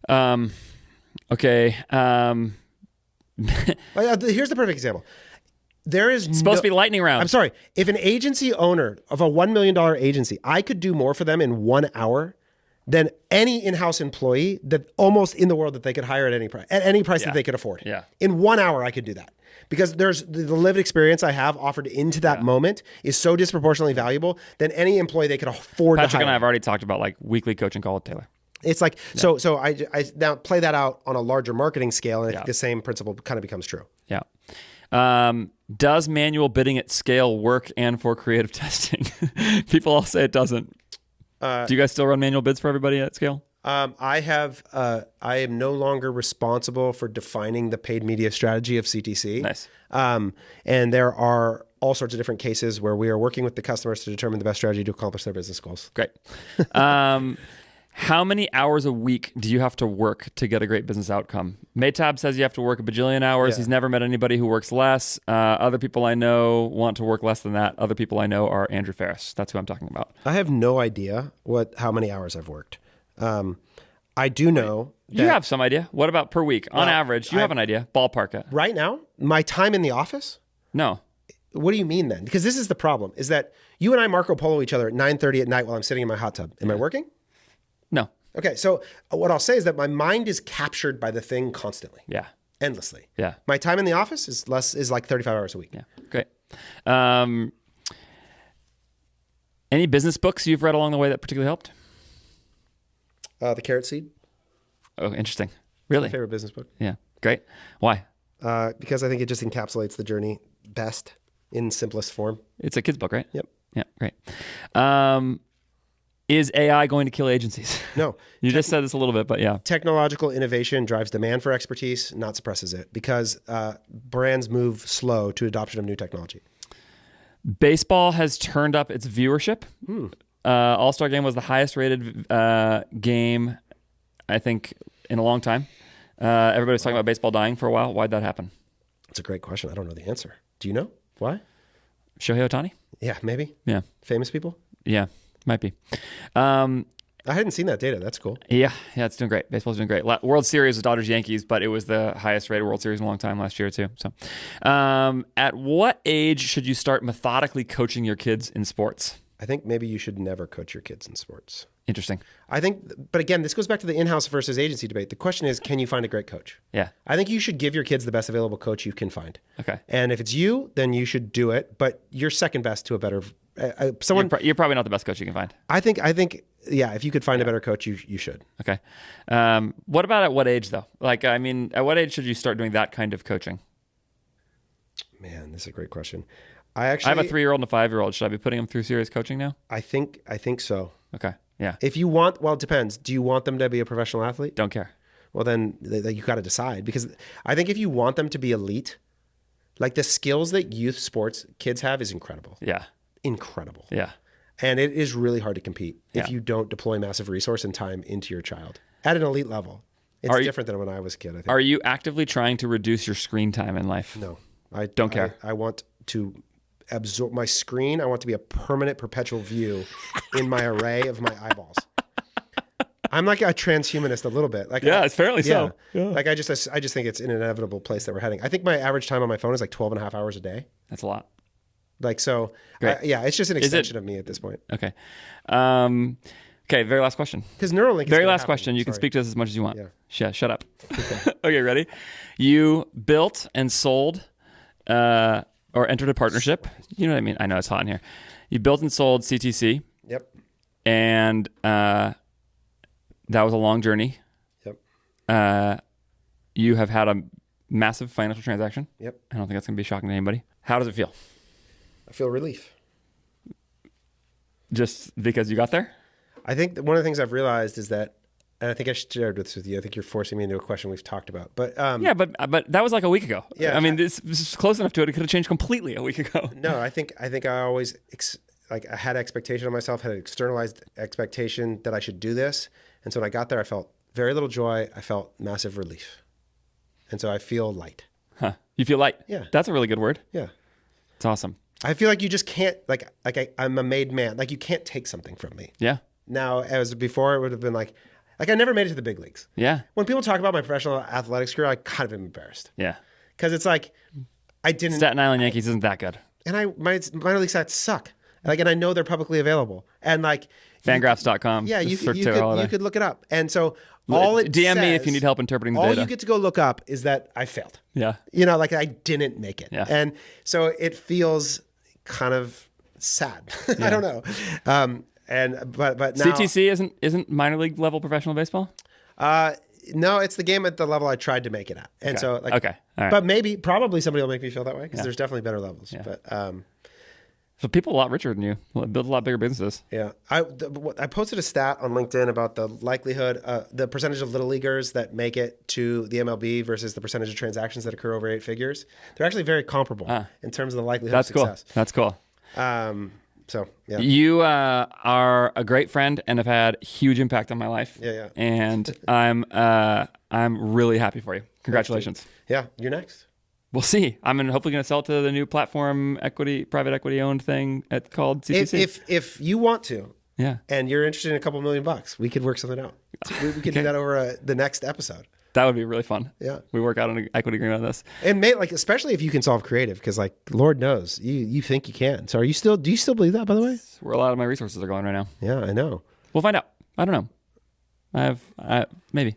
can. Okay. Here's the perfect example. There is Supposed to be lightning round. I'm sorry. If an agency owner of a $1 million agency, I could do more for them in 1 hour than any in-house employee that almost in the world that they could hire at any price that they could afford. Yeah. In 1 hour, I could do that. Because there's the lived experience I have offered into that moment is so disproportionately valuable than any employee they could afford Patrick to hire. and I have already talked about like weekly coaching call with Taylor. It's like, so I now play that out on a larger marketing scale, and I think the same principle kind of becomes true. Yeah. Does manual bidding at scale work and for creative testing? People all say it doesn't. Do you guys still run manual bids for everybody at scale? I am no longer responsible for defining the paid media strategy of CTC. Nice. And there are all sorts of different cases where we are working with the customers to determine the best strategy to accomplish their business goals. Great. How many hours a week do you have to work to get a great business outcome? Maytab says you have to work a bajillion hours. Yeah. He's never met anybody who works less. Other people I know want to work less than that. Other people I know are Andrew Faris. That's who I'm talking about. I have no idea how many hours I've worked. I do know You have some idea. What about per week? On average, you have an idea. Ballpark it. right now, my time in the office. No. What do you mean then? Because this is the problem: is that you and I Marco Polo each other at 9:30 at night while I'm sitting in my hot tub. Am I working? No. Okay, so what I'll say is that my mind is captured by the thing constantly, Yeah. endlessly. Yeah. My time in the office is like 35 hours a week. Yeah. Great. Any business books you've read along the way that particularly helped? The Carrot Seed, Oh, interesting. Really? favorite business book, Yeah. Great. Why? because I think it just encapsulates the journey best in simplest form. It's a kid's book, right? Yep. Yeah. Great. Is AI going to kill agencies? No. You just said this a little bit, but yeah. Technological innovation drives demand for expertise, not suppresses it, because brands move slow to adoption of new technology. Baseball has turned up its viewership. All-Star Game was the highest rated game, I think, in a long time. Everybody was talking about baseball dying for a while. Why'd that happen? That's a great question. I don't know the answer. Do you know why? Shohei Ohtani? Yeah, maybe. Yeah. Famous people? Yeah, might be. I hadn't seen that data. That's cool. Yeah, it's doing great. Baseball's doing great. World Series was Dodgers-Yankees, but it was the highest rated World Series in a long time last year too. So, at what age should you start methodically coaching your kids in sports? I think maybe you should never coach your kids in sports. Interesting. I think, but again, this goes back to the in-house versus agency debate. The question is, can you find a great coach? Yeah. I think you should give your kids the best available coach you can find. Okay. And if it's you, then you should do it, but you're second best to a better someone. You're probably not the best coach you can find. I think, yeah, if you could find a better coach, you should. Okay. What about at what age though? Like, I mean, at what age should you start doing that kind of coaching? Man, this is a great question. I have a 3-year-old and a 5-year-old. Should I be putting them through serious coaching now? I think so. Okay. Yeah. If you want, well, it depends. Do you want them to be a professional athlete? Don't care. Well, then you got to decide, because I think if you want them to be elite, like the skills that youth sports kids have is incredible. Yeah. Incredible. Yeah. And it is really hard to compete if Yeah. you don't deploy massive resource and time into your child at an elite level. It's different than when I was a kid, I think. Are you actively trying to reduce your screen time in life? No. I don't care. I want to absorb my screen. I want to be a permanent, perpetual view in my array of my eyeballs. I'm like a transhumanist a little bit. Like, yeah, it's fairly so. Yeah. Like I just think it's an inevitable place that we're heading. I think my average time on my phone is like 12 and a half hours a day. That's a lot. Like, so yeah, it's just an extension of me at this point. Okay. Okay, very last question. Because Neuralink is Very gonna last happen. question. You can Sorry. speak to this as much as you want. Yeah. Shut up. Okay, ready? You built and sold or entered a partnership. You know what I mean? I know it's hot in here. You built and sold CTC. Yep. And that was a long journey. Yep. You have had a massive financial transaction. Yep. I don't think that's going to be shocking to anybody. How does it feel? I feel relief. Just because you got there? I think that one of the things I've realized is that, and I think I shared this with you. I think you're forcing me into a question we've talked about. But yeah, but that was like a week ago. Yeah, I mean, this is close enough to it. It could have changed completely a week ago. No, I think I always I had expectation of myself, had an externalized expectation that I should do this, and so when I got there, I felt very little joy. I felt massive relief, and so I feel light. Huh? You feel light? Yeah. That's a really good word. Yeah. It's awesome. I feel like you just can't I'm a made man. Like you can't take something from me. Yeah. Now, as before, it would have been like I never made it to the big leagues. Yeah. When people talk about my professional athletics career, I kind of am embarrassed. Yeah. Because it's like I didn't. Staten Island Yankees isn't that good. And my minor league stats suck. Like, and I know they're publicly available. And like Fangraphs.com. Yeah, you could look it up. And so all it DM says, me if you need help interpreting the all data. you get to go look up is that I failed. Yeah. You know, like I didn't make it. Yeah. And so it feels kind of sad. I don't know. But now CTC isn't minor league level professional baseball? no, it's the game at the level I tried to make it at. And so like Okay. All right. but probably somebody will make me feel that way because there's definitely better levels. Yeah. But So people a lot richer than you build a lot bigger businesses. yeah, I posted a stat on LinkedIn about the likelihood, the percentage of little leaguers that make it to the MLB versus the percentage of transactions that occur over 8 figures. They're actually very comparable in terms of the likelihood of success. That's cool. So yeah, You are a great friend and have had huge impact on my life. Yeah. And I'm really happy for you. Congratulations. yeah, you're next. We'll see. I'm hopefully going to sell to the new platform private equity owned thing called CTC. If you want to, yeah, and you're interested in a couple $1 million, we could work something out. We could do that over the next episode. that would be really fun. Yeah, we work out an equity agreement on this. and especially if you can solve creative, because like Lord knows you think you can. So do you still believe that, by the way? Where a lot of my resources are going right now. Yeah, I know. We'll find out. I don't know. Maybe.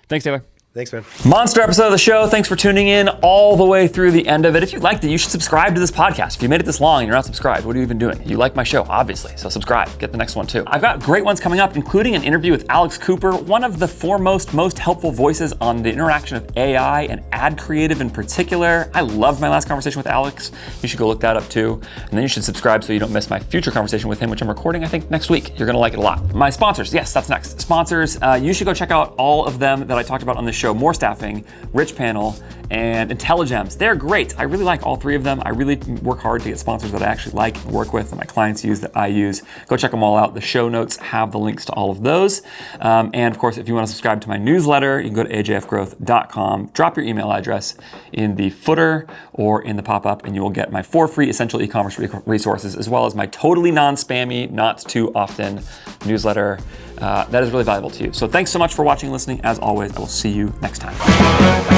Thanks, Taylor. Thanks, man. Monster episode of the show. Thanks for tuning in all the way through the end of it. If you liked it, you should subscribe to this podcast. If you made it this long and you're not subscribed, what are you even doing? You like my show, obviously, so subscribe. Get the next one too. I've got great ones coming up, including an interview with Alex Cooper, one of the foremost, most helpful voices on the interaction of AI and ad creative in particular. I loved my last conversation with Alex. You should go look that up too. And then you should subscribe so you don't miss my future conversation with him, which I'm recording, I think, next week. You're gonna like it a lot. My sponsors, yes, that's next. Sponsors, you should go check out all of them that I talked about on the show. More Staffing, RICHPANEL, and Intelligems. They're great. I really like all three of them. I really work hard to get sponsors that I actually like and work with, that my clients use, that I use. Go check them all out. The show notes have the links to all of those. And of course, if you want to subscribe to my newsletter, you can go to ajfgrowth.com, drop your email address in the footer or in the pop-up, and you will get my 4 free essential e-commerce resources, as well as my totally non-spammy, not too often newsletter. That is really valuable to you. So thanks so much for watching and listening. As always, I will see you next time.